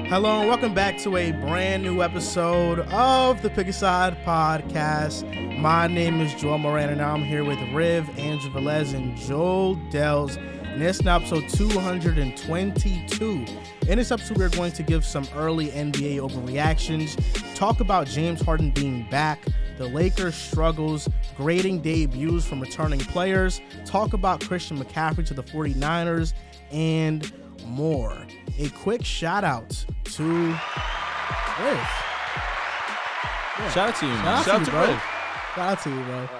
Hello and welcome back to a brand new episode of the Pick a Side podcast. My name is Joel Moran and I'm here with Riv, Andrew Velez, and Joel Dehls. And it's now episode 222. In this episode, we're going to give some early NBA overreactions, talk about James Harden being back, the Lakers' struggles, grading debuts from returning players, talk about Christian McCaffrey to the 49ers, and more. A quick shout out to Riv. Yeah. Shout out to you, man. Shout out to Riv. Shout out to you, bro. Right.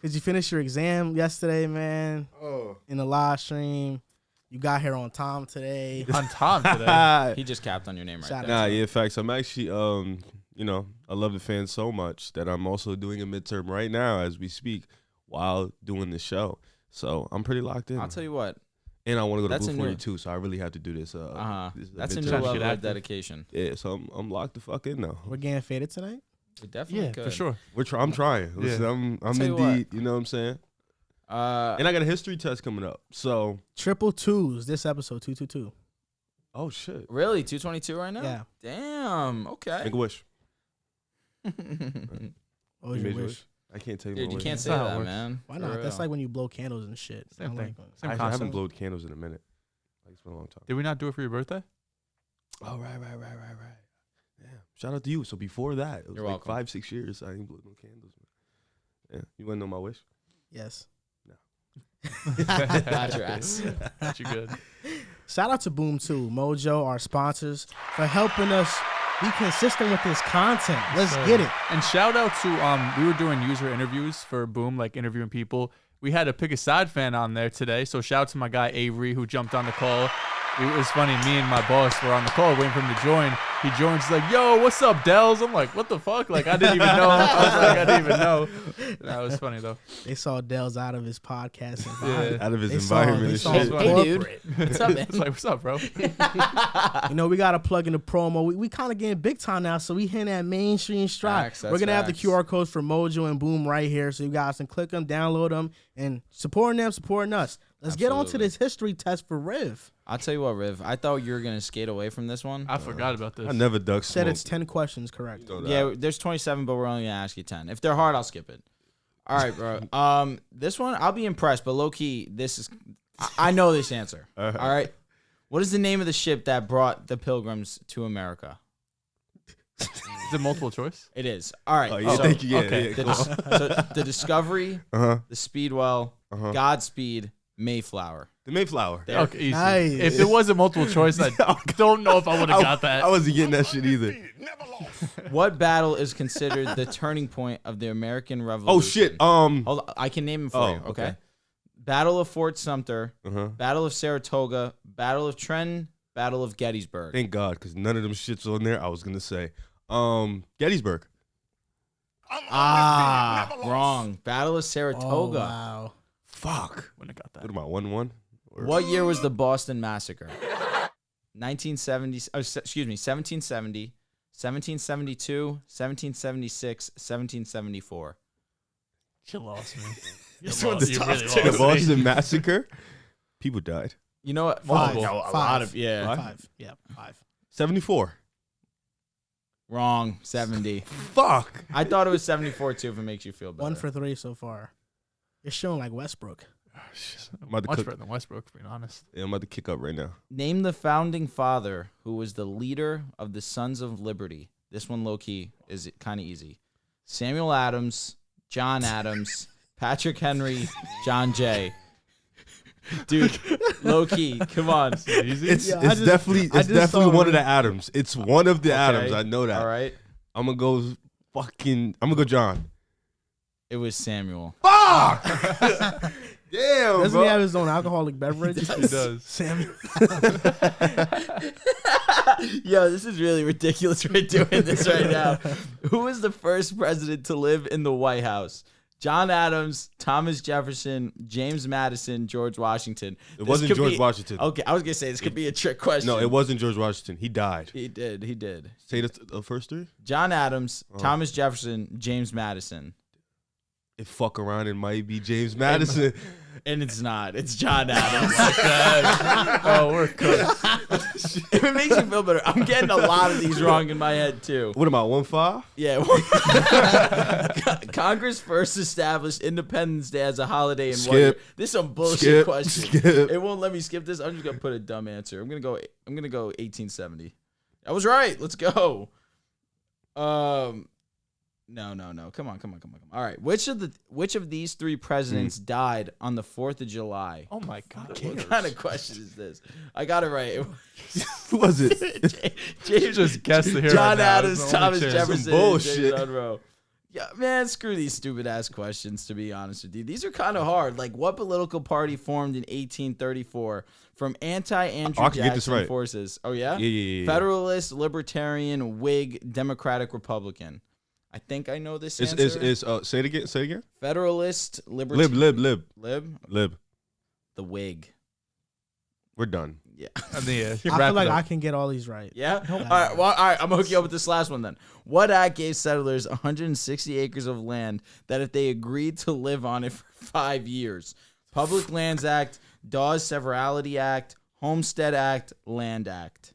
Did you finish your exam yesterday, man? Oh. In the live stream. You got here on time today. On time today. He just capped on your name right there. Nah, yeah, facts. I'm actually, I love the fans so much that I'm also doing a midterm right now as we speak while doing the show. So I'm pretty locked in. I'll tell you what. And I want to go to Blue 42, so I really have to do this. That's a new level of dedication. Yeah, so I'm locked the fuck in now. We're getting faded tonight? We definitely could. For sure. I'm trying. Listen, I'm indeed, you know what I'm saying? And I got a history test coming up, so. Triple twos, this episode, 222. Oh, shit. Really? 222 right now? Yeah. Damn, okay. Make a wish. What was your wish? I can't tell you. Dude, you can't say That's that, man. Why not? That's like when you blow candles and shit. Same thing. Same I concept. haven't blown candles in a minute. Like, it's been a long time. Did we not do it for your birthday? Oh, right. Yeah. Shout out to you. So before that, it was You're like welcome. 5-6 years. I ain't blown no candles, man. Yeah. You want to know my wish? Yes. Got your ass. Got you good. Shout out to Boom too, Mojo, our sponsors, for helping us be consistent with this content. Let's get it. And shout out to we were doing user interviews for Boom, like interviewing people. We had a Pick a Side fan on there today, so shout out to my guy Avery who jumped on the call. It was funny. Me and my boss were on the call waiting for him to join. He joins. He's like, "Yo, what's up, Dehls?" I'm like, "What the fuck?" Like, I didn't even know. I didn't even know. That was funny though. They saw Dehls out of his podcast Yeah. Out of his environment and shit. Hey, dude. What's up, man? It's like, "What's up, bro?" We got to plug in the promo. We kind of getting big time now, so we hitting that mainstream stride. Facts, We're going to have the QR codes for Mojo and Boom right here, so you guys can click them, download them, and supporting them, supporting us. Let's get on to this history test for Riv. I'll tell you what, Riv. I thought you were going to skate away from this one. I forgot about this. I never duck smoke. Said it's 10 questions, correct? Yeah, there's 27, but we're only going to ask you 10. If they're hard, I'll skip it. All right, bro. This one, I'll be impressed, but low-key, this is... I know this answer. All right? What is the name of the ship that brought the Pilgrims to America? Is it multiple choice? It is. All right. Oh, yeah, thank you. Yeah, okay. yeah, So the Discovery, the Speedwell, Godspeed, Mayflower. The Mayflower. There. Okay, easy. Nice. If it wasn't multiple choice, I don't know if I would have got that. I wasn't getting that shit either. What battle is considered the turning point of the American Revolution? Oh, shit. Hold on. I can name them for you, okay? okay. Battle of Fort Sumter, Uh-huh. Battle of Saratoga, Battle of Trenton, Battle of Gettysburg. Thank God, because none of them shits on there. I was going to say. Gettysburg. Wrong. Battle of Saratoga. Oh, wow. Fuck. Wouldn't have got What that. am I, 1-1? What year was the Boston Massacre? 1970, 1770, 1772, 1776, 1774. You lost me. This one's You tough, really too. lost The me. Boston Massacre? People died. You know what? Five. Multiple. A lot of, yeah. What? 5. Yeah, 5. 74. Wrong. 70. Fuck. I thought it was 74 too, if it makes you feel better. 1 for 3 so far. You're showing like Westbrook. I'm about to Much cook. better than Westbrook, being honest. Yeah, I'm about to kick up right now. Name the founding father who was the leader of the Sons of Liberty. This one, low key, is kind of easy. Samuel Adams, John Adams, Patrick Henry, John Jay. Dude, low key, come on. It's Yeah, I just definitely saw one it. of the Adams. It's one of the Adams. I know that. All right. I'm gonna go John. It was Samuel. Fuck. Damn, Doesn't bro. he have his own alcoholic beverage? He does. Samuel. Yo, this is really ridiculous. We're doing this right now. Who was the first president to live in the White House? John Adams, Thomas Jefferson, James Madison, George Washington. It wasn't George Washington. Okay, I was going to say this could be a trick question. No, it wasn't George Washington. He died. He did. Say the first three. John Adams, Thomas Jefferson, James Madison. If fuck around, it might be James Madison. And it's not. It's John Adams. Oh, we're cooked. If it makes you feel better, I'm getting a lot of these wrong in my head too. What am I, 1-5? Yeah. Congress first established Independence Day as a holiday in what year? Skip. This is some bullshit Skip. question. Skip. It won't let me skip this. I'm just gonna put a dumb answer. I'm gonna go 1870. I was right. Let's go. No. Come on. All right. Which of these three presidents died on the 4th of July? Oh my God. What kind of question is this? I got it right. Who was it? James, just guessed it here John right now. Adams, There's no Thomas chance. Jefferson, Some bullshit. James Monroe. Yeah, man, screw these stupid ass questions. To be honest with you, these are kind of hard. Like, what political party formed in 1834 from anti-Andrew I can get this Jackson right. forces? Oh yeah, Yeah. Federalist, Libertarian, Whig, Democratic, Republican. I think I know this answer. Say it again. Federalist, Libertarian, Lib. The Whig. We're done. Yeah. I feel like I can get all these right. Yeah? All right. Well, all right. I'm going to hook you up with this last one then. What act gave settlers 160 acres of land that if they agreed to live on it for 5 years? Public Lands Act, Dawes Severalty Act, Homestead Act, Land Act.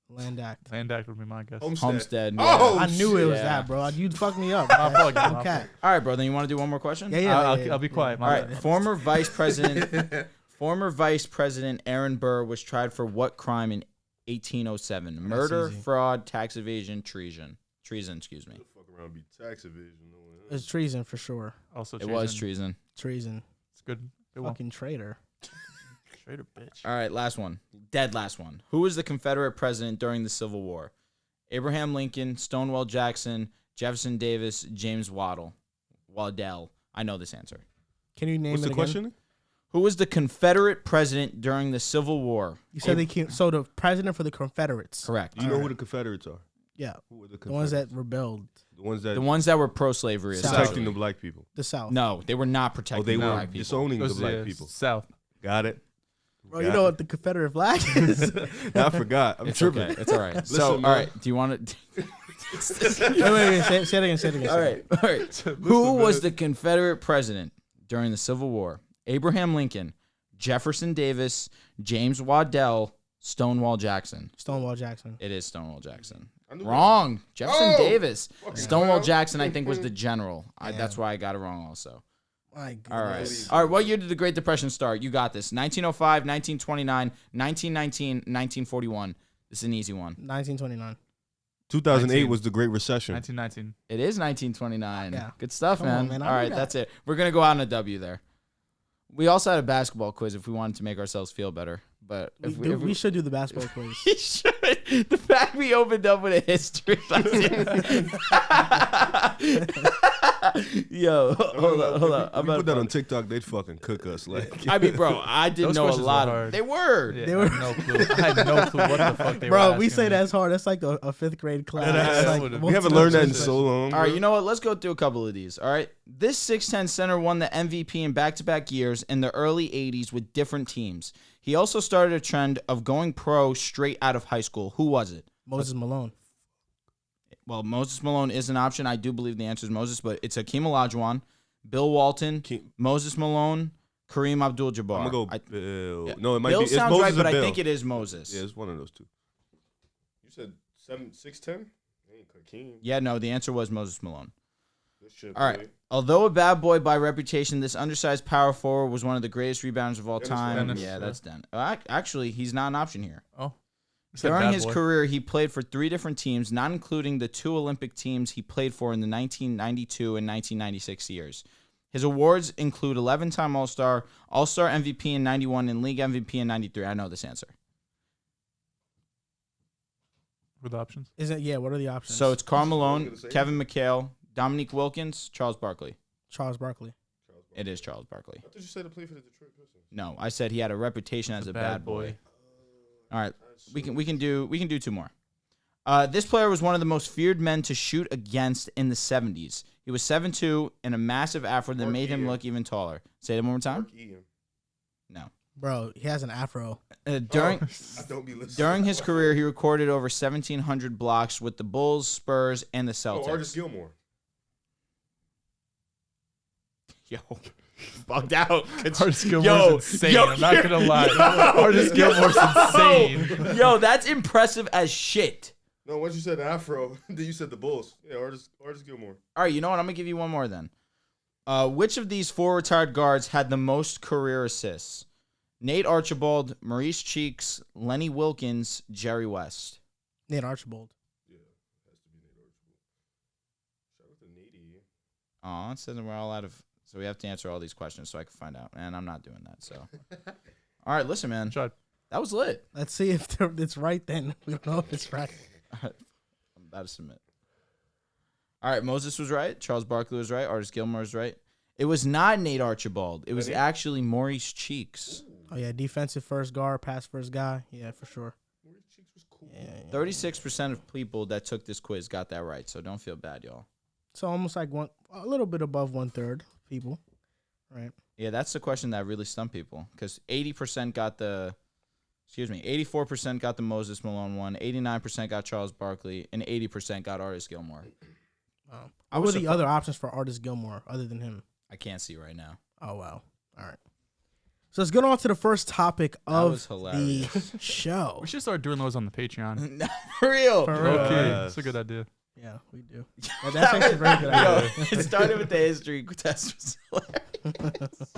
Land Act. Land Act would be my guess. Homestead. Yeah. Oh, I knew it was yeah. that, bro. You'd fuck me up. I'll fuck you. Okay. All right, bro. Then you want to do one more question? Yeah. I'll be quiet. All right. Former Vice President Aaron Burr was tried for what crime in 1807? Murder, easy. fraud, tax evasion, treason. Excuse me. Fuck around, be tax evasion. It's treason for sure. Also, It was treason. Treason. It's good. Good one. Fucking traitor. Traitor bitch. All right, last one. Dead last one. Who was the Confederate president during the Civil War? Abraham Lincoln, Stonewall Jackson, Jefferson Davis, James Waddell. I know this answer. Can you name What's it the again? question? Who was the Confederate president during the Civil War? You said so the president for the Confederates. Correct. Do you know who the Confederates are? Yeah. Who are the The ones Confederates? that rebelled. The ones that were pro-slavery. South. essentially. Protecting the black people. The South. No, they were not Oh, protecting they the were black people. disowning the Those, black people. South. Got it. Bro, you know what the Confederate flag is? I forgot. I'm It's tripping. okay. It's all right. So, Listen, all man. right. Do you want to? wait. Say it again. All right. Who was the Confederate president during the Civil War? Abraham Lincoln, Jefferson Davis, James Waddell, Stonewall Jackson. Stonewall Jackson. It is Stonewall Jackson. I knew Wrong. Jefferson Oh! Davis. Fucking Stonewall clown. Jackson, I think, was the general. Damn. That's why I got it wrong also. My goodness. All right. All right. What year did the Great Depression start? You got this. 1905, 1929, 1919, 1941. This is an easy one. 1929. 2008 was the Great Recession. 1919. It is 1929. Yeah. Good stuff, Come man. on, man. I All knew right. that. That's it. We're going to go out on a W there. We also had a basketball quiz if we wanted to make ourselves feel better. But if We should do the basketball quiz. we should. The fact we opened up with a history lesson. Yo, hold on. If we put that on TikTok, they'd fucking cook us. Like, I mean, bro, I didn't Those know a questions lot were of. hard. They were. Yeah, They were- I had no clue. I had no clue what the fuck they were Bro, we asking say me. that's hard. That's like a fifth grade class. Yeah, Like, would've- we haven't learned that in so long. All right, bro. you know what? Let's go through a couple of these. All right. This 6'10 center won the MVP in back-to-back years in the early 80s with different teams. He also started a trend of going pro straight out of high school. Who was it? Moses Malone. Well, Moses Malone is an option. I do believe the answer is Moses, but it's Hakeem Olajuwon, Bill Walton, Moses Malone, Kareem Abdul-Jabbar. I'm gonna go. Yeah. No, it might Bill be. It's sounds Moses right, but or I Bill. think it is Moses. Yeah, it's one of those two. You said 6'10"? Ain't Hakeem. Yeah, no, the answer was Moses Malone. This shit, All right. boy. Although a bad boy by reputation, this undersized power forward was one of the greatest rebounders of all Dennis time. Dennis, Yeah, yeah. that's Den. Actually, he's not an option here. Oh. You said During bad his boy. career, he played for 3 different teams, not including the 2 Olympic teams he played for in the 1992 and 1996 years. His awards include 11-time All-Star, All-Star MVP in 91, and League MVP in 93. I know this answer. With options. Isn't yeah? What are the options? So it's Karl Malone, gonna say. Kevin McHale, Dominique Wilkins, Charles Barkley. Charles Barkley. It is Charles Barkley. I thought you said to play for the Detroit Pistons. No, I said he had a reputation as a bad boy. All right, we can do 2 more. This player was one of the most feared men to shoot against in the 70s. He was 7'2" and a massive afro that Mark made him Ian. look even taller. Say that one more time. Mark Ian. No. Bro, he has an afro. During I don't be listening. during his career, he recorded over 1,700 blocks with the Bulls, Spurs, and the Oh, Artis Celtics. Gilmore. Yo, bugged out. Artis Gilmore's insane. I'm not gonna lie. Artis Gilmore's insane. Yo, that's impressive as shit. No, once you said Afro, then you said the Bulls. Yeah, Artis Gilmore. All right, you know what? I'm gonna give you one more then. Which of these 4 retired guards had the most career assists? Nate Archibald, Maurice Cheeks, Lenny Wilkins, Jerry West. Nate Archibald. Yeah, has to be Nate Archibald. Shout out to Nate. Oh, it says we're all out of. So we have to answer all these questions so I can find out. And I'm not doing that. So, all right, listen, man. Shut. That was lit. Let's see if it's right then. We don't know if it's right. I'm about to submit. All right, Moses was right. Charles Barkley was right. Artis Gilmore was right. It was not Nate Archibald. It was actually Maurice Cheeks. Oh, yeah, defensive first guard, pass first guy. Yeah, for sure. Maurice Cheeks was cool. Yeah. 36% of people that took this quiz got that right, so don't feel bad, y'all. So almost like a little bit above 1/3 people, right? Yeah, that's the question that really stumped people because 80% got 84% got the Moses Malone one, 89% got Charles Barkley, and 80% got Artis Gilmore. What were the other options for Artis Gilmore other than him? I can't see right now. Oh, wow. All right. So let's get on to the first topic of the hilarious. show. We should start doing those on the Patreon. For real. For real. Okay, that's a good idea. Yeah, we do. Well, that's actually a very good idea. Yo, it started with the history test. Was hilarious.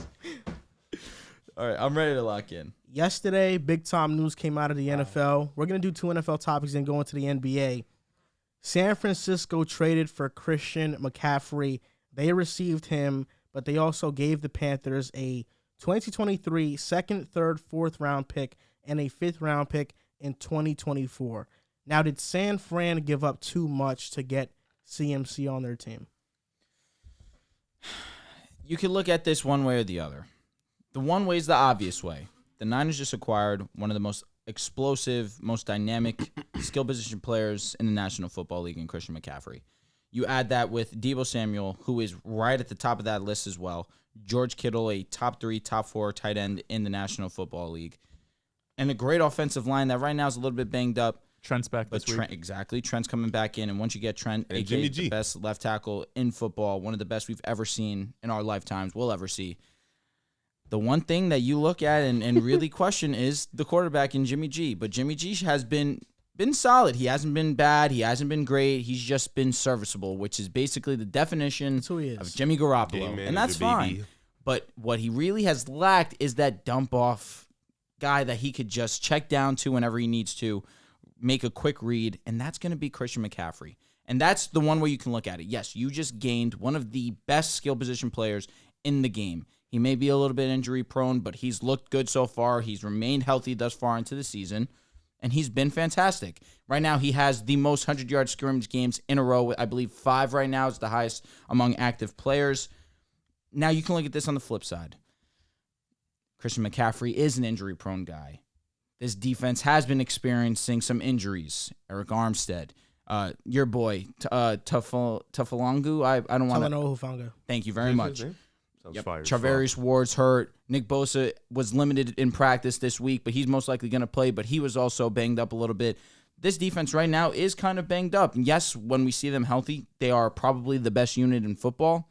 All right, I'm ready to lock in. Yesterday, big time news came out of the NFL. We're going to do 2 NFL topics and go into the NBA. San Francisco traded for Christian McCaffrey. They received him, but they also gave the Panthers a 2023 second, third, fourth round pick and a 5th round pick in 2024. Now, did San Fran give up too much to get CMC on their team? You could look at this one way or the other. The one way is the obvious way. The Niners just acquired one of the most explosive, most dynamic skill position players in the National Football League in Christian McCaffrey. You add that with Deebo Samuel, who is right at the top of that list as well. George Kittle, a top 3, top 4 tight end in the National Football League. And a great offensive line that right now is a little bit banged up. Trent's back this week. Exactly. Trent's coming back in. And once you get Trent, and aka the best left tackle in football, one of the best we've ever seen in our lifetimes, we'll ever see. The one thing that you look at and really question is the quarterback in Jimmy G. But Jimmy G has been solid. He hasn't been bad. He hasn't been great. He's just been serviceable, which is basically the definition of Jimmy Garoppolo. And that's fine. Baby. But what he really has lacked is that dump-off guy that he could just check down to whenever he needs to, make a quick read, and that's going to be Christian McCaffrey. And that's the one way you can look at it. Yes, you just gained one of the best skill position players in the game. He may be a little bit injury prone, but he's looked good so far. He's remained healthy thus far into the season, and he's been fantastic. Right now, he has the most 100-yard scrimmage games in a row. I believe 5 right now is the highest among active players. Now, you can look at this on the flip side. Christian McCaffrey is an injury-prone guy. This defense has been experiencing some injuries. Eric Armstead, your boy, Tufalangu. I don't want to. Thank you very much. Yep. Charvarius Ward's hurt. Nick Bosa was limited in practice this week, but he's most likely going to play, but he was also banged up a little bit. This defense right now is kind of banged up. And yes, when we see them healthy, they are probably the best unit in football,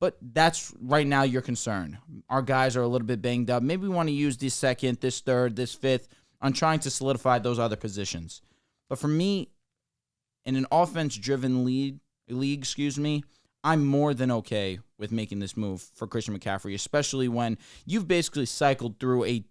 but that's right now your concern. Our guys are a little bit banged up. Maybe we want to use this 2nd, this 3rd, this 5th on trying to solidify those other positions. But for me, in an offense-driven league, I'm more than okay with making this move for Christian McCaffrey, especially when you've basically cycled through a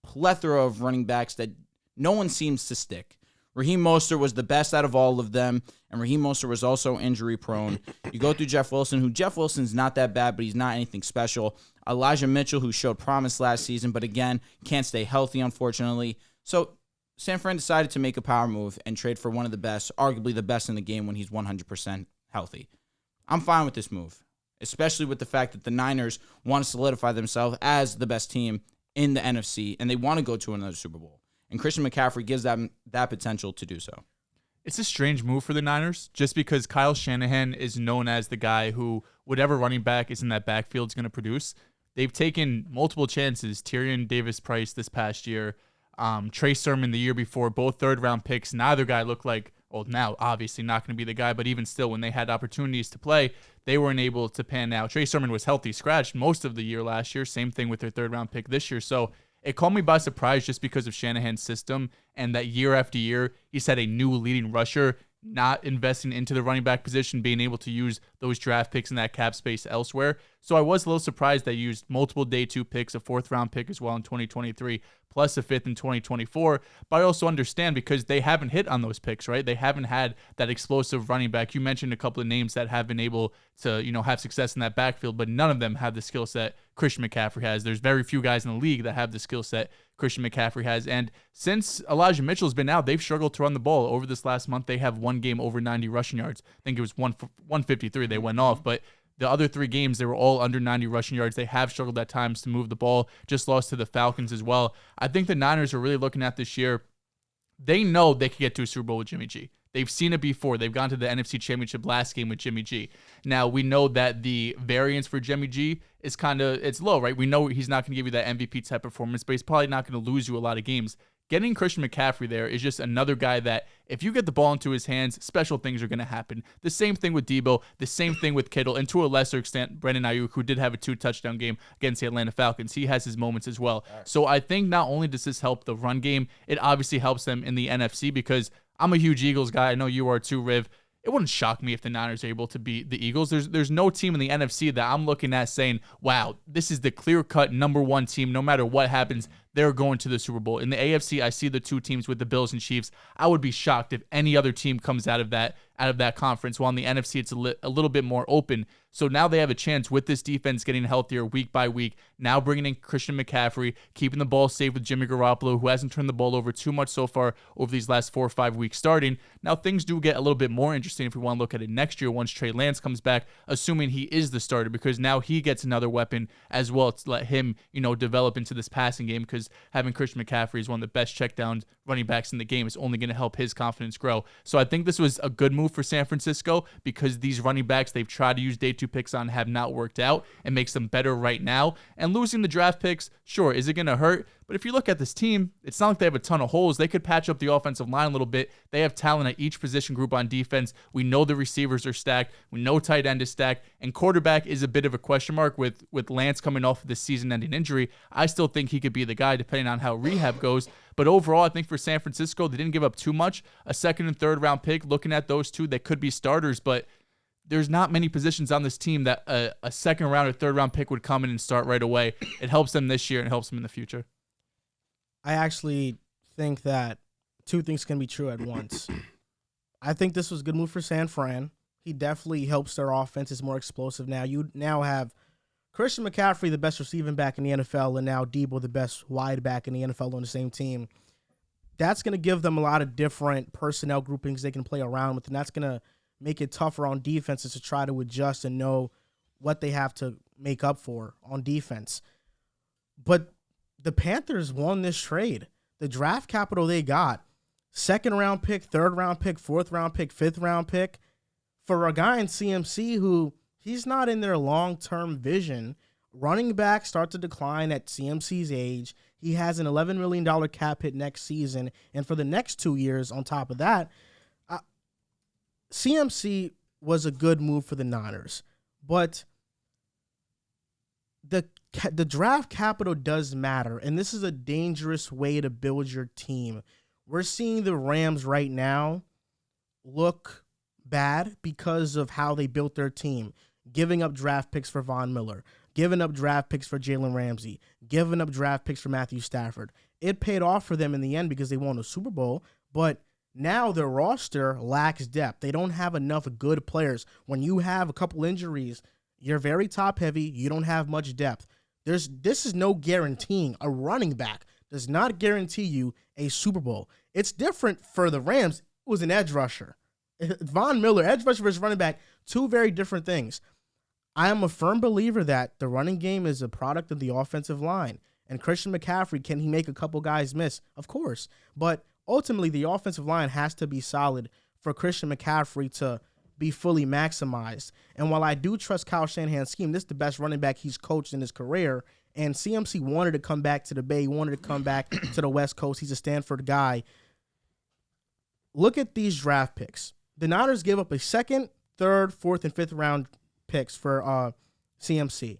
plethora of running backs that no one seems to stick. Raheem Mostert was the best out of all of them, and Raheem Mostert was also injury-prone. You go through Jeff Wilson, Jeff Wilson's not that bad, but he's not anything special. Elijah Mitchell, who showed promise last season, but again, can't stay healthy, unfortunately. So San Fran decided to make a power move and trade for one of the best, arguably the best in the game when he's 100% healthy. I'm fine with this move, especially with the fact that the Niners want to solidify themselves as the best team in the NFC, and they want to go to another Super Bowl. And Christian McCaffrey gives them that potential to do so. It's a strange move for the Niners, just because Kyle Shanahan is known as the guy who, whatever running back is in that backfield is going to produce. They've taken multiple chances. Tyrion Davis-Price this past year, Trey Sermon the year before, both 3rd-round picks. Neither guy looked like Well, now obviously not going to be the guy, but even still, when they had opportunities to play, they weren't able to pan out. Trey Sermon was healthy scratched most of the year last year. Same thing with their third-round pick this year. So it caught me by surprise just because of Shanahan's system and that year after year, he's had a new leading rusher, not investing into the running back position, being able to use those draft picks in that cap space elsewhere. So I was a little surprised they used multiple day 2 picks, a 4th-round pick as well in 2023, plus a 5th in 2024. But I also understand because they haven't hit on those picks, right? They haven't had that explosive running back. You mentioned a couple of names that have been able to, have success in that backfield, but none of them have the skill set Christian McCaffrey has. There's very few guys in the league that have the skill set Christian McCaffrey has. And since Elijah Mitchell's been out, they've struggled to run the ball. Over this last month, they have one game over 90 rushing yards. I think it was 153 they went off, but the other 3 games, they were all under 90 rushing yards. They have struggled at times to move the ball, just lost to the Falcons as well. I think the Niners are really looking at this year. They know they could get to a Super Bowl with Jimmy G. They've seen it before. They've gone to the NFC Championship last game with Jimmy G. Now, we know that the variance for Jimmy G is it's low, right? We know he's not going to give you that MVP type performance, but he's probably not going to lose you a lot of games. Getting Christian McCaffrey there is just another guy that if you get the ball into his hands, special things are going to happen. The same thing with Debo, the same thing with Kittle, and to a lesser extent, Brandon Ayuk, who did have a 2-touchdown game against the Atlanta Falcons. He has his moments as well. So I think not only does this help the run game, it obviously helps them in the NFC because I'm a huge Eagles guy. I know you are too, Riv. It wouldn't shock me if the Niners are able to beat the Eagles. There's no team in the NFC that I'm looking at saying, wow, this is the clear-cut number 1 team. No matter what happens, they're going to the Super Bowl. In the AFC, I see the 2 teams with the Bills and Chiefs. I would be shocked if any other team comes out of that conference. While in the NFC, it's a little bit more open. So now they have a chance with this defense getting healthier week by week. Now bringing in Christian McCaffrey, keeping the ball safe with Jimmy Garoppolo, who hasn't turned the ball over too much so far over these last 4 or 5 weeks starting. Now things do get a little bit more interesting if we want to look at it next year once Trey Lance comes back, assuming he is the starter, because now he gets another weapon as well to let him, develop into this passing game, because having Christian McCaffrey is one of the best checkdown running backs in the game is only going to help his confidence grow. So I think this was a good move for San Francisco because these running backs they've tried to use day 2 picks on have not worked out and makes them better right now. And losing the draft picks, sure, is it going to hurt? But if you look at this team, it's not like they have a ton of holes. They could patch up the offensive line a little bit. They have talent at each position group on defense. We know the receivers are stacked. We know tight end is stacked. And quarterback is a bit of a question mark with Lance coming off of this season-ending injury. I still think he could be the guy depending on how rehab goes. But overall, I think for San Francisco, they didn't give up too much. A 2nd and 3rd round pick, looking at those 2, they could be starters, but there's not many positions on this team that a 2nd round or 3rd round pick would come in and start right away. It helps them this year and it helps them in the future. I actually think that 2 things can be true at once. I think this was a good move for San Fran. He definitely helps their offense. It's more explosive now. You now have Christian McCaffrey, the best receiving back in the NFL, and now Debo, the best wide back in the NFL on the same team. That's going to give them a lot of different personnel groupings they can play around with, and that's going to make it tougher on defenses to try to adjust and know what they have to make up for on defense. But the Panthers won this trade. The draft capital they got, 2nd round pick, 3rd round pick, 4th round pick, 5th round pick, for a guy in CMC who he's not in their long-term vision. Running backs start to decline at CMC's age. He has an $11 million cap hit next season. And for the next 2 years on top of that, CMC was a good move for the Niners. But the draft capital does matter, and this is a dangerous way to build your team. We're seeing the Rams right now look bad because of how they built their team, giving up draft picks for Von Miller, giving up draft picks for Jalen Ramsey, giving up draft picks for Matthew Stafford. It paid off for them in the end because they won a Super Bowl, but now their roster lacks depth. They don't have enough good players. When you have a couple injuries, you're very top-heavy. You don't have much depth. This is no guaranteeing. A running back does not guarantee you a Super Bowl. It's different for the Rams. It was an edge rusher. Von Miller, edge rusher versus running back, 2 very different things. I am a firm believer that the running game is a product of the offensive line. And Christian McCaffrey, can he make a couple guys miss? Of course. But ultimately, the offensive line has to be solid for Christian McCaffrey to be fully maximized. And while I do trust Kyle Shanahan's scheme, this is the best running back he's coached in his career. And CMC wanted to come back to the Bay. He wanted to come back to the West Coast. He's a Stanford guy. look at these draft picks. The Niners give up a second, third, fourth, and fifth round picks for CMC.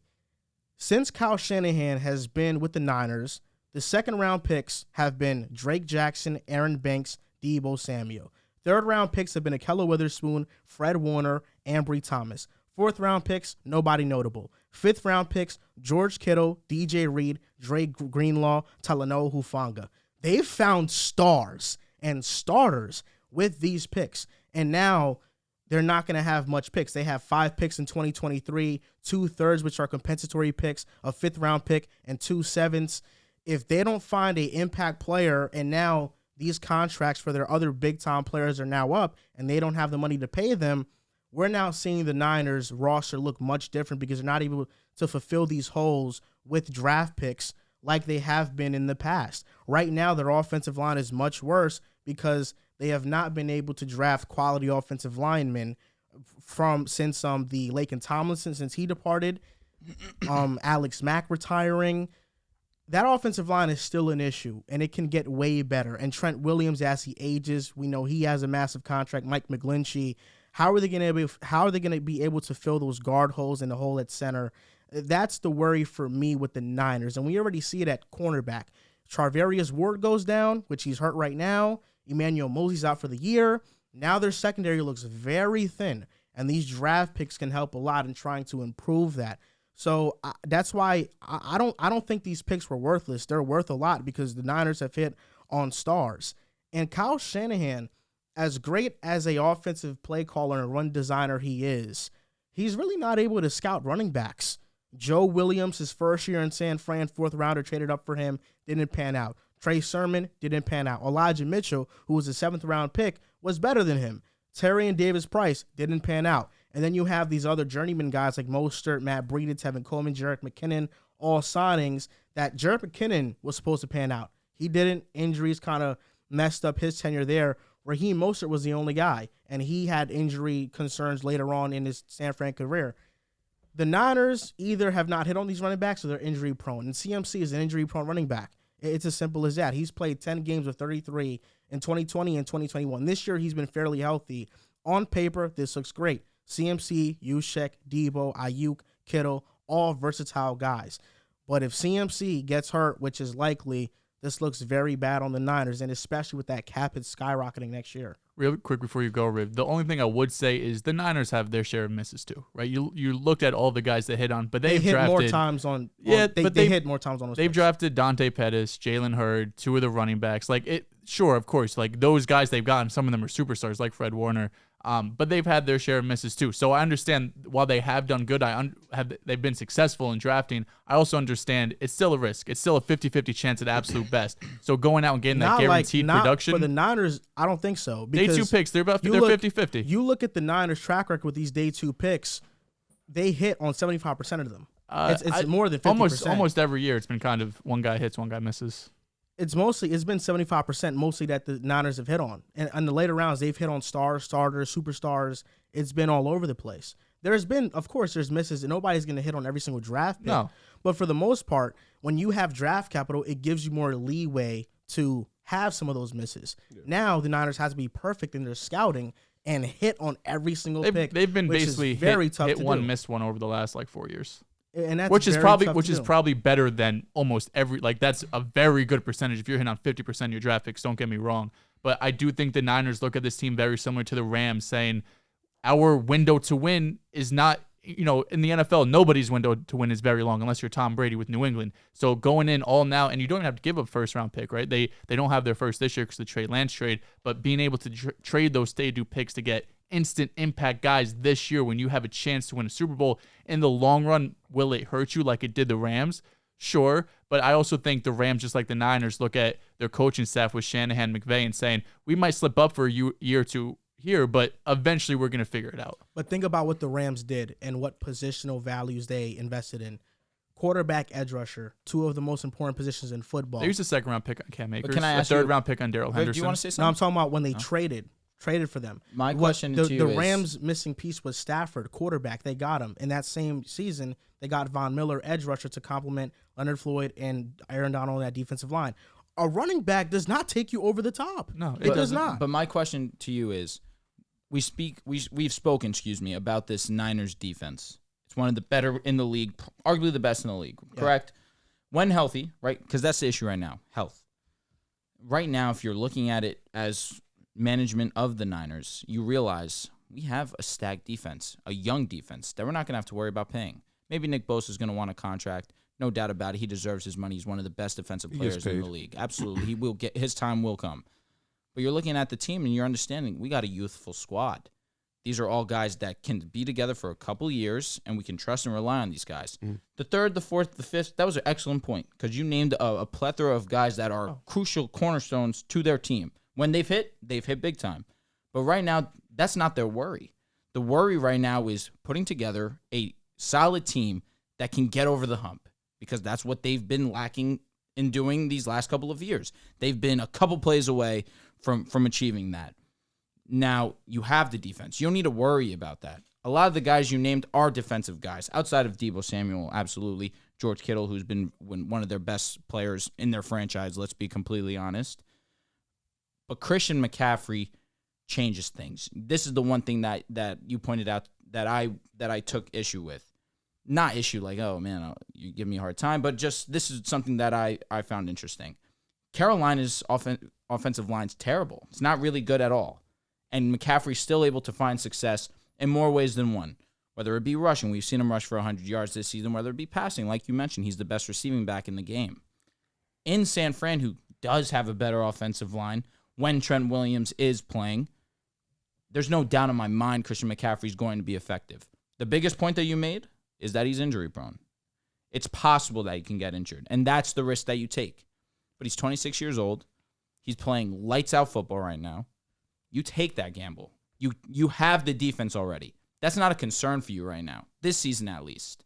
Since Kyle Shanahan has been with the Niners, the second round picks have been Drake Jackson, Aaron Banks, Deebo Samuel. Third round picks have been Ahkello Witherspoon, Fred Warner, Ambry Thomas. Fourth round picks, nobody notable. Fifth round picks, George Kittle, DJ Reed, Dre Greenlaw, Talanoa Hufanga. They've found stars and starters with these picks. And now they're not going to have much picks. They have 5 picks in 2023, 2/3, which are compensatory picks, a 5th round pick, and 2 7ths. If they don't find an impact player, and now these contracts for their other big-time players are now up, and they don't have the money to pay them, we're now seeing the Niners roster look much different because they're not able to fulfill these holes with draft picks like they have been in the past. Right now, their offensive line is much worse because they have not been able to draft quality offensive linemen since the Laken Tomlinson, since he departed, Alex Mack retiring. That offensive line is still an issue, and it can get way better. And Trent Williams, as he ages, we know he has a massive contract. Mike McGlinchey, how are they going to be able to fill those guard holes in the hole at center? That's the worry for me with the Niners, and we already see it at cornerback. Charvarius Ward goes down, which he's hurt right now. Emmanuel Mosley's out for the year. Now their secondary looks very thin, and these draft picks can help a lot in trying to improve that. So that's why I don't think these picks were worthless. They're worth a lot because the Niners have hit on stars. And Kyle Shanahan, as great as a offensive play caller and run designer he is, he's really not able to scout running backs. Joe Williams, his first year in San Fran, 4th rounder, traded up for him, didn't pan out. Trey Sermon didn't pan out. Elijah Mitchell, who was a 7th round pick, was better than him. Terry and Davis Price didn't pan out. And then you have these other journeyman guys like Mostert, Matt Breida, Tevin Coleman, Jerick McKinnon, all signings that Jerick McKinnon was supposed to pan out. He didn't. Injuries kind of messed up his tenure there. Raheem Mostert was the only guy, and he had injury concerns later on in his San Fran career. The Niners either have not hit on these running backs or they're injury prone, and CMC is an injury prone running back. It's as simple as that. He's played 10 games of 33 in 2020 and 2021. This year, he's been fairly healthy. On paper, this looks great. CMC, Juszczyk, Deebo, Ayuk, Kittle, all versatile guys. But if CMC gets hurt, which is likely, this looks very bad on the Niners, and especially with that cap hit skyrocketing next year. Real quick before you go, Riv, the only thing I would say is the Niners have their share of misses too, right? You looked at all the guys they hit on, but they hit drafted more times on. They hit more times on those. They've drafted Dante Pettis, Jalen Hurd, 2 of the running backs. Sure, of course, like those guys they've gotten, some of them are superstars like Fred Warner. But they've had their share of misses too. So I understand while they have done good, they've been successful in drafting. I also understand it's still a risk. It's still a 50-50 chance at absolute best. So going out and getting that guaranteed production. For the Niners, I don't think so. Day 2 picks, they're 50-50. You look at the Niners' track record with these day 2 picks, they hit on 75% of them. It's more than 50%. Almost every year it's been kind of one guy hits, one guy misses. It's been 75% mostly that the Niners have hit on. And in the later rounds, they've hit on stars, starters, superstars. It's been all over the place. There's misses, and nobody's going to hit on every single draft pick. No. But for the most part, when you have draft capital, it gives you more leeway to have some of those misses. Yeah. Now the Niners have to be perfect in their scouting and hit on every single pick. They've been basically hit one, missed one over the last 4 years. And that's which is probably better than almost every, that's a very good percentage. If you're hitting on 50% of your draft picks, don't get me wrong. But I do think the Niners look at this team very similar to the Rams, saying our window to win is not, in the NFL, nobody's window to win is very long unless you're Tom Brady with New England. So going in all now, and you don't have to give a first round pick, right? They don't have their first this year because of the Trey Lance trade, but being able to trade those day 2 picks to get instant impact guys this year when you have a chance to win a Super Bowl, in the long run, will it hurt you like it did the Rams? Sure, but I also think the Rams, just like the Niners, look at their coaching staff with Shanahan, McVay, and saying, we might slip up for a year or two here, but eventually we're going to figure it out. But think about what the Rams did and what positional values they invested in. Quarterback, edge rusher, 2 of the most important positions in football. They used a 2nd round pick on Cam Akers, can I ask a 3rd round pick on Darrell Henderson. Do you want to say something? No, I'm talking about when they traded for them. My question to you the is... Rams' missing piece was Stafford, quarterback. They got him. In that same season, they got Von Miller, edge rusher, to complement Leonard Floyd and Aaron Donald on that defensive line. a running back does not take you over the top. No, it does not. But my question to you is, we've spoken, about this Niners defense. It's one of the better in the league, arguably the best in the league, correct? When healthy, right? Because that's the issue right now, health. Right now, if you're looking at it as management of the Niners, you realize we have a stacked defense, a young defense that we're not going to have to worry about paying. Maybe Nick Bosa is going to want a contract. No doubt about it. He deserves his money. He's one of the best defensive players in the league. Absolutely. He will get his time will come. But you're looking at the team and you're understanding we got a youthful squad. These are all guys that can be together for a couple years, and we can trust and rely on these guys. The third, the fourth, the fifth, that was an excellent point because you named a plethora of guys that are crucial cornerstones to their team. When they've hit big time. But right now, that's not their worry. The worry right now is putting together a solid team that can get over the hump because that's what they've been lacking in doing these last couple of years. They've been a couple plays away from achieving that. Now, you have the defense. You don't need to worry about that. A lot of the guys you named are defensive guys. Outside of Deebo Samuel, absolutely. George Kittle, who's been one of their best players in their franchise, let's be completely honest. But Christian McCaffrey changes things. This is the one thing that you pointed out that I took issue with. Not issue like, oh, man, you give me a hard time, but just this is something that I found interesting. Carolina's offensive line's terrible. It's not really good at all. And McCaffrey's still able to find success in more ways than one, whether it be rushing. We've seen him rush for 100 yards this season, whether it be passing. Like you mentioned, he's the best receiving back in the game. In San Fran, who does have a better offensive line, when Trent Williams is playing, there's no doubt in my mind Christian McCaffrey's going to be effective. The biggest point that you made is that he's injury prone. It's possible that he can get injured, and that's the risk that you take. But he's 26 years old. He's playing lights out football right now. You take that gamble. You have the defense already. That's not a concern for you right now, this season at least.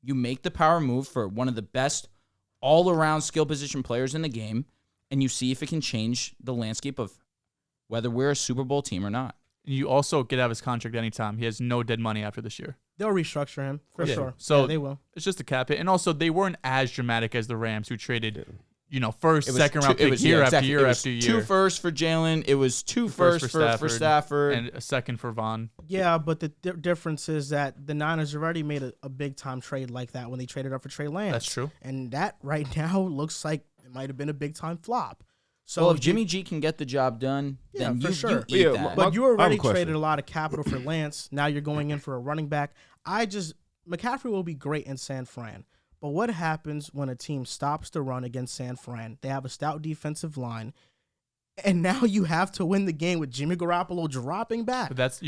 You make the power move for one of the best all-around skill position players in the game, and you see if it can change the landscape of whether we're a Super Bowl team or not. You also get out of his contract anytime. He has no dead money after this year. They'll restructure him for sure. So yeah, they will. It's just a cap hit. And also, they weren't as dramatic as the Rams, who traded first, second round pick year after year after year. 2 firsts for Jalen. It was 2 firsts for Stafford. And a second for Vaughn. Yeah, but the difference is that the Niners already made a big-time trade like that when they traded up for Trey Lance. That's true. And that right now looks like it might have been a big-time flop. So well, if Jimmy G can get the job done, then for sure. you eat that. But you already traded a lot of capital for Lance. Now you're going in for a running back. McCaffrey will be great in San Fran. But what happens when a team stops the run against San Fran? They have a stout defensive line, and now you have to win the game with Jimmy Garoppolo dropping back. But that's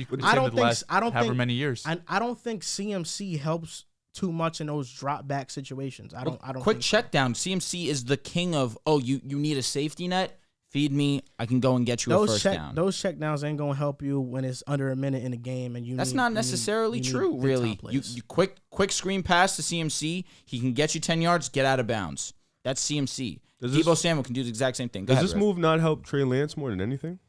however many years. I don't think CMC helps too much in those drop back situations. I don't. Quick check down. CMC is the king of you need a safety net. Feed me. I can go and get you a first down. Those check downs ain't gonna help you when it's under a minute in a game, and that's not necessarily true. Really, you quick screen pass to CMC. He can get you 10 yards. Get out of bounds. That's CMC. Deebo Samuel can do the exact same thing. Does this move not help Trey Lance more than anything?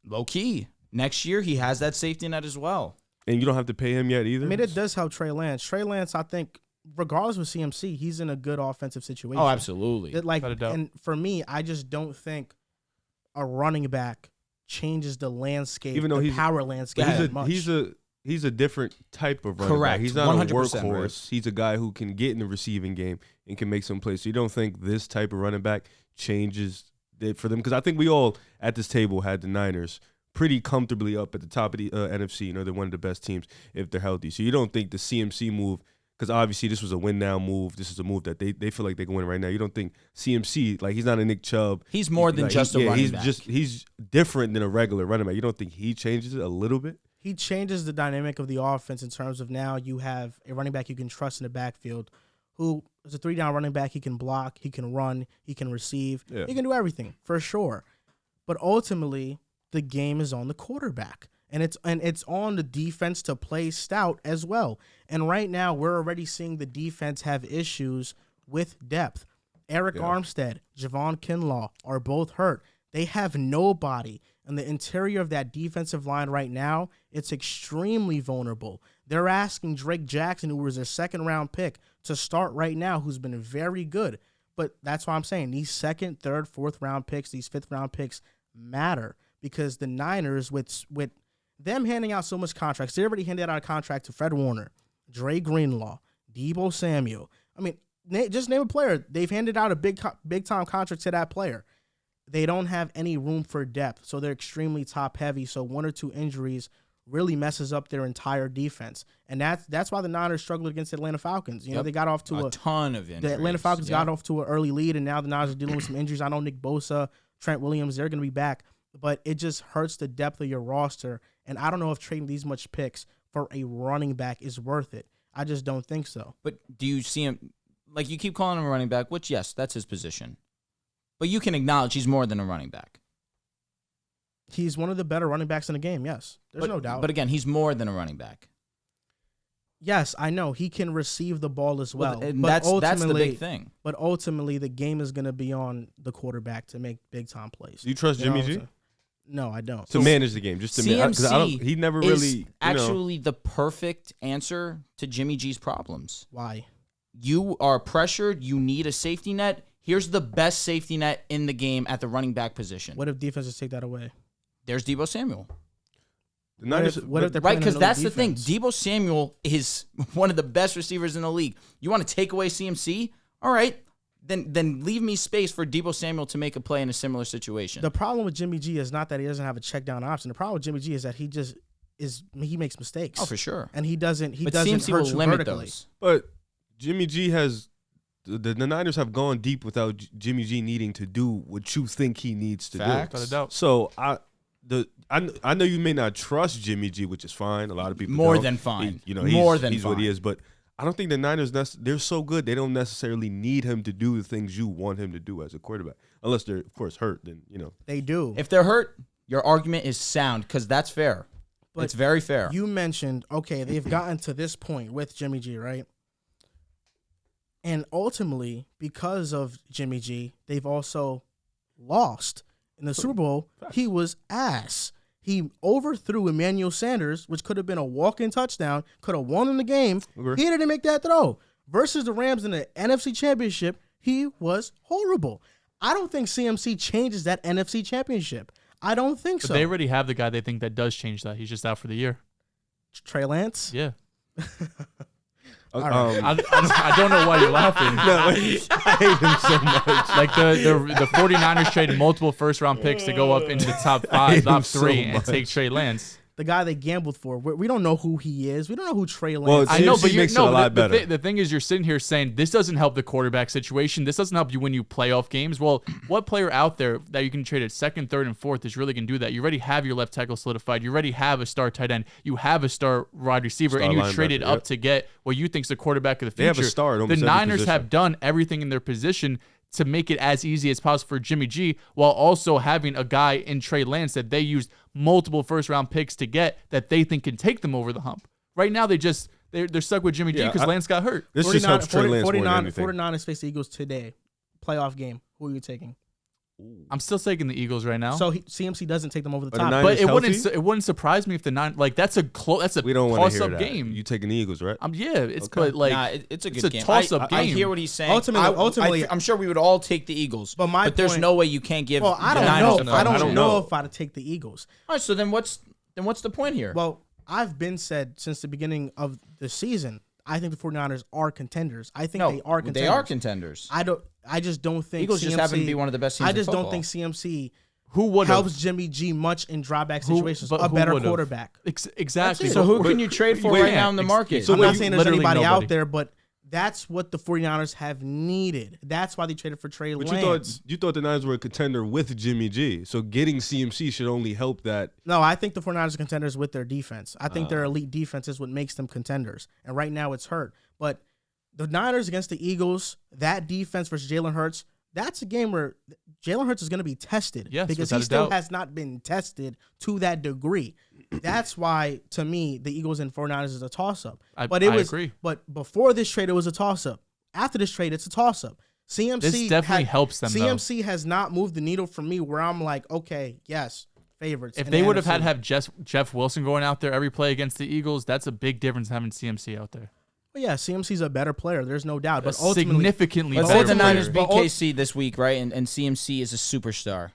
Low key. Next year he has that safety net as well. And you don't have to pay him yet either? I mean, it does help Trey Lance. Trey Lance, I think, regardless of CMC, he's in a good offensive situation. Oh, absolutely. And for me, I just don't think a running back changes the landscape, even though the power landscape that much. He's a different type of running back. He's not a workhorse. Right. He's a guy who can get in the receiving game and can make some plays. So you don't think this type of running back changes it for them? Because I think we all at this table had the Niners pretty comfortably up at the top of the NFC. They're one of the best teams if they're healthy. So you don't think the CMC move, because obviously this was a win-now move. This is a move that they feel like they can win right now. You don't think CMC, he's not a Nick Chubb. He's more than just a running back. He's different than a regular running back. You don't think he changes it a little bit? He changes the dynamic of the offense in terms of now you have a running back you can trust in the backfield who is a 3-down running back. He can block, he can run, he can receive. Yeah. He can do everything, for sure. But ultimately, the game is on the quarterback. And it's on the defense to play stout as well. And right now, we're already seeing the defense have issues with depth. Eric Armstead, Javon Kinlaw are both hurt. They have nobody. And the interior of that defensive line right now, it's extremely vulnerable. They're asking Drake Jackson, who was their second-round pick, to start right now, who's been very good. But that's why I'm saying these second, third, fourth round picks, these fifth round picks matter because the Niners, with them handing out so much contracts, they already handed out a contract to Fred Warner, Dre Greenlaw, Deebo Samuel. I mean, just name a player. They've handed out a big time contract to that player. They don't have any room for depth, so they're extremely top heavy. So 1 or 2 injuries really messes up their entire defense, and that's why the Niners struggled against the Atlanta Falcons. You know, they got off to a ton of injuries. The Atlanta Falcons got off to an early lead, and now the Niners are dealing with some injuries. I know Nick Bosa, Trent Williams, they're going to be back, but it just hurts the depth of your roster. And I don't know if trading these much picks for a running back is worth it. I just don't think so. But do you see him, like you keep calling him a running back, which, yes, that's his position. But you can acknowledge he's more than a running back. He's one of the better running backs in the game, yes. There's no doubt. But again, he's more than a running back. Yes, I know. He can receive the ball as well. And but that's the big thing. But ultimately, the game is going to be on the quarterback to make big-time plays. Do you trust Jimmy G? No, I don't. To manage the game, just to manage. CMC he never really actually the perfect answer to Jimmy G's problems. Why? You are pressured. You need a safety net. Here's the best safety net in the game at the running back position. What if defenses take that away? There's Deebo Samuel. What if they're right, because that's the thing. Deebo Samuel is one of the best receivers in the league. You want to take away CMC? All right. Then leave me space for Deebo Samuel to make a play in a similar situation. The problem with Jimmy G is not that he doesn't have a check down option. The problem with Jimmy G is that he makes mistakes. Oh, for sure. And he doesn't CMC will limit vertically. those. But Jimmy G has the Niners have gone deep without Jimmy G needing to do what you think he needs to do. So I know you may not trust Jimmy G, which is fine. A lot of people more don't. than fine. He's what he is. But I don't think the Niners, they're so good, they don't necessarily need him to do the things you want him to do as a quarterback. Unless they're, of course, hurt, then, They do. If they're hurt, your argument is sound because that's fair. But it's very fair. You mentioned, okay, they've gotten to this point with Jimmy G, right? And ultimately, because of Jimmy G, they've also lost. In the Super Bowl, he was ass. He overthrew Emmanuel Sanders, which could have been a walk-in touchdown, could have won in the game. Okay. He didn't make that throw. Versus the Rams in the NFC Championship, he was horrible. I don't think CMC changes that NFC Championship. I don't think so. They already have the guy they think that does change that. He's just out for the year. Trey Lance? Yeah. Right. I don't know why you're laughing. No, I hate him so much. Like the 49ers traded multiple first-round picks to go up into the top 5, top 3, and take Trey Lance. The guy they gambled for. We don't know who he is. We don't know who Trey Lance is. I know, but makes it a lot better. The thing is, you're sitting here saying this doesn't help the quarterback situation. This doesn't help you when you playoff games. Well, what player out there that you can trade at second, third, and fourth is really going to do that? You already have your left tackle solidified. You already have a star tight end. You have a star wide receiver, and you traded up to get what you think is the quarterback of the future. They have a star at almost the every Niners position. have done everything in their position to make it as easy as possible for Jimmy G, while also having a guy in Trey Lance that they used multiple first-round picks to get that they think can take them over the hump. Right now, they're stuck with Jimmy G because Lance got hurt. This just helps Trey Lance more than anything. 49ers face the Eagles today. Playoff game. Who are you taking? I'm still taking the Eagles right now. So CMC doesn't take them over the top. But it wouldn't surprise me if the toss-up game. You taking the Eagles, right? Yeah, it's okay. but it's a good game. Toss-up game. I hear what he's saying. Ultimately, I'm sure we would all take the Eagles. But there's no way you can't give. Well, I don't know if I'd take the Eagles. All right, so then what's the point here? Well, I've been said since the beginning of the season, I think the 49ers are contenders. I think they are contenders. They are contenders. I just don't think Eagles just happen to be one of the best teams I just in don't think CMC who helps Jimmy G much in drawback situations. A better quarterback. Exactly. So who can you trade for right now in the market? So I'm not saying there's anybody out there, but that's what the 49ers have needed. That's why they traded for Trey Lance. You thought the Niners were a contender with Jimmy G. So getting CMC should only help that. No, I think the 49ers are contenders with their defense. I think their elite defense is what makes them contenders. And right now it's hurt. But the Niners against the Eagles, that defense versus Jalen Hurts, that's a game where Jalen Hurts is going to be tested because he still has not been tested to that degree. That's why, to me, the Eagles and 49ers is a toss-up. I agree. But before this trade, it was a toss-up. After this trade, it's a toss-up. This definitely helps them, CMC has not moved the needle for me where I'm like, okay, yes, favorites. If they would have Jeff Wilson going out there every play against the Eagles, that's a big difference having CMC out there. Well, yeah, CMC's a better player. There's no doubt. But ultimately, significantly Let's better say the Niners player. beat KC this week, right? And CMC is a superstar.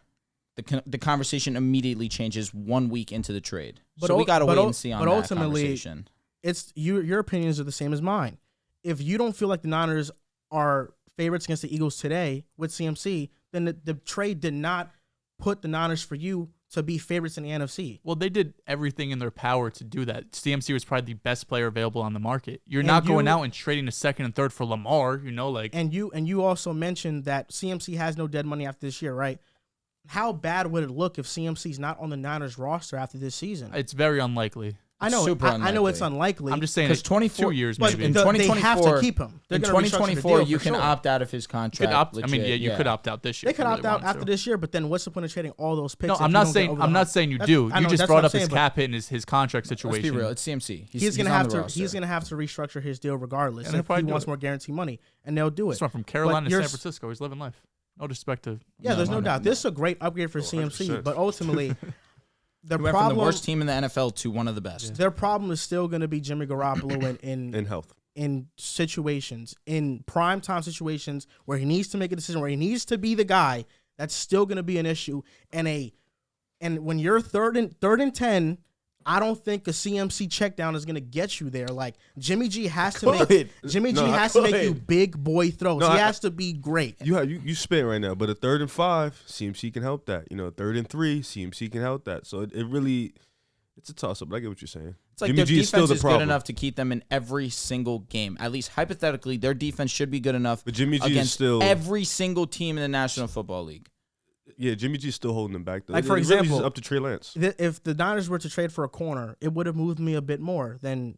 The conversation immediately changes 1 week into the trade. So we got to wait and see on that conversation. It's your opinions are the same as mine. If you don't feel like the Niners are favorites against the Eagles today with CMC, then the trade did not put the Niners for you to be favorites in the NFC. Well, they did everything in their power to do that. CMC was probably the best player available on the market. You're not going out and trading a second and third for Lamar, And you also mentioned that CMC has no dead money after this year, right? How bad would it look if CMC's not on the Niners roster after this season? It's very unlikely. I know. Super I know it's unlikely. I'm just saying, because 2 years but maybe. in 2024, they have to keep him. In 2024, you can opt out of his contract. You could opt out this year. They could opt out after this year, but then what's the point of trading all those picks? No, I'm not saying you do. You just brought up his cap hit and his contract situation. Let's be real. It's CMC. He's gonna have to restructure his deal regardless. If he wants more guaranteed money, and they'll do it. He's from Carolina to San Francisco. He's living life. No disrespect to. Yeah, there's no doubt. This is a great upgrade for CMC, but ultimately. We went from the worst team in the NFL to one of the best. Yeah. Their problem is still going to be Jimmy Garoppolo in health, in situations, in prime time situations where he needs to make a decision, where he needs to be the guy. That's still going to be an issue. And when you're third and 10, I don't think a CMC check down is going to get you there. Like Jimmy G has to make you big boy throws. He has to be great. You spin right now, but a 3rd and 5, CMC can help that. 3rd and 3, CMC can help that. So it really, it's a toss up. But I get what you're saying. It's like Jimmy G is still the problem. Good enough to keep them in every single game. At least hypothetically, their defense should be good enough. But Jimmy G against is still every single team in the National Football League. Yeah, Jimmy G's still holding them back, though. Like, for example, up to Trey Lance. If the Niners were to trade for a corner, it would have moved me a bit more than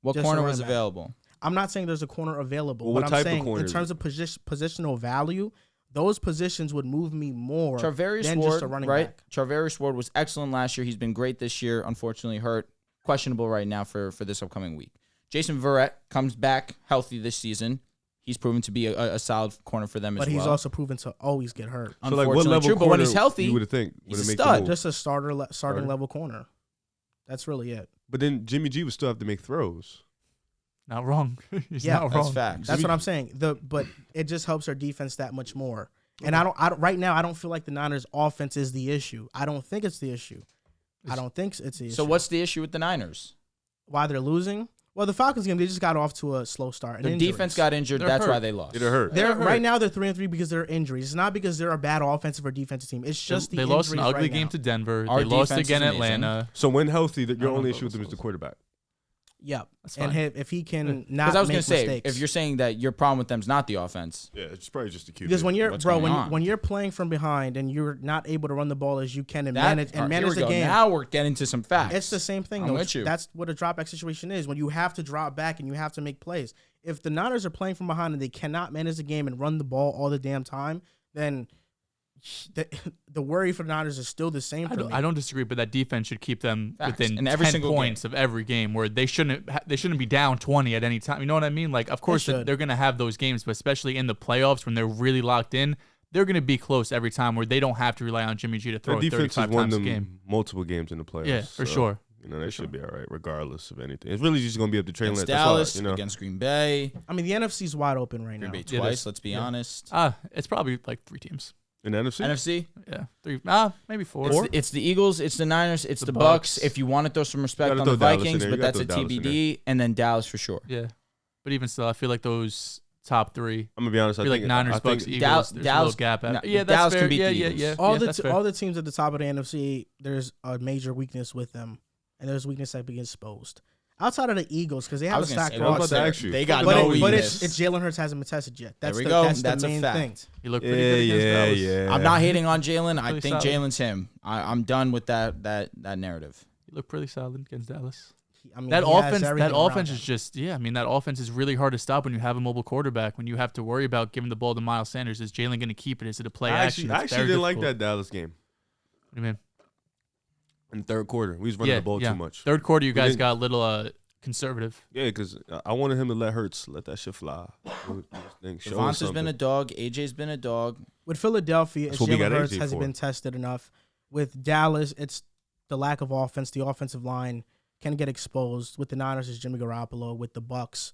what corner was available. I'm not saying there's a corner available. Well, what but I'm type saying of corner in terms of positional value, those positions would move me more than just a running back. Charvarius Ward was excellent last year. He's been great this year. Unfortunately hurt. Questionable right now for this upcoming week. Jason Verrett comes back healthy this season. He's proven to be a solid corner for them as well. But he's also proven to always get hurt. So like what level but when he's healthy, you would think he's a stud. Just a starting level corner. That's really it. But then Jimmy G would still have to make throws. Not wrong. He's not wrong. That's facts. That's what I'm saying. But it just helps our defense that much more. And I don't right now I don't feel like the Niners offense is the issue. I don't think it's the issue. I don't think it's the issue. So what's the issue with the Niners? Why they're losing? Well, the Falcons game, they just got off to a slow start. The defense got injured. That's why they lost. They're hurt. Right now, they're 3-3 because they're injuries. It's not because they're a bad offensive or defensive team. It's just they lost an ugly game to Denver. They lost again Atlanta. So when healthy, your only issue with them is the quarterback. Yep. And if he can not because I was going to say, if you're saying that your problem with them is not the offense. Yeah, it's probably just the QB. Because when you're playing from behind and you're not able to run the ball as you can and manage the game. Now we're getting to some facts. It's the same thing. That's what a drop back situation is. When you have to drop back and you have to make plays. If the Niners are playing from behind and they cannot manage the game and run the ball all the damn time, then the worry for the Niners is still the same for me. I don't disagree, but that defense should keep them within 10 points of every game, where they shouldn't be down 20 at any time. You know what I mean? Like, of course, they're going to have those games, but especially in the playoffs when they're really locked in, they're going to be close every time where they don't have to rely on Jimmy G to throw it 35 times a game. Multiple games in the playoffs. Yeah, for sure. They should be all right, regardless of anything. It's really just going to be up to Trey Lance. Dallas, against Green Bay. I mean, the NFC's wide open right now. Green Bay twice, let's be honest. It's probably like 3 teams. In NFC? NFC? Yeah. 3, maybe 4. It's the Eagles, it's the Niners, it's the Bucks. If you want to throw some respect on the Vikings, but that's a TBD, and then Dallas for sure. Yeah. But even still, I feel like those top 3. I'm going to be honest. I feel like Niners, Bucks, Eagles, there's a little gap. Yeah, that's Dallas fair. Can beat the Eagles. Yeah. All the teams at the top of the NFC, there's a major weakness with them, and there's weakness that be exposed. Outside of the Eagles, because they have a stacked roster. They got no weakness. But it's Jalen Hurts hasn't been tested yet. That's the main fact. Thing. He looked pretty good against Dallas. Yeah. I'm not hating on Jalen. I think Jalen's him. I'm done with that narrative. He looked pretty solid against Dallas. That offense is just that offense is really hard to stop when you have a mobile quarterback. When you have to worry about giving the ball to Miles Sanders, is Jalen going to keep it? Is it a play action? I actually didn't like that Dallas game. What do you mean? In the third quarter, we was running the ball too much. Third quarter, you guys got a little conservative. Yeah, because I wanted him to let that shit fly. Devonta's been a dog. AJ's been a dog. With Philadelphia, Jalen Hurts hasn't been tested enough. With Dallas, it's the lack of offense. The offensive line can get exposed. With the Niners, it's Jimmy Garoppolo. With the Bucks,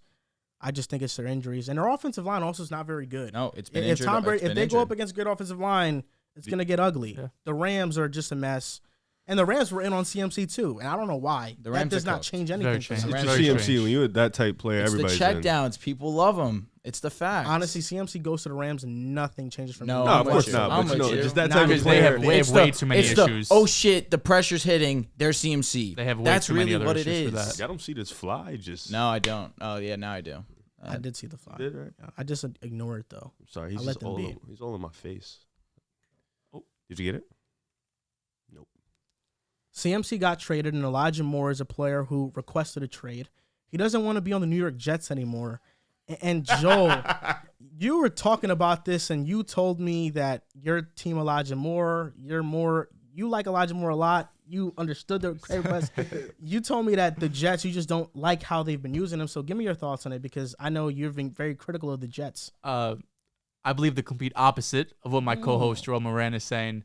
I just think it's their injuries. And their offensive line also is not very good. No, it's been If injured. Tom Brady, if they go up against a good offensive line, it's going to get ugly. Yeah. The Rams are just a mess. And the Rams were in on CMC too, and I don't know why. The Rams that does not change anything. It's just CMC. When you're that type player, everybody's the checkdowns. People love him. It's the fact. Honestly, CMC goes to the Rams and nothing changes from no, of course not. But just that type of player. They have way too many issues. Oh shit, the pressure's hitting. They're CMC. They have way too many other issues for that. I don't see this fly. No, I don't. Oh yeah, now I do. I did see the fly. Did, right? I just ignore it though. I'm sorry, he's all in my face. Oh, did you get it? Nope. CMC got traded, and Elijiah Moore is a player who requested a trade. He doesn't want to be on the New York Jets anymore. And Joel, you were talking about this, and you told me that your team Elijiah Moore, you like Elijiah Moore a lot. You understood the request. You told me that the Jets, you just don't like how they've been using him. So give me your thoughts on it, because I know you've been very critical of the Jets. I believe the complete opposite of what my co-host Joel Moran is saying.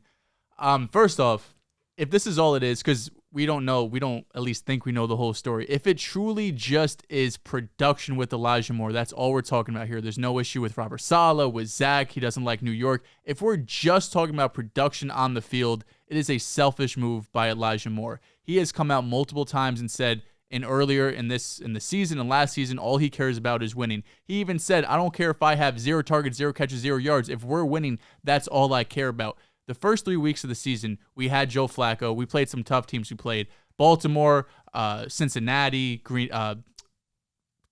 First off, if this is all it is, because we don't at least think we know the whole story. If it truly just is production with Elijiah Moore, that's all we're talking about here. There's no issue with Robert Saleh, with Zach. He doesn't like New York. If we're just talking about production on the field, it is a selfish move by Elijiah Moore. He has come out multiple times and said, earlier in the season and last season, all he cares about is winning. He even said, I don't care if I have 0 targets, 0 catches, 0 yards. If we're winning, that's all I care about. The first 3 weeks of the season, we had Joe Flacco. We played some tough teams. We played Baltimore, Cincinnati,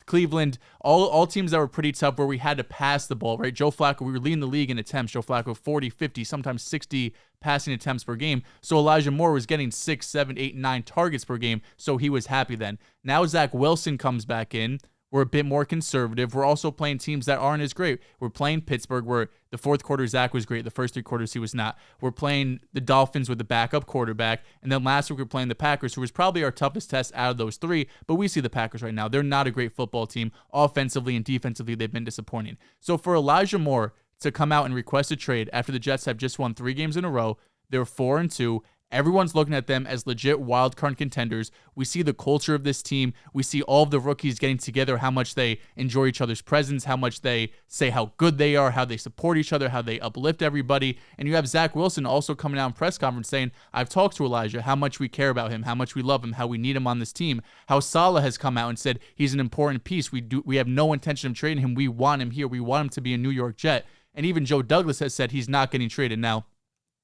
Cleveland, all teams that were pretty tough where we had to pass the ball, right? Joe Flacco, we were leading the league in attempts. Joe Flacco, 40, 50, sometimes 60 passing attempts per game. So Elijiah Moore was getting 6, 7, 8, 9 targets per game, so he was happy then. Now Zach Wilson comes back in. We're a bit more conservative. We're also playing teams that aren't as great. We're playing Pittsburgh, where the fourth quarter Zach was great. The first 3 quarters he was not. We're playing the Dolphins with the backup quarterback. And then last week we're playing the Packers, who was probably our toughest test out of those 3. But we see the Packers right now. They're not a great football team. Offensively and defensively, they've been disappointing. So for Elijiah Moore to come out and request a trade after the Jets have just won 3 games in a row, they're 4-2. Everyone's looking at them as legit wild card contenders. We see the culture of this team. We see all of the rookies getting together, how much they enjoy each other's presence, how much they say how good they are, how they support each other, how they uplift everybody. And you have Zach Wilson also coming out in press conference saying, I've talked to Elijiah, how much we care about him, how much we love him, how we need him on this team. How Saleh has come out and said he's an important piece. We have no intention of trading him. We want him here. We want him to be a New York Jet. And even Joe Douglas has said he's not getting traded. Now,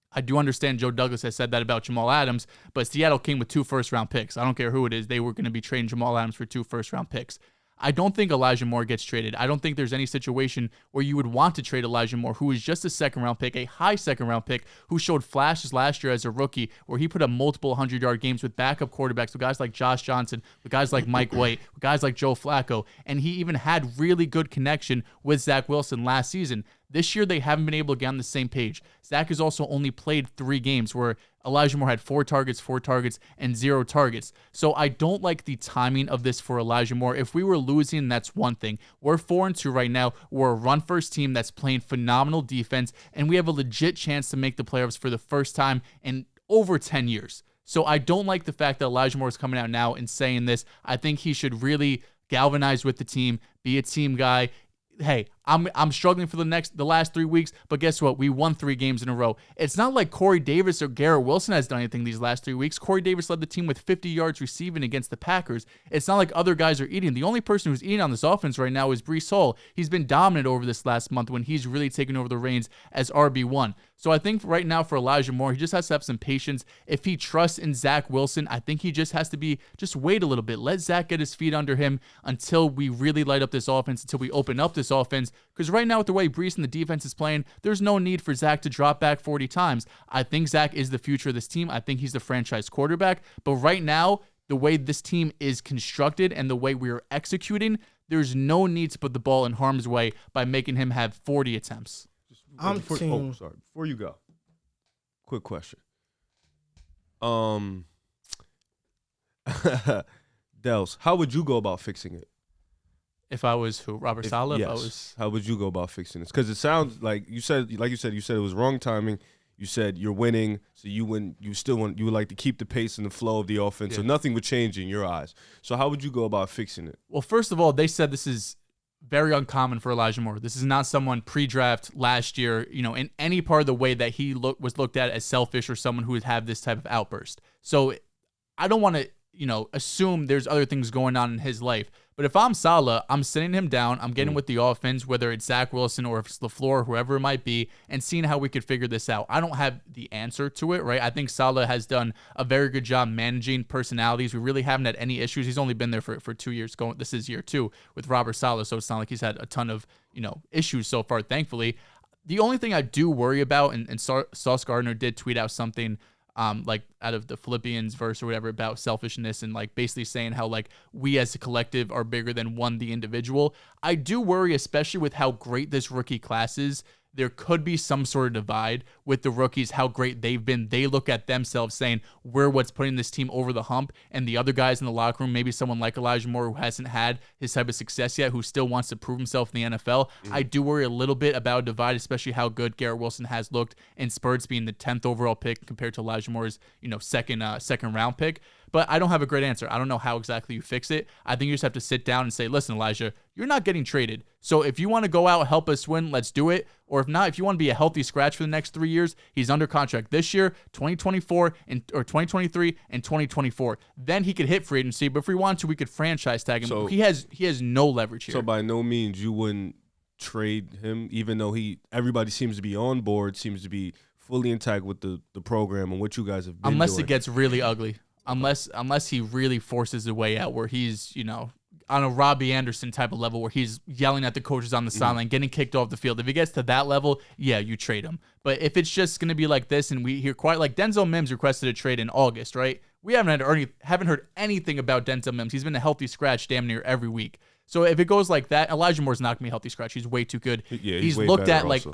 I do understand Joe Douglas has said that about Jamal Adams, but Seattle came with 2 first-round picks. I don't care who it is. They were going to be trading Jamal Adams for 2 first-round picks. I don't think Elijiah Moore gets traded. I don't think there's any situation where you would want to trade Elijiah Moore, who is just a second-round pick, a high second-round pick, who showed flashes last year as a rookie, where he put up multiple 100-yard games with backup quarterbacks, with guys like Josh Johnson, with guys like Mike White, with guys like Joe Flacco, and he even had really good connection with Zach Wilson last season. This year, they haven't been able to get on the same page. Zach has also only played 3 games where Elijiah Moore had 4 targets, and 0 targets. So I don't like the timing of this for Elijiah Moore. If we were losing, that's one thing. We're 4-2 right now. We're a run-first team that's playing phenomenal defense, and we have a legit chance to make the playoffs for the first time in over 10 years. So I don't like the fact that Elijiah Moore is coming out now and saying this. I think he should really galvanize with the team, be a team guy. Hey, I'm struggling for the last 3 weeks, but guess what? We won 3 games in a row. It's not like Corey Davis or Garrett Wilson has done anything these last 3 weeks. Corey Davis led the team with 50 yards receiving against the Packers. It's not like other guys are eating. The only person who's eating on this offense right now is Breece Hall. He's been dominant over this last month when he's really taken over the reins as RB1. So I think right now for Elijiah Moore, he just has to have some patience. If he trusts in Zach Wilson, I think he just has to just wait a little bit. Let Zach get his feet under him until we really light up this offense, until we open up this offense. Because right now, with the way Breece and the defense is playing, there's no need for Zach to drop back 40 times. I think Zach is the future of this team. I think he's the franchise quarterback. But right now, the way this team is constructed and the way we are executing, there's no need to put the ball in harm's way by making him have 40 attempts. Before you go, quick question. Dehls, how would you go about fixing it? If I was who? Robert Saleh? Yes. How would you go about fixing this? Because it sounds like you said it was wrong timing. You said you're winning, so you would like to keep the pace and the flow of the offense, so nothing would change in your eyes. So how would you go about fixing it? Well, first of all, they said this is very uncommon for Elijiah Moore. This is not someone pre-draft last year, in any part of the way that he was looked at as selfish or someone who would have this type of outburst. So I don't want to, assume there's other things going on in his life. But if I'm Saleh, I'm sitting him down, I'm getting with the offense, whether it's Zach Wilson or if it's LaFleur, whoever it might be, and seeing how we could figure this out. I don't have the answer to it, right? I think Saleh has done a very good job managing personalities. We really haven't had any issues. He's only been there for 2 years. This is year 2 with Robert Saleh, so it's not like he's had a ton of, issues so far, thankfully. The only thing I do worry about, and Sauce Gardner did tweet out something like out of the Philippians verse or whatever about selfishness and like basically saying how like we as a collective are bigger than the individual. I do worry, especially with how great this rookie class is. There could be some sort of divide with the rookies, how great they've been. They look at themselves saying, we're what's putting this team over the hump. And the other guys in the locker room, maybe someone like Elijiah Moore who hasn't had his type of success yet, who still wants to prove himself in the NFL. I do worry a little bit about a divide, especially how good Garrett Wilson has looked in spurts, being the 10th overall pick compared to Elijiah Moore's, second round pick. But I don't have a great answer. I don't know how exactly you fix it. I think you just have to sit down and say, listen, Elijiah, you're not getting traded. So if you want to go out and help us win, let's do it. Or if not, if you want to be a healthy scratch for the next 3 years, he's under contract this year, 2024, or 2023, and 2024. Then he could hit free agency. But if we want to, we could franchise tag him. So, he has no leverage here. So by no means you wouldn't trade him, even though everybody seems to be on board, seems to be fully intact with the program and what you guys have been Unless doing. It gets really ugly. Unless he really forces a way out where he's, on a Robbie Anderson type of level where he's yelling at the coaches on the sideline, getting kicked off the field. If he gets to that level, yeah, you trade him. But if it's just going to be like this, and we hear quite like Denzel Mims requested a trade in August, right? We haven't heard anything about Denzel Mims. He's been a healthy scratch damn near every week. So if it goes like that, Elijiah Moore's not gonna be a healthy scratch. He's way too good. Yeah, he's way looked at like also.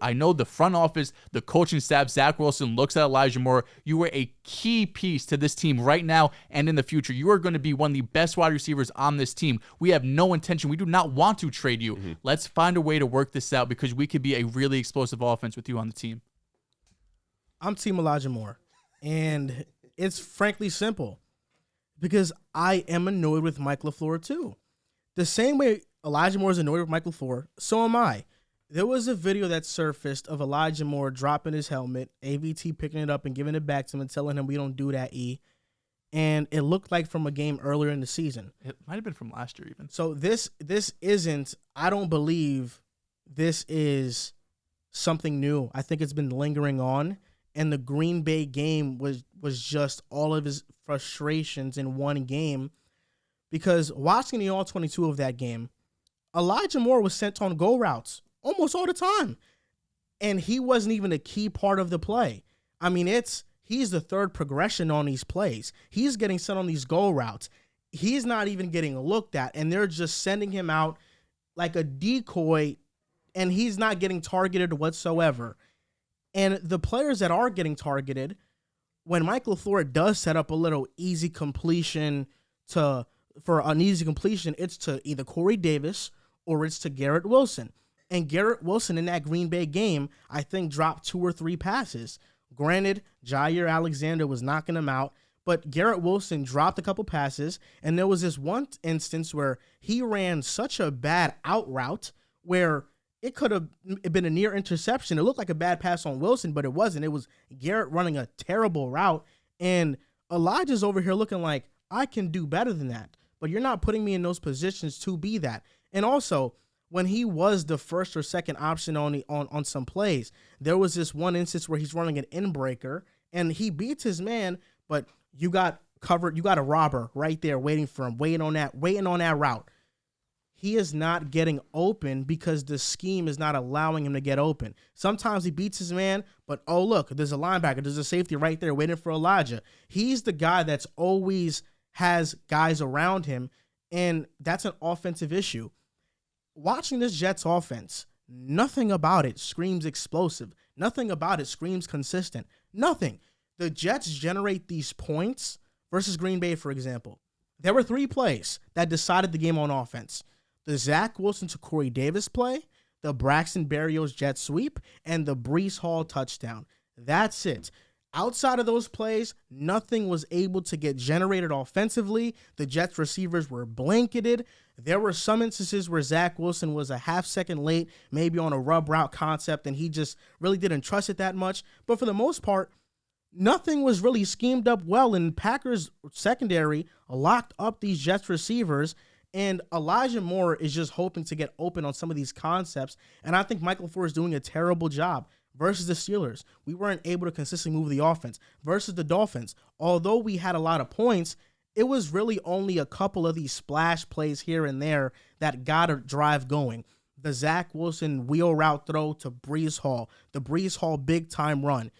I know the front office, the coaching staff, Zach Wilson looks at Elijiah Moore. You are a key piece to this team right now and in the future. You are going to be one of the best wide receivers on this team. We have no intention. We do not want to trade you. Let's find a way to work this out because we could be a really explosive offense with you on the team. I'm Team Elijiah Moore, and it's frankly simple because I am annoyed with Mike LaFleur too. The same way Elijiah Moore is annoyed with Mike LaFleur, so am I. There was a video that surfaced of Elijiah Moore dropping his helmet, AVT picking it up and giving it back to him and telling him, we don't do that, E. And it looked like from a game earlier in the season. It might have been from last year even. So this isn't, I don't believe this is something new. I think it's been lingering on. And the Green Bay game was just all of his frustrations in one game. Because watching the All-22 of that game, Elijiah Moore was sent on go routes almost all the time. And he wasn't even a key part of the play. I mean, he's the third progression on these plays. He's getting sent on these go routes. He's not even getting looked at, and they're just sending him out like a decoy, and he's not getting targeted whatsoever. And the players that are getting targeted, when Mike LaFleur does set up a little easy completion for an easy completion, it's to either Corey Davis or it's to Garrett Wilson. And Garrett Wilson in that Green Bay game, I think, dropped 2 or 3 passes. Granted, Jair Alexander was knocking him out, but Garrett Wilson dropped a couple passes, and there was this one instance where he ran such a bad out route where it could have been a near interception. It looked like a bad pass on Wilson, but it wasn't. It was Garrett running a terrible route, and Elijah's over here looking like, I can do better than that. But you're not putting me in those positions to be that. And also, when he was the first or second option on some plays, there was this one instance where he's running an in-breaker, and he beats his man, but you got covered. You got a robber right there waiting for him, waiting on that route. He is not getting open because the scheme is not allowing him to get open. Sometimes he beats his man, but oh, look, there's a linebacker, there's a safety right there waiting for Elijiah. He's the guy that's always has guys around him, and that's an offensive issue. Watching this Jets offense, nothing about it screams explosive. Nothing about it screams consistent. Nothing. The Jets generate these points versus Green Bay, for example. There were 3 plays that decided the game on offense. The Zach Wilson to Corey Davis play, the Braxton Berrios jet sweep, and the Breece Hall touchdown. That's it. Outside of those plays, nothing was able to get generated offensively. The Jets receivers were blanketed. There were some instances where Zach Wilson was a half second late, maybe on a rub route concept, and he just really didn't trust it that much. But for the most part, nothing was really schemed up well, and Packers secondary locked up these Jets receivers, and Elijiah Moore is just hoping to get open on some of these concepts, and I think Mike LaFleur is doing a terrible job. Versus the Steelers, we weren't able to consistently move the offense. Versus the Dolphins, although we had a lot of points, it was really only a couple of these splash plays here and there that got a drive going. The Zach Wilson wheel route throw to Breece Hall, the Breece Hall big-time run.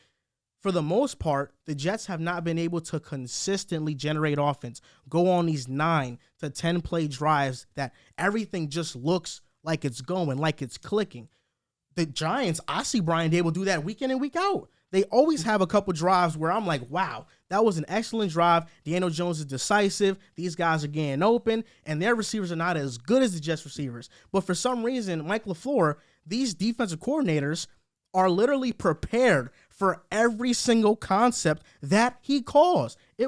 For the most part, the Jets have not been able to consistently generate offense, go on these 9 to 10 play drives that everything just looks like it's going, like it's clicking. The Giants, I see Brian Dable do that week in and week out. They always have a couple drives where I'm like, wow, that was an excellent drive. Daniel Jones is decisive. These guys are getting open, and their receivers are not as good as the Jets receivers. But for some reason, Mike LaFleur, these defensive coordinators are literally prepared for every single concept that he calls. I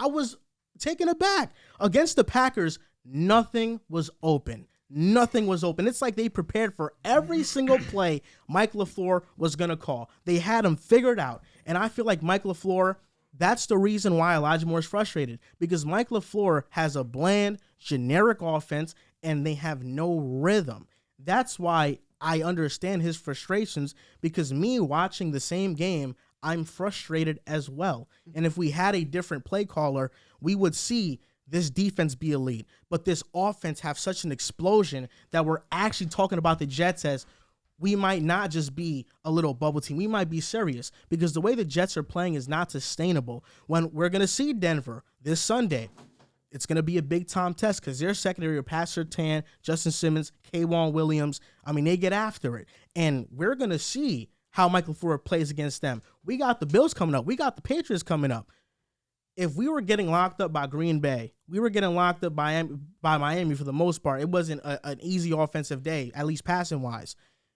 was taken aback. Against the Packers, nothing was open. Nothing was open. It's like they prepared for every single play Mike LaFleur was going to call. They had him figured out. And I feel like Mike LaFleur, that's the reason why Elijiah Moore is frustrated. Because Mike LaFleur has a bland, generic offense, and they have no rhythm. That's why I understand his frustrations, because me watching the same game, I'm frustrated as well. And if we had a different play caller, we would see this defense be elite, but this offense have such an explosion that we're actually talking about the Jets as we might not just be a little bubble team. We might be serious, because the way the Jets are playing is not sustainable. When we're going to see Denver this Sunday, it's going to be a big-time test because their secondary are Pat Surtain, Justin Simmons, K'Wan Williams. I mean, they get after it. And we're going to see how Mike LaFleur plays against them. We got the Bills coming up. We got the Patriots coming up. If we were getting locked up by Green Bay, we were getting locked up by Miami for the most part. It wasn't an easy offensive day, at least passing-wise.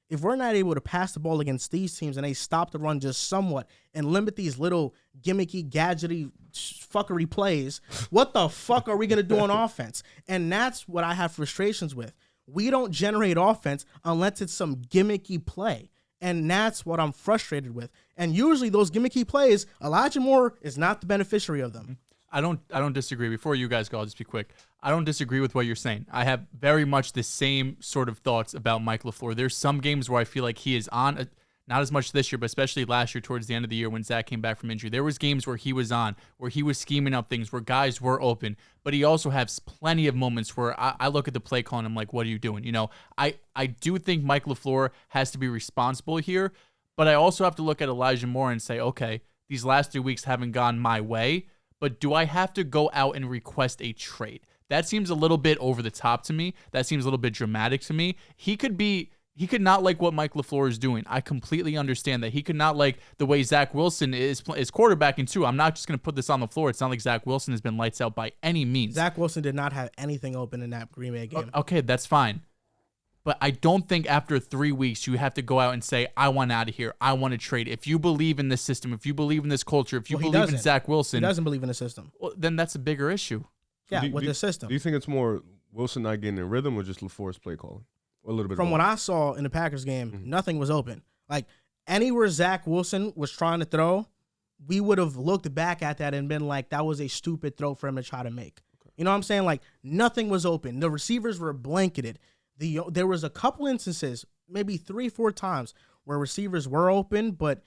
If we're not able to pass the ball against these teams and they stop the run just somewhat and limit these little gimmicky, gadgety, fuckery plays, what the fuck are we going to do on offense? And that's what I have frustrations with. We don't generate offense unless it's some gimmicky play. And that's what I'm frustrated with. And usually those gimmicky plays, Elijiah Moore is not the beneficiary of them. I don't disagree. Before you guys go, I'll just be quick. I don't disagree with what you're saying. I have very much the same sort of thoughts about Mike LaFleur. There's some games where I feel like he is on, not as much this year, but especially last year towards the end of the year when Zach came back from injury. There was games where he was on, where he was scheming up things, where guys were open. But he also has plenty of moments where I look at the play call and I'm like, what are you doing? You know, I do think Mike LaFleur has to be responsible here, but I also have to look at Elijiah Moore and say, okay, these last 3 weeks haven't gone my way, but do I have to go out and request a trade? That seems a little bit over the top to me. That seems a little bit dramatic to me. He could not like what Mike LaFleur is doing. I completely understand that. He could not like the way Zach Wilson is quarterbacking too. I'm not just going to put this on the floor. It's not like Zach Wilson has been lights out by any means. Zach Wilson did not have anything open in that Green Bay game. Okay, that's fine. But I don't think after 3 weeks you have to go out and say, I want out of here. I want to trade. If you believe in this system, if you believe in this culture, if you believe in Zach Wilson. He doesn't believe in the system. Well, then that's a bigger issue. Yeah, with the system. Do you think it's more Wilson not getting in rhythm or just LaFleur's play calling? Or a little bit From what I saw in the Packers game, nothing was open. Like, anywhere Zach Wilson was trying to throw, we would have looked back at that and been like, that was a stupid throw for him to try to make. Okay. You know what I'm saying? Like, nothing was open. The receivers were blanketed. There was a couple instances, maybe 3-4 times, where receivers were open, but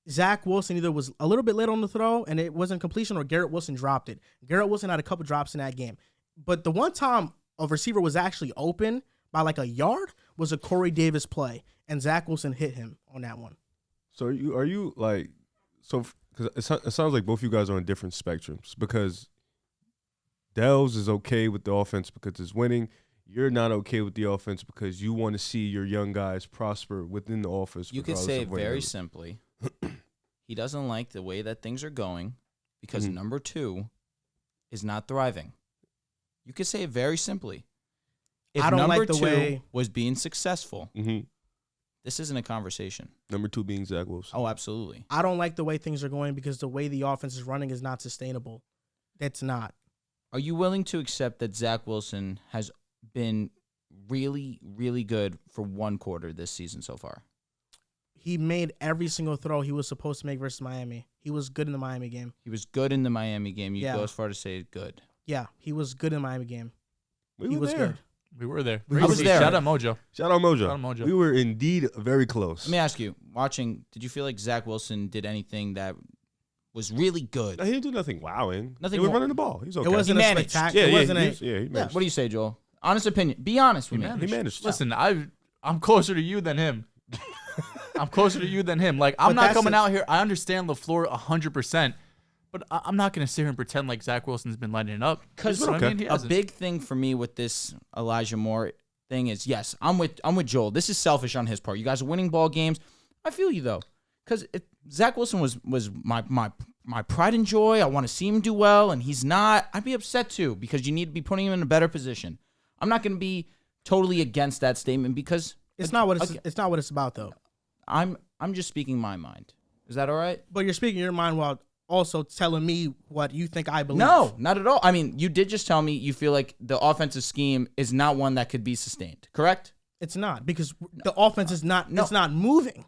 Zach Wilson either was a little bit late on the throw and it wasn't completion, or Garrett Wilson dropped it. Garrett Wilson had a couple drops in that game. But the one time a receiver was actually open by like a yard was a Corey Davis play, and Zach Wilson hit him on that one. So are you like, so because it sounds like both you guys are on different spectrums, because Dehls is okay with the offense because it's winning. You're not okay with the offense because you want to see your young guys prosper within the office. You could say very simply, he doesn't like the way that things are going because number 2 is not thriving. You could say it very simply. If I don't number like the 2 way was being successful, this isn't a conversation. Number 2 being Zach Wilson. Oh, absolutely. I don't like the way things are going because the way the offense is running is not sustainable. It's not. Are you willing to accept that Zach Wilson has been really, really good for one quarter this season so far? He made every single throw he was supposed to make versus Miami. He was good in the Miami game. He was good in the Miami game. You Yeah. go as far to say good. Yeah, he was good in the Miami game. We He were was there. good. We were there. I was there. Shout out Mojo. Shout out Mojo. Shout out Mojo. We were indeed very close. Let me ask you, watching, did you feel like Zach Wilson did anything that was really good? No, he didn't do nothing wowing. Nothing He was wa- running the ball. He's okay. It wasn't He a managed. spectacular. Yeah, It wasn't he managed. What do you say, Joel? Honest opinion. Be honest with me. He managed. Listen, I'm closer to you than him. I'm closer to you than him. Like, I'm But not that's coming the- out here. I understand LaFleur 100%, but I'm not going to sit here and pretend like Zach Wilson's been lighting it up. Because You know what I mean? He a hasn't. big thing for me with this Elijiah Moore thing is, yes, I'm with Joel. This is selfish on his part. You guys are winning ball games. I feel you though, because if Zach Wilson was my pride and joy, I want to see him do well, and he's not, I'd be upset too because you need to be putting him in a better position. I'm not going to be totally against that statement because It's not what it's not what it's about though. I'm just speaking my mind. Is that all right? But you're speaking your mind while also telling me what you think I believe. No, not at all. I mean, you did just tell me you feel like the offensive scheme is not one that could be sustained, correct? It's not because the offense is not. It's not moving.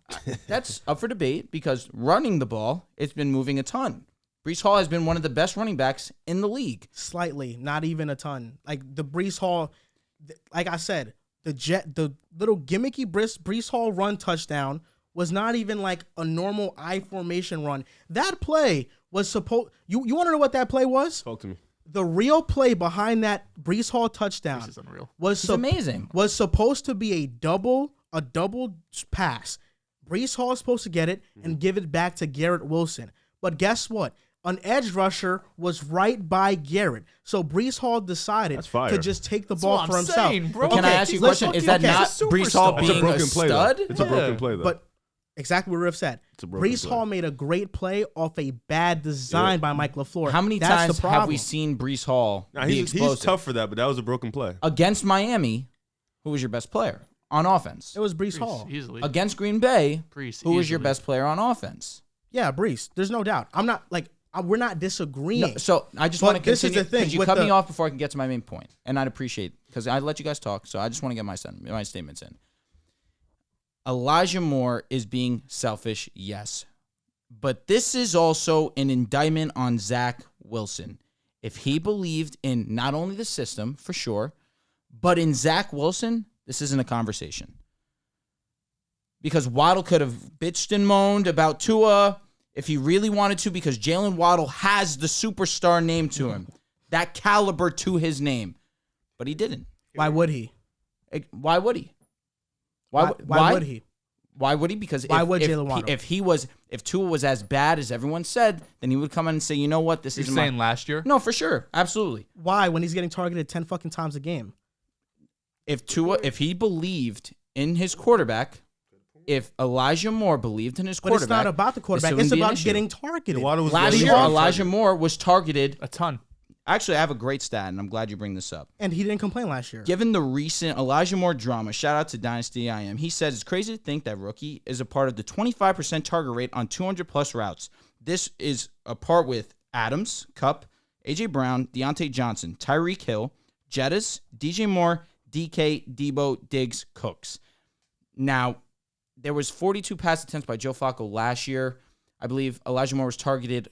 That's up for debate because running the ball, it's been moving a ton. Breece Hall has been one of the best running backs in the league. Slightly, not even a ton. Like the Breece Hall, like I said, the little gimmicky Breece Hall run touchdown was not even like a normal I formation run. That play was supposed. You want to know what that play was? Talk to me. The real play behind that Breece Hall touchdown This is unreal. was He's amazing. Was supposed to be a double pass. Breece Hall is supposed to get it and give it back to Garrett Wilson. But guess what? An edge rusher was right by Garrett. So Breece Hall decided That's fire. to just take the That's ball what for I'm himself. saying, bro. Can I Okay, ask you a let's question? Is fucking- that not He's a Breece Hall superstar. It's a being a broken play, though. stud? It's a broken play, though. But exactly what Riv said. It's a broken Breece play. Hall made a great play off a bad design by Mike LaFleur. How many That's times the have problem. we seen Breece Hall Nah, be he's explosive? tough for that, but that was a broken play. Against Miami, who was your best player on offense? It was Breece Hall. Easily. Against Green Bay, Breece, who was your easily. best player on offense? Yeah, Breece. There's no doubt. I'm not like we're not disagreeing. No, so I just But want to this is continue the thing because you with cut me the- off before I can get to my main point, and I'd appreciate because I let you guys talk. So I just want to get my statements in. Elijiah Moore is being selfish, yes, but this is also an indictment on Zach Wilson. If he believed in not only the system for sure, but in Zach Wilson, this isn't a conversation. Because Waddle could have bitched and moaned about Tua if he really wanted to, because Jalen Waddle has the superstar name to him, that caliber to his name, but he didn't. Why would he? Why would he? Why would he? Why would he? Because Why would Jalen Waddle? if Tua was as bad as everyone said, then he would come in and say, you know what, this You're isn't saying last year? No, for sure, absolutely. Why when he's getting targeted 10 fucking times a game? If he believed in his quarterback. If Elijiah Moore believed in his But quarterback, it's not about the quarterback. this It's wouldn't be an about issue. getting targeted. Waddle was Last really year, hard. Elijiah Moore was targeted. A ton. Actually, I have a great stat, and I'm glad you bring this up. And he didn't complain last year. Given the recent Elijiah Moore drama, shout out to Dynasty IM, he says it's crazy to think that rookie is a part of the 25% target rate on 200-plus routes. This is a part with Adams, Kupp, A.J. Brown, Deontay Johnson, Tyreek Hill, Jettas, DJ Moore, DK, Debo, Diggs, Cooks. Now, there was 42 pass attempts by Joe Flacco last year. I believe Elijiah Moore was targeted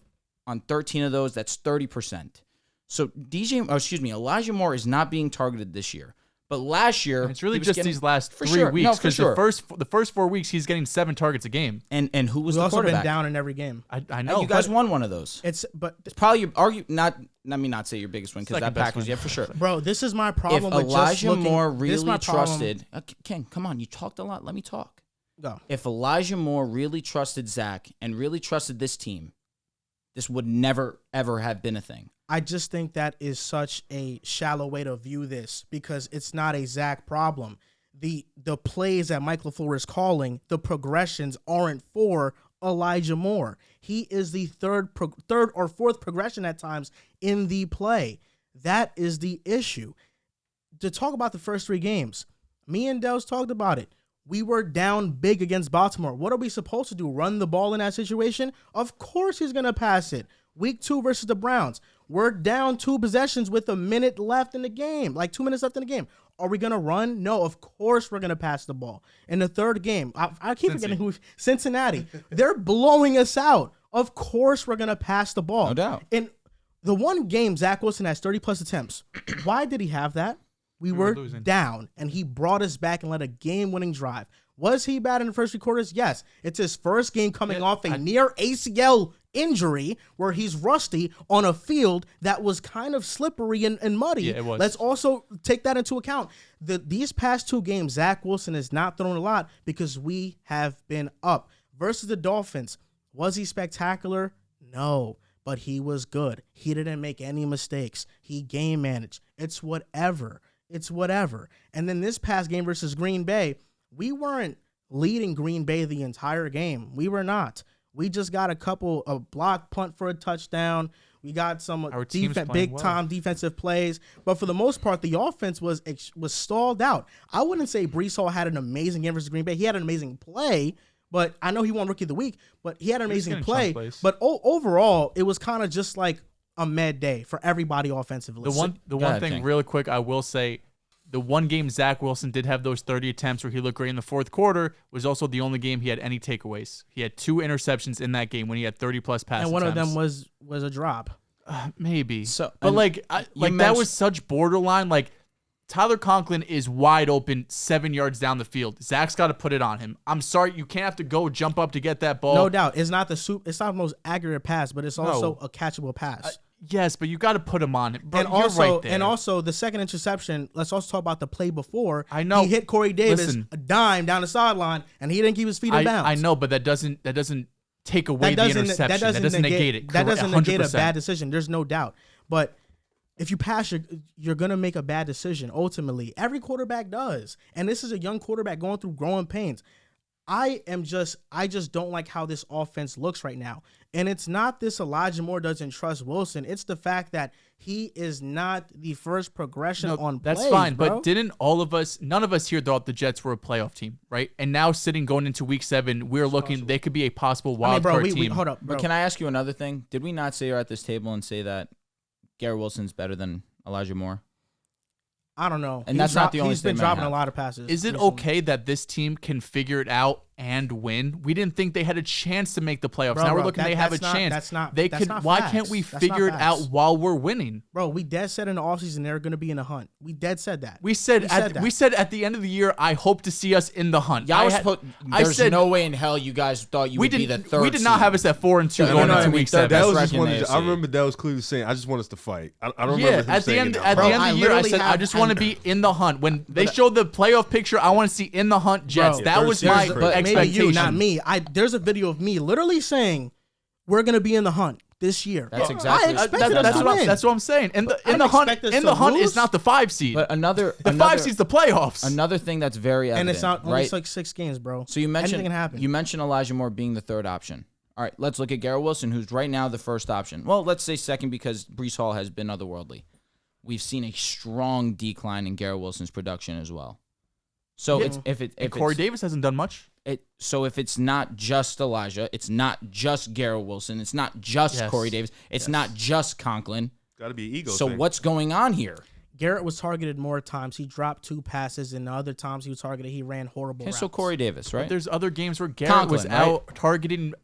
on 13 of those. That's 30%. So Elijiah Moore is not being targeted this year. But last year, And it's really he was just getting, these last for 3 sure. weeks No, for because sure. the first 4 weeks he's getting 7 targets a game. And who was We've the also been quarterback? down in every game. I And know. you guys but won one of those. It's Probably let me not say your biggest win because Second that best Packers, win. yeah, for sure. bro. This is my If problem with just Elijiah looking. Moore this is my really problem- trusted, Ken, come on, you talked a lot. Let me talk. Go. If Elijiah Moore really trusted Zach and really trusted this team, this would never ever have been a thing. I just think that is such a shallow way to view this because it's not a Zach problem. The plays that Mike LaFleur is calling, the progressions aren't for Elijiah Moore. He is the third or fourth progression at times in the play. That is the issue. To talk about the first 3 games, me and Dehls talked about it. We were down big against Baltimore. What are we supposed to do? Run the ball in that situation? Of course he's going to pass it. Week 2 versus the Browns. We're down 2 possessions with a minute left in the game, like 2 minutes left in the game. Are we going to run? No, of course we're going to pass the ball. In the third game, I keep forgetting who, Cincinnati. They're blowing us out. Of course we're going to pass the ball. No doubt. In the one game, Zach Wilson has 30-plus attempts. Why did he have that? We were down, and he brought us back and led a game-winning drive. Was he bad in the first 3 quarters? Yes. It's his first game coming off a near ACL injury where he's rusty on a field that was kind of slippery and muddy. Yeah, it was. Let's also take that into account. These past 2 games, Zach Wilson has not thrown a lot because we have been up. Versus the Dolphins, was he spectacular? No. But he was good. He didn't make any mistakes. He game managed. It's whatever. And then this past game versus Green Bay, we weren't leading Green Bay the entire game. We were not. We just got a block punt for a touchdown. We got some big-time defensive plays. But for the most part, the offense was stalled out. I wouldn't say Breece Hall had an amazing game versus Green Bay. He had an amazing play. But I know he won Rookie of the Week, but he had an amazing play. But overall, it was kind of just like a mad day for everybody offensively. The one thing, really quick, I will say, the one game Zach Wilson did have those 30 attempts where he looked great in the fourth quarter was also the only game he had any takeaways. He had 2 interceptions in that game when he had 30-plus pass attempts. And one of them was a drop. Maybe. But that was such borderline. Like, Tyler Conklin is wide open 7 yards down the field. Zach's got to put it on him. I'm sorry, you can't have to go jump up to get that ball. No doubt. It's not the most accurate pass, but it's also a catchable pass. Yes, but you got to put him on it. Bro, and also the second interception, let's also talk about the play before. I know. He hit Corey Davis a dime down the sideline, and he didn't keep his feet in bounds. I know, but that doesn't take away the interception. That doesn't negate it. That doesn't negate a bad decision. There's no doubt. But if you pass, you're going to make a bad decision, ultimately. Every quarterback does. And this is a young quarterback going through growing pains. I just don't like how this offense looks right now. And it's not this Elijiah Moore doesn't trust Wilson. It's the fact that he is not the first progression on plays. That's fine, bro. but didn't none of us here thought the Jets were a playoff team, right? And now going into week 7, we're looking, they could be a possible wild card team. Hold up, bro. But can I ask you another thing? Did we not sit here at this table and say that Garrett Wilson's better than Elijiah Moore? I don't know. And that's not the only He's been dropping a lot of passes. Is it okay that this team can figure it out and win? We didn't think they had a chance to make the playoffs. Now we're looking, they have a chance. That's not. They could. Why can't we figure it out while we're winning? Bro, we dead said in the offseason they're going to be in the hunt. We dead said that. We said at the end of the year, I hope to see us in the hunt. There's no way in hell you guys thought you would be the third. We did not have us at 4-2 going into week 7. I remember Dehls clearly saying, "I just want us to fight." I don't remember him saying that. At the end of the year, I said, "I just want to be in the hunt." When they showed the playoff picture, I want to see in the hunt Jets. That was my expectation. Maybe you, not me. There's a video of me literally saying we're gonna be in the hunt this year. That's exactly. That's what I'm saying. In the hunt is not the 5 seed. But the 5 seed's the playoffs. Another thing that's very evident, and it's not. Right? It's like 6 games, bro. So you mentioned anything can happen. You mentioned Elijiah Moore being the third option. All right, let's look at Garrett Wilson, who's right now the first option. Well, let's say second because Breece Hall has been otherworldly. We've seen a strong decline in Garrett Wilson's production as well. So if Corey Davis hasn't done much. So if it's not just Elijah, it's not just Garrett Wilson, it's not just Corey Davis, it's not just Conklin. Got to be ego. So what's going on here? Garrett was targeted more times. He dropped 2 passes, and the other times he was targeted, he ran horrible routes. So Corey Davis, right? But there's other games where Garrett was out targeting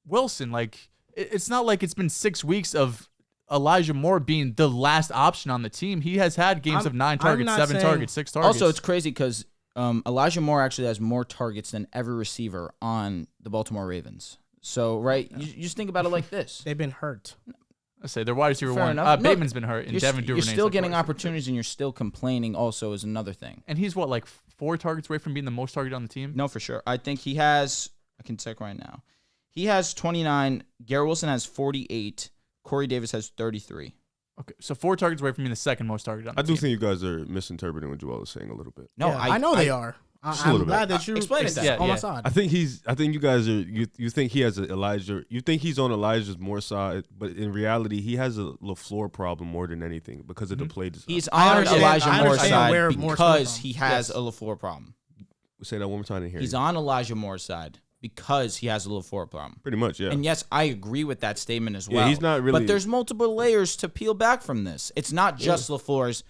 Wilson. Like it's not like it's been 6 weeks of Elijiah Moore being the last option on the team. He has had games of 9 targets, 7 targets, 6 targets. Also, it's crazy because Elijiah Moore actually has more targets than every receiver on the Baltimore Ravens. So, right, you just think about it like this. They've been hurt. I say they're wide receiver Fair 1. enough. Bateman's been hurt, and Devin Duvernay's You're still getting wide opportunities, and you're still complaining also is another thing. And he's, like 4 targets away from being the most targeted on the team? No, for sure. I think he has, I can check right now. He has 29. Garrett Wilson has 48. Corey Davis has 33. Okay, so 4 targets away from being the second most targeted on the team. I do think you guys are misinterpreting what Joel is saying a little bit. No, yeah, I know they are. I'm glad that you explain it on my side. I think you guys are. You think he has Elijah. You think he's on Elijah's more side, but in reality, he has a LaFleur problem more than anything because of the play design. He's on Elijiah Moore's side because he has a LaFleur problem. Say that one more time to hear. He's on Elijiah Moore's side because he has a LaFleur problem. Pretty much, yeah. And yes, I agree with that statement as well. Yeah, he's not really. But there's multiple layers to peel back from this. It's not just LaFleur's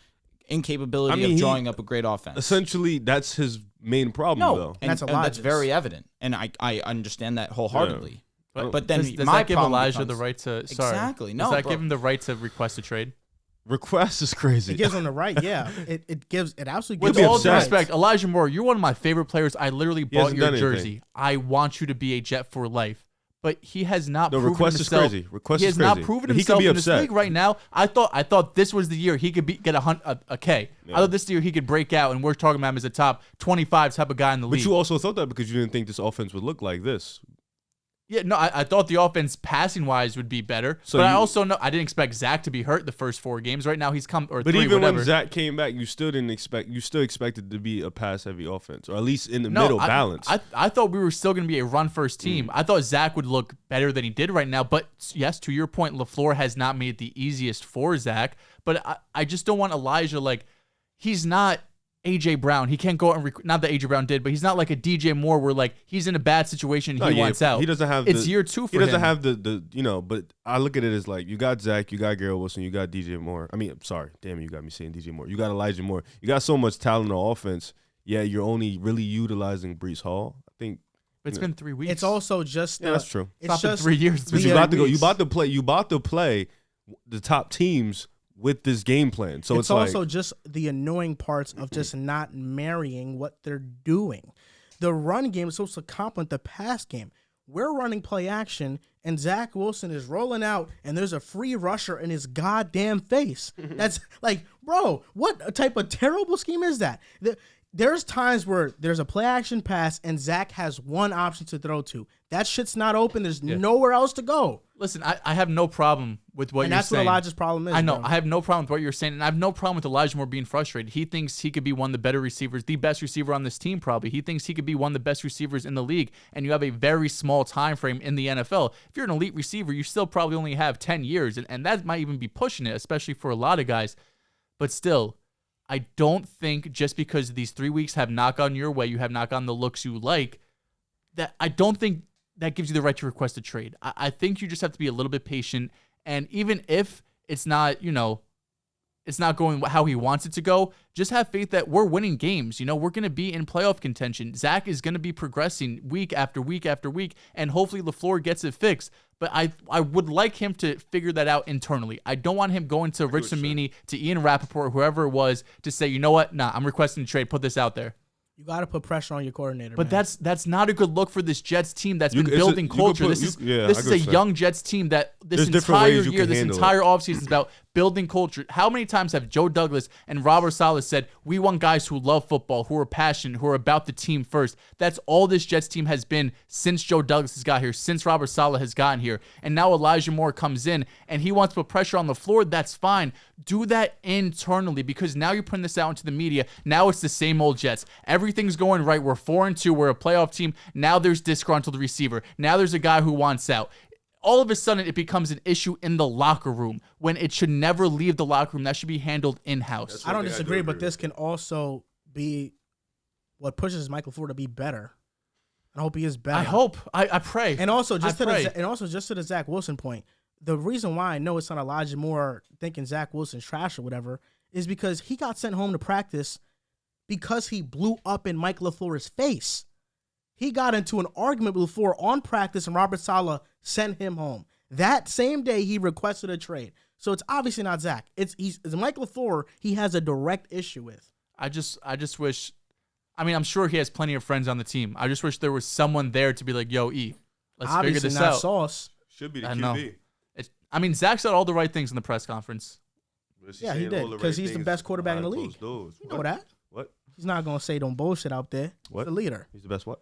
incapability of drawing up a great offense. Essentially, that's his main problem, though. And that's very evident. And I understand that wholeheartedly. Yeah. But then does my that give problem Elijiah becomes, the right to exactly? No, does that bro. give him the right to request a trade? Request is crazy. It gives him the right, yeah. It absolutely gives With him all the due right. respect, Elijiah Moore, you're one of my favorite players. I literally bought hasn't your done jersey. anything. I want you to be a Jet for life. But he has not The proven request himself. is crazy. Request he is has not crazy. proven He could himself be in this upset. league right now. I thought this was the year he could get a K. Yeah. I thought this year he could break out, and we're talking about him as a top 25 type of guy in the league. But you also thought that because you didn't think this offense would look like this. Yeah, no, I thought the offense passing wise would be better. So but I you- also know I didn't expect Zach to be hurt the first 4 games. Right now he's come or But 3, even whatever. when Zach came back, you still didn't expect. You still expected to be a pass-heavy offense, or at least in the middle balance. I thought we were still going to be a run-first team. I thought Zach would look better than he did right now. But yes, to your point, LaFleur has not made it the easiest for Zach. But I just don't want Elijiah, like, he's not A.J. Brown. He can't go out and not that A.J. Brown did, but he's not like a DJ Moore where, like, he's in a bad situation and he wants out. He doesn't have. It's year 2 for him. He doesn't have the But I look at it as like you got Zach, you got Garrett Wilson, you got DJ Moore. I mean, I'm sorry, damn it, you got me saying DJ Moore. You got Elijiah Moore. You got so much talent on offense. Yeah, you're only really utilizing Breece Hall. I think. But it's been 3 weeks. It's also just Yeah, that's true. It's not just been 3 years. It's But been you 3 about to go. You weeks. about to play the top teams with this game plan. So it's like, also just the annoying parts of just not marrying what they're doing. The run game is supposed to complement the pass game. We're running play action, and Zach Wilson is rolling out, and there's a free rusher in his goddamn face. That's like, bro, what type of terrible scheme is that? There's times where there's a play action pass, and Zach has one option to throw to. That shit's not open. There's nowhere else to go. Listen, I have no problem with what And you're that's saying. what Elijah's problem is. I know. bro. I have no problem with what you're saying, and I have no problem with Elijiah Moore being frustrated. He thinks he could be one of the better receivers, the best receiver on this team probably. He thinks he could be one of the best receivers in the league, and you have a very small time frame in the NFL. If you're an elite receiver, you still probably only have 10 years, and that might even be pushing it, especially for a lot of guys. But still, I don't think just because these 3 weeks have not gone your way, you have not gotten the looks you like, that I don't think that gives you the right to request a trade. I think you just have to be a little bit patient. And even if it's not, it's not going how he wants it to go, just have faith that we're winning games. We're going to be in playoff contention. Zach is going to be progressing week after week after week, and hopefully LaFleur gets it fixed. But I would like him to figure that out internally. I don't want him going to Rich Cimini, to Ian Rappaport, whoever it was, to say, you know what? Nah, I'm requesting a trade. Put this out there. You got to put pressure on your coordinator. But man. that's not a good look for this Jets team that's been building culture. This is a young Jets team that this entire year, this entire offseason is about building culture. How many times have Joe Douglas and Robert Saleh said, we want guys who love football, who are passionate, who are about the team first? That's all this Jets team has been since Joe Douglas has got here, since Robert Saleh has gotten here. And now Elijiah Moore comes in and he wants to put pressure on the floor. That's fine. Do that internally, because now you're putting this out into the media. Now it's the same old Jets. Everything's going right. We're 4-2. We're a playoff team. Now there's disgruntled receiver. Now there's a guy who wants out. All of a sudden, it becomes an issue in the locker room when it should never leave the locker room. That should be handled in-house. I don't disagree, but this can also be what pushes Michael Ford to be better. I hope he is better. I hope. I pray. And also just to the Zach Wilson point, the reason why I know it's not Elijiah Moore thinking Zach Wilson's trash or whatever is because he got sent home to practice because he blew up in Mike LaFleur's face. He got into an argument with LaFleur on practice, and Robert Saleh sent him home. That same day, he requested a trade. So it's obviously not Zach. It's Mike LaFleur. He has a direct issue with. I just wish. I mean, I'm sure he has plenty of friends on the team. I just wish there was someone there to be like, "Yo, let's obviously figure this not out." Sauce. Should be the I QB. know. Zach said all the right things in the press conference. Yeah, he did, because he's the best quarterback in the league. You know that? What? He's not gonna say don't bullshit out there. What? He's the leader. He's the best what?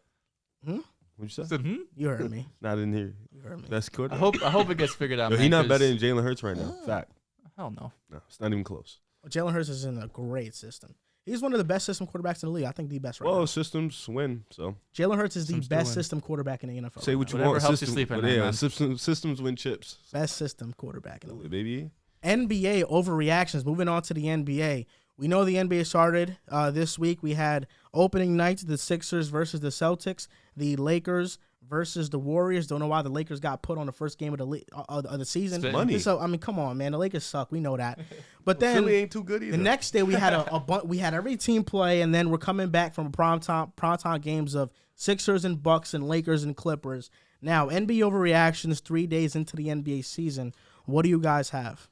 Hmm? What'd you say? Said, You heard me. Not in here. You heard me. Best quarterback. I hope it gets figured out. Yo, man, he's not 'cause- better than Jalen Hurts right now. Fact. Hell no. No, it's not even close. Jalen Hurts is in a great system. He's one of the best system quarterbacks in the league. I think the best right Well, now. systems win, so Jalen Hurts is the Systems do best win. system quarterback in the NFL. say what you Whatever want. helps you System, sleep at but night, yeah, man. systems win chips. Best system quarterback in the league. Baby. NBA overreactions. Moving on to the NBA. We know the NBA started this week. We had opening nights, the Sixers versus the Celtics, the Lakers versus the Warriors. Don't know why the Lakers got put on the first game of the season. Money. So I mean, come on, man. The Lakers suck. We know that. But then Philly ain't too good either. The next day we had we had every team play, and then we're coming back from primetime games of Sixers and Bucks and Lakers and Clippers. Now NBA overreactions 3 days into the NBA season. What do you guys have?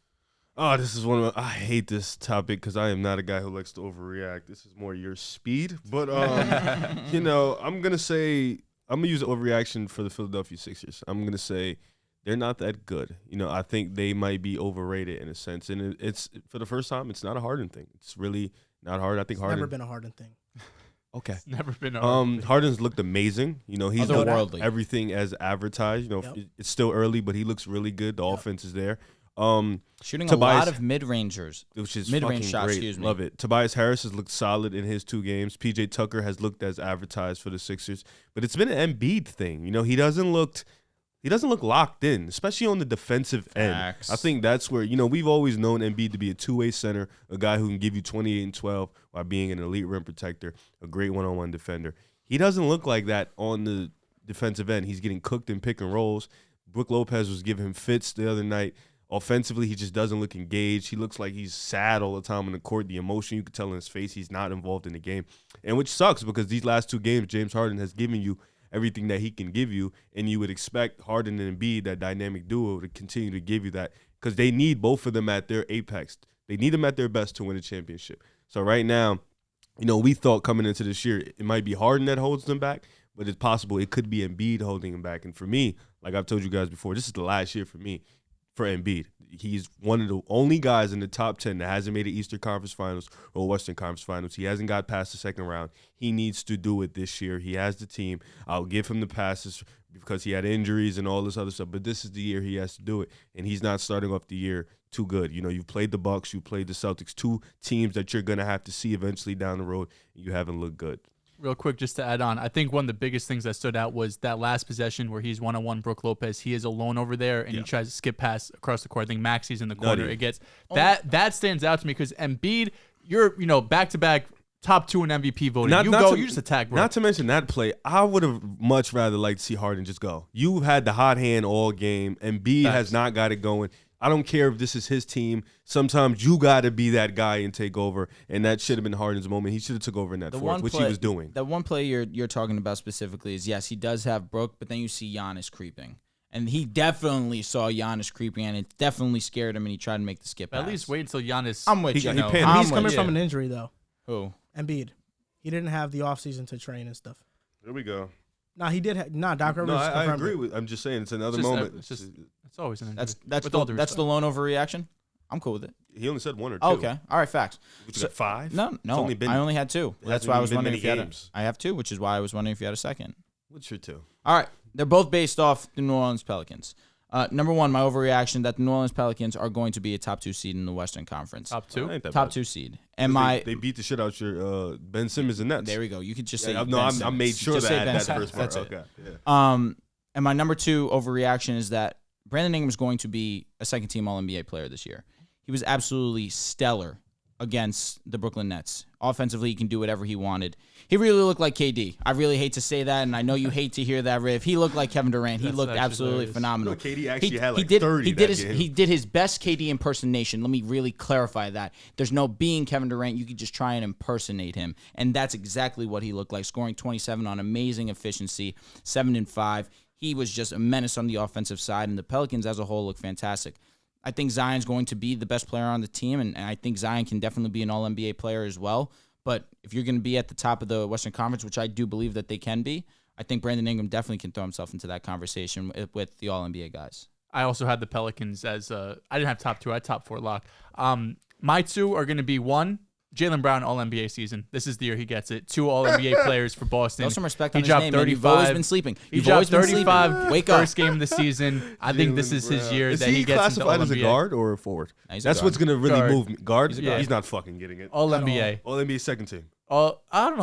Oh, this is one of I hate this topic because I am not a guy who likes to overreact. This is more your speed. But, I'm going to say I'm going to use an overreaction for the Philadelphia Sixers. I'm going to say they're not that good. I think they might be overrated in a sense. And it's for the first time, it's not a Harden thing. It's really not hard. I think Harden. Never been a Harden thing. Okay. It's never been a Harden thing. Harden's looked amazing. He's done everything as advertised. It's still early, but he looks really good. The offense is there. Shooting a lot of mid-rangers, which is mid-range shots. Great. Excuse me. Love it. Tobias Harris has looked solid in his 2 games. PJ Tucker has looked as advertised for the Sixers, but it's been an Embiid thing. He doesn't look locked in, especially on the defensive end. I think that's where we've always known Embiid to be a two-way center, a guy who can give you 28 and 12 while being an elite rim protector, a great one-on-one defender. He doesn't look like that on the defensive end. He's getting cooked in pick and rolls. Brook Lopez was giving him fits the other night. Offensively, he just doesn't look engaged. He looks like he's sad all the time on the court. The emotion, you could tell in his face, he's not involved in the game. And which sucks because these last 2 games, James Harden has given you everything that he can give you, and you would expect Harden and Embiid, that dynamic duo, to continue to give you that because they need both of them at their apex. They need them at their best to win a championship. So right now, we thought coming into this year, it might be Harden that holds them back, but it's possible it could be Embiid holding him back. And for me, like I've told you guys before, this is the last year for me. For Embiid, he's one of the only guys in the top 10 that hasn't made an Eastern Conference Finals or Western Conference Finals. He hasn't got past the second round. He needs to do it this year. He has the team. I'll give him the passes because he had injuries and all this other stuff, but this is the year he has to do it, and he's not starting off the year too good. You've played the Bucks, you played the Celtics, 2 teams that you're going to have to see eventually down the road, and you haven't looked good. Real quick, just to add on, I think one of the biggest things that stood out was that last possession where he's one-on-one Brook Lopez. He is alone over there, and he tries to skip pass across the court. I think Maxi's in the corner. It gets that stands out to me because Embiid, you're back-to-back top 2 in MVP voting. You just attack Brook. Not to mention that play, I would have much rather liked to see Harden just go. You've had the hot hand all game. Embiid has not got it going. I don't care if this is his team. Sometimes you got to be that guy and take over, and that should have been Harden's moment. He should have took over in that fourth, which he was doing. The one play you're talking about specifically is, yes, he does have Brook, but then you see Giannis creeping. And he definitely saw Giannis creeping, and it definitely scared him, and he tried to make the skip pass. At least wait until Giannis. I'm with you. He's coming from an injury, though. Who? Embiid. He didn't have the offseason to train and stuff. There we go. No, he did. Doc Rivers. No, I agree with. I'm just saying it's another moment. It's always an injury. That's the lone overreaction. I'm cool with it. He only said 1 or 2. Okay, all right, facts. Which is 5. No. I only had 2. That's why I was wondering if you had. I have 2, which is why I was wondering if you had a second. What's your 2? All right, they're both based off the New Orleans Pelicans. Number 1, my overreaction that the New Orleans Pelicans are going to be a top 2 seed in the Western Conference. Top 2? Top 2 seed. And they beat the shit out your Ben Simmons and Nets. There we go. You could just say I made sure that first part. That's okay. It. Yeah. And my number 2 overreaction is that Brandon Ingram is going to be a second-team All-NBA player this year. He was absolutely stellar against the Brooklyn Nets. Offensively, he can do whatever he wanted. He really looked like KD. I really hate to say that, and I know you hate to hear that, Riv. He looked like Kevin Durant. He looked absolutely phenomenal. KD actually had 30 He did his best KD impersonation. Let me really clarify that. There's no being Kevin Durant. You could just try and impersonate him, and that's exactly what he looked like, scoring 27 on amazing efficiency, 7 and 5. He was just a menace on the offensive side, and the Pelicans as a whole look fantastic. I think Zion's going to be the best player on the team, and I think Zion can definitely be an All-NBA player as well. But if you're going to be at the top of the Western Conference, which I do believe that they can be, I think Brandon Ingram definitely can throw himself into that conversation with the All-NBA guys. I also had the Pelicans as I didn't have top 2. I had top 4 lock. My 2 are going to be 1, Jaylen Brown All-NBA season. This is the year he gets it. 2 All-NBA players for Boston. Throw some respect on his name, man. You've always been sleeping. He dropped 35 Wake up. First game of the season. I think this is his year that he gets into All-NBA. Is he classified as a guard or a forward? That's what's going to really move me. Guard? He's not fucking getting it. All-NBA. All-NBA second team. I don't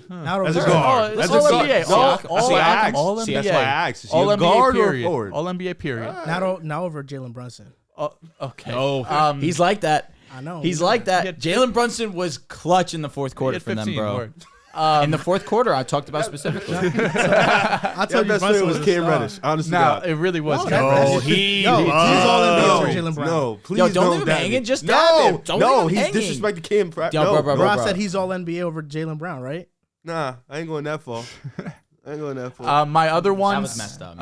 know. As a guard. That's All-NBA. All-NBA. That's why I asked. Is he a guard or a forward? All-NBA period. Not over Jalen Brunson. Okay. Oh, he's like that. I know. He's like that. He had Jalen Brunson was clutch in the fourth quarter for them, bro. In the fourth quarter, I talked about specifically. I told you best player Brunson was a Cam star. Reddish. Honestly, No, it really was. He's all NBA over Jalen Brown. No, please Yo, don't leave him dab hanging. me. Just dab him. Don't no, leave him he's hanging. disrespecting Cam. Yo, No, bro. Bro, I said he's all NBA over Jalen Brown, right? Nah, I ain't going that far. I ain't going that far. My other ones was messed up.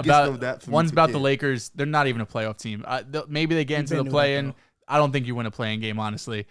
One's about the kid. Lakers. They're not even a playoff team. Maybe they get into the play-in. I don't think you win a play-in game, honestly.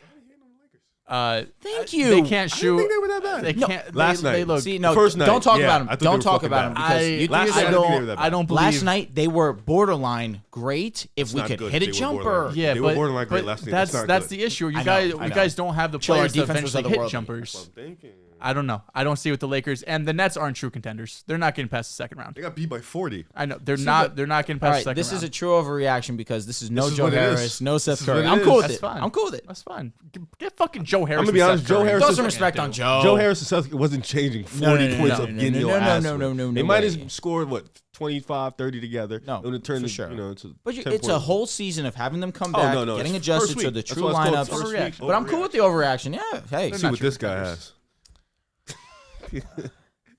Thank you. They can't shoot. I didn't think they were that bad. They can't. Last they night. look. See, no, First night, don't talk yeah, about I him. thought Don't they were talk fucking about him bad. because you last three night, years I didn't think they were ago, that bad. I don't believe. last night they were borderline great if we not could good hit if a they were jumper. borderline. Yeah, They were but, borderline great but last night. that's That's not that's good. the issue. You I guys know. you guys don't have the Chill, our players to defense was eventually of the hit world. jumpers. I'm thinking. I don't know. I don't see with the Lakers and the Nets aren't true contenders. They're not getting past the second round. They got beat by 40. I know they're not. They're not getting All past right, the second this round. is a true overreaction because this is no This is Joe what it Harris, is. no Seth This is what Curry. it I'm is. cool with That's it. fine. I'm cool with it. That's fine. Get fucking Joe Harris. I'm gonna be with honest, Seth Joe Curry. Harris Throw is- some respect on Joe. Joe Harris and Celtics wasn't changing 40 no, points no, of no, getting no, your no, ass no, whipped. no, They no might way. have scored, 25, 30 together. No, It would have turned for it, sure. into But 10 it's a points. whole season of having them come Oh, back, no, getting it's adjusted first to week. the That's true why it's lineups. called first week. But I'm cool with the overreaction. Yeah, hey. See what this guy has.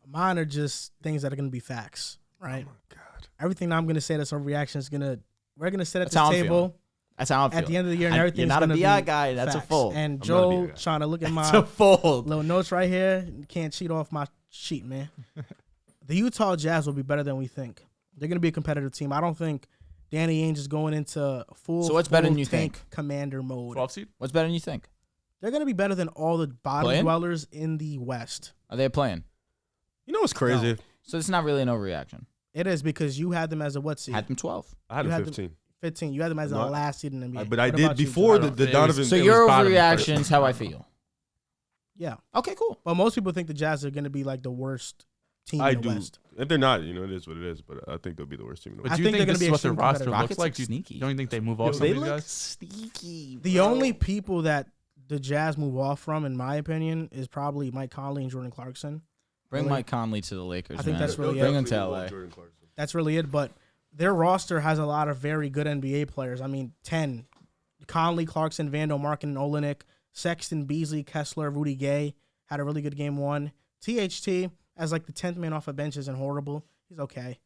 Mine are just things that are going to be facts, right? Oh my God. Everything I'm going to say that's overreaction is we're going to sit at That's how this I'm table That's how I'm feeling. at the end of the year and everything. You're not a BI guy. That's a fold. And I'm not a Joe BI guy. trying to look at It's my a fold. little notes right here. Can't cheat off my sheet, man. The Utah Jazz will be better than we think. They're going to be a competitive team. I don't think Danny Ainge is going into full. So what's better than you tank think? Commander mode. 12 seed. What's better than you think? They're going to be better than all the bottom Playing? dwellers in the West. Are they playing? You know what's crazy? No. So it's not really an overreaction. It is because you had them as a what seed? Had them 12. I had You a had 15. 15. You had them as the No, last seed in the NBA. But I What did about you, before Joe? the It Donovan. So It your was bottom overreaction is how I feel. Yeah. Okay, cool. But most people think the Jazz are going to be like the worst team I in the do. West. If they're not, it is what it is. But I think they'll be the worst team in the But West. do you think think they're this gonna is be what their extremely roster competitive. looks Rockets like? look sneaky. Don't you think they move off some They of these look guys? sneaky. The bro. only people that the Jazz move off from, in my opinion, is probably Mike Conley and Jordan Clarkson. Bring really- Mike Conley to the Lakers. I think man. that's really Bring it. him to LA. That's really it. But their roster has a lot of very good NBA players. I mean, 10. Conley, Clarkson, Vando, Markin, and Olenek. Sexton, Beasley, Kessler, Rudy Gay had a really good game one. THT as like the 10th man off a bench isn't horrible. He's okay.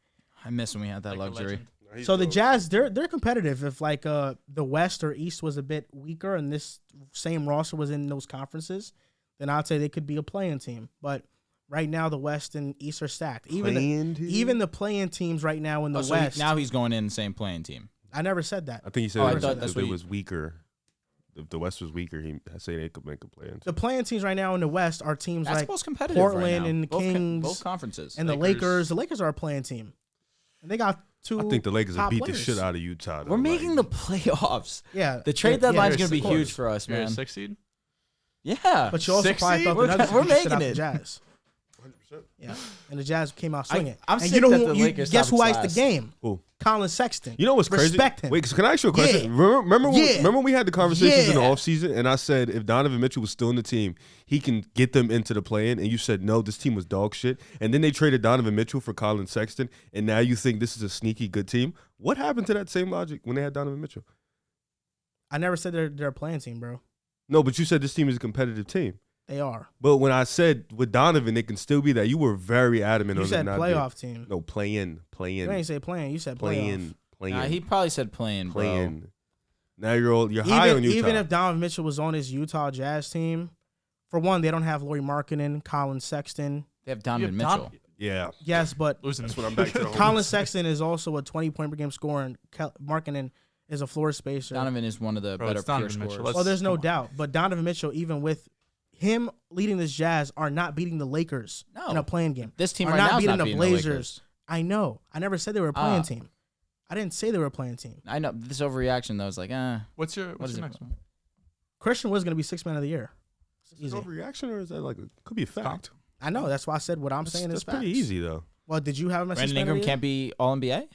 I miss when we had that Like a luxury. legend. So the Jazz, they're competitive. If like the West or East was a bit weaker and this same roster was in those conferences, then I'd say they could be a play-in team. But right now, the West and East are stacked. Even the play-in teams right now in the So West. now he's going in the same playing team. I never said that. I think he said Oh, I if thought that's it what was weaker. If the West was weaker, he said they could make a play. The play-in teams right now in the West are teams like Basketball's competitive Portland right now. and the Both Kings both conferences. and the Lakers. The Lakers are a play-in team, and they got two. I think the Lakers top have beat players. the shit out of Utah. Though. We're making the Like, playoffs. Yeah, The trade yeah, deadline's yeah, going to be of course. huge for us, You're a man. 6 seed? Yeah. But you also 6 probably seed? thought We're- the Nuggets we're would get shit making out it. the Jazz. 100%. Yeah, and the Jazz came out swinging. I'm and sick you know that who? the Lakers Guess who stopped iced the last. game? Who? Colin Sexton. You know what's crazy? Respect him. Wait, so can I ask you a question? Yeah. Remember when we had the conversations in the Yeah. offseason and I said if Donovan Mitchell was still in the team, he can get them into the play-in, and you said no, this team was dog shit. And then they traded Donovan Mitchell for Colin Sexton, and now you think this is a sneaky good team. What happened to that same logic when they had Donovan Mitchell? I never said they're a playing team, bro. No, but you said this team is a competitive team. They are. But when I said with Donovan, they can still be that, you were very adamant You on said it not being. playoff team. No, play-in. You ain't say playing. You said playoff. Nah, he probably said playing, bro. Playing. Now you're high on Utah. Even if Donovan Mitchell was on his Utah Jazz team, for one, they don't have Lauri Markkanen, Colin Sexton. They have Donovan You have Mitchell. Yeah. Yes, but Losing. That's what I'm back to the Colin Sexton is also a 20-point per game scorer, and Markkanen is a floor spacer. Donovan is one of the Bro, better it's Donovan pure Mitchell. scorers. Let's- Well, there's no come on. doubt. But Donovan Mitchell, even with him leading this Jazz, are not beating the Lakers No. in a playing game. This team are right not now is beating not the beating Blazers. the Lakers. I know. I never said they were a playing team. I didn't say they were a playing team. I know this overreaction though is like, What's your what is it? next one? Christian was going to be 6th man of the year. Is it Easy. overreaction or is that like could be a fact? I know. That's why I said what I'm saying That's is facts. pretty easy though. Well, did you have him as 6th Brandon man of Ingram the year? can't be All NBA.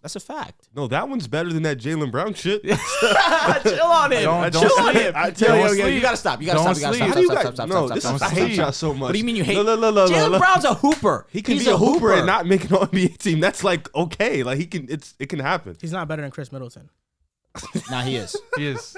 That's a fact. No, that one's better than that Jalen Brown shit. Chill on him. Don't Chill on sleep. him. I tell Yo, you, you gotta stop. You gotta Don't stop. You sleep. gotta How do you stop. guys? Stop. No, Stop. this Stop. is, I Stop. hate Stop. y'all so much. What do you mean you hate? No. Jalen Brown's a hooper. He can He's be a hooper and not make an NBA team. That's like okay. Like it can happen. He's not better than Chris Middleton. Nah, he is. He is.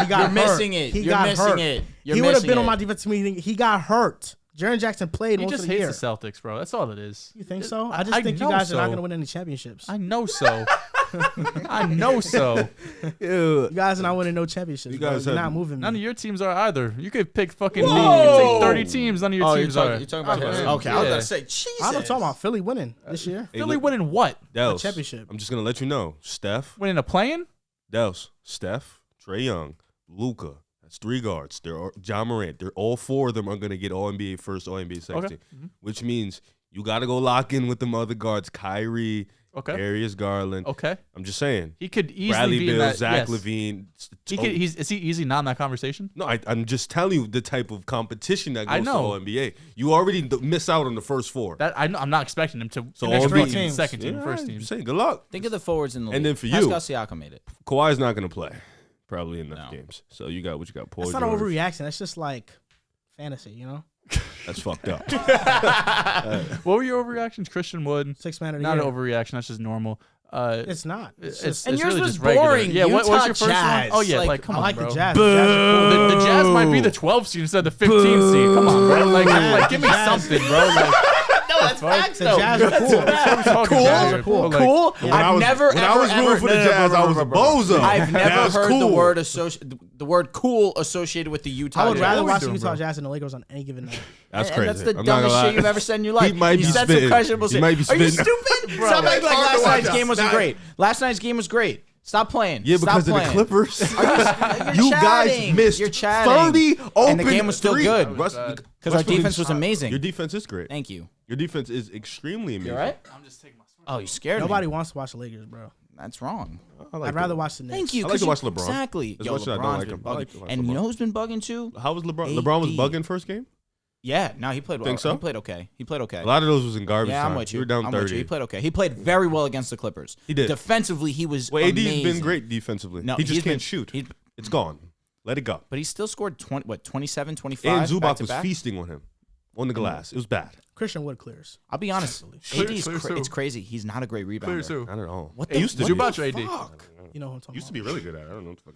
He got You're hurt. missing it. He You're got missing hurt. it. You're He would have missing been on it. my defensive meeting. He got hurt. Jaren Jackson played He most just of the year. hates the Celtics, bro. That's all it is. You think so? I just think you know guys are not so. going to win any championships. I know so. I know so. Yeah. You guys are not winning no championships. You guys You're have- not moving. None me. of your teams are either. You could pick fucking me. Whoa! Take 30 teams. None of your teams are. You're talking about him. Yeah. Okay, I was Yeah. gonna say, Jesus. I'm talking about Philly winning this year. Hey, Philly look, winning what? Dehls, championship. I'm just gonna let you know. Steph, Winning a play-in? Dehls, Steph, Trae Young, Luka. That's 3 guards. John Morant. They're all 4 of them are gonna get All NBA first, All NBA second Okay. team, which means you got to go lock in with them other guards. Kyrie, Okay. Darius Garland. Okay. I'm just saying. He could easily Bradley be Beal, in that. Zach yes. LaVine. Is he easy not in that conversation? No, I'm just telling you the type of competition that I goes to know. All NBA. You already miss out on the first 4. That I'm not expecting him to. So next all fucking three teams. second team, Yeah, first I'm team. saying good luck. Think of the forwards in the league. And then for you- Pascal Siakam made it. Kawhi's not going to play probably enough No. games. So you got what you got. Paul That's not an George. overreaction. That's just like fantasy, you know? That's fucked up. What were your overreactions? Christian Wood. 6 man of the Not year. an overreaction. That's just normal. It's not. It's just, And it's yours really was just regular. boring. Yeah, what was Utah your first Jazz. one? Oh yeah, Like, like come I on, like bro. the Jazz. The Jazz are cool. The Jazz might be the 12th seed instead of the 15th seed. Come on, bro. Like give me Jazz. something, bro. Like, No, that's facts The though. Jazz are cool. cool, Jazz are cool. Cool. When I was rooting for the Jazz, I was a bozo. I've never That's heard cool. the word cool associated with the Utah I would Jazz. rather What we watch the doing, Utah bro? Jazz and the Lakers on any given night. That's And crazy. that's the I'm not dumbest gonna lie. shit you've ever said in your life. He might you be said spitting. some questionable He shit. might be Are you spitting. stupid? Bro, Stop acting like Carter last night's watch game wasn't out. great. Last night's game was great. Stop playing. Yeah, Stop because of the playing. Clippers. You're You guys chatting. missed You're chatting. 30 open And the game was still threes. good. Russ- bad. Because our Westbrook defense is- was amazing. Your defense is great. Thank you. Your defense is extremely amazing. You all right? I'm just taking my swing. Oh, you scared Nobody me. wants to watch the Lakers, bro. That's wrong. I like I'd rather that. watch the Knicks. Thank you. I like 'cause to you- watch LeBron. Exactly. As Yo, much as I don't LeBron's like been him, I like bugging. to watch And you LeBron. know who's been bugging too? How was LeBron? AD. LeBron was bugging first game. Yeah, no, he played well. Think so? He played okay. He played okay. A lot of those was in garbage Yeah, time. I'm with you. were down I'm 30. with you. He played okay. He played very well against the Clippers. He did. Defensively, he was Well, AD's amazing. been great defensively. No, he just he's can't been- shoot. he- It's gone. Let it go. But he still scored 27, 25 And Zubac was back-to-back. feasting on him on the glass. It was bad. Christian Wood clears. I'll be honest. Clear- AD is clear who? it's crazy. He's not a great rebounder. Clear too. Not at all. What It the used to what be. Zubac the or AD? fuck? You know who I'm talking Used to about. be really good at it. I don't know what the fuck.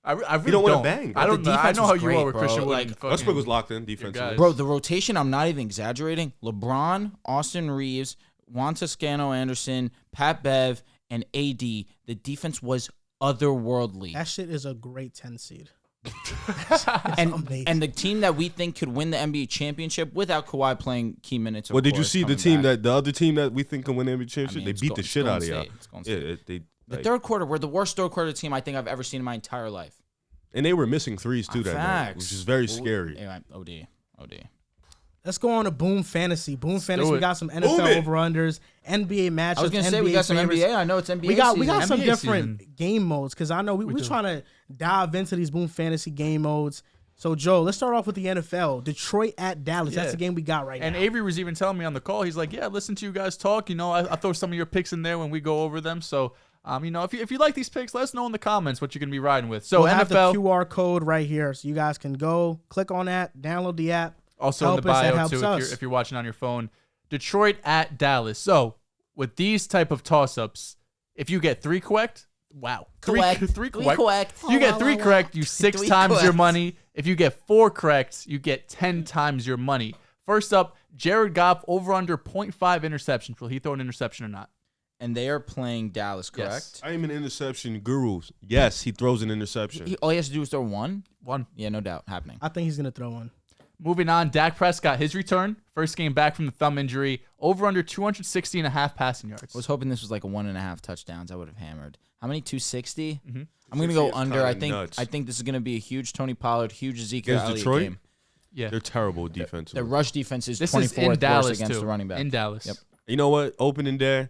I really don't don't. wanna bang. I don't The know. I defense know how was you great, are with bro. Christian Wood. Like, and fucking- Westbrook was locked in defensively. guys. Bro, the rotation, I'm not even exaggerating. LeBron, Austin Reeves, Juan Toscano Anderson, Pat Bev, and AD. The defense was otherworldly. That shit is a great 10 seed. and amazing. and the team that we think could win the NBA championship without Kawhi playing key minutes. Well, did you see the team the other team that we think can win the NBA championship? mean, They it's beat Go- the it's shit Golden out of y'all. State. It's Golden Yeah, State. they The third quarter, we're the worst third quarter team I think I've ever seen in my entire life. and they were missing threes too that night, Facts. which is very scary. Anyway, OD. Let's go on to Boom Fantasy. Boom Fantasy, do we it. got some Boom NFL it. over-unders, NBA matchups, I was gonna say we NBA got some favorites. NBA. I know it's NBA. We got season. some NBA different game modes because I know we're do. trying to dive into these Boom Fantasy game modes. So, Joe, let's start off with the NFL. Detroit at Dallas. That's Yeah. the game we got right And now. Avery was even telling me on the call, he's like, yeah, listen to you guys talk. You know, I throw some of your picks in there when we go over them. So, you know, if you like these picks, let us know in the comments what you're going to be riding with. So, we'll have the NFL, QR code right here, so you guys can go click on that, download the app. also in help the us, that bio, helps too, us. if you're watching on your phone. Detroit at Dallas. So, with these type of toss-ups, if you get 3 correct, wow. Correct. Three Three correct. correct. If you get 3 correct, you 6 Three times your correct. money. If you get 4 correct, you get 10 times your money. First up, Jared Goff over under 0.5 interceptions. Will he throw an interception or not? And they are playing Dallas, correct? Yes. I am an interception guru. Yes, he throws an interception. All he has to do is throw one. 1. Yeah, no doubt, happening. I think he's going to throw one. Moving on, Dak Prescott, his return. First game back from the thumb injury. Over under 260.5 passing yards. I was hoping this was like a 1.5 touchdowns. I would have hammered. How many? 260. Mm-hmm. I'm gonna go 260 is under. I kinda think. nuts. I think this is gonna be a huge Tony Pollard, huge Ezekiel Against Elliott Detroit? game. Yeah. They're terrible defensively. The rush defense is This is 24th in Dallas, worst against too. the running back. In Dallas. Yep. You know what? Opening day,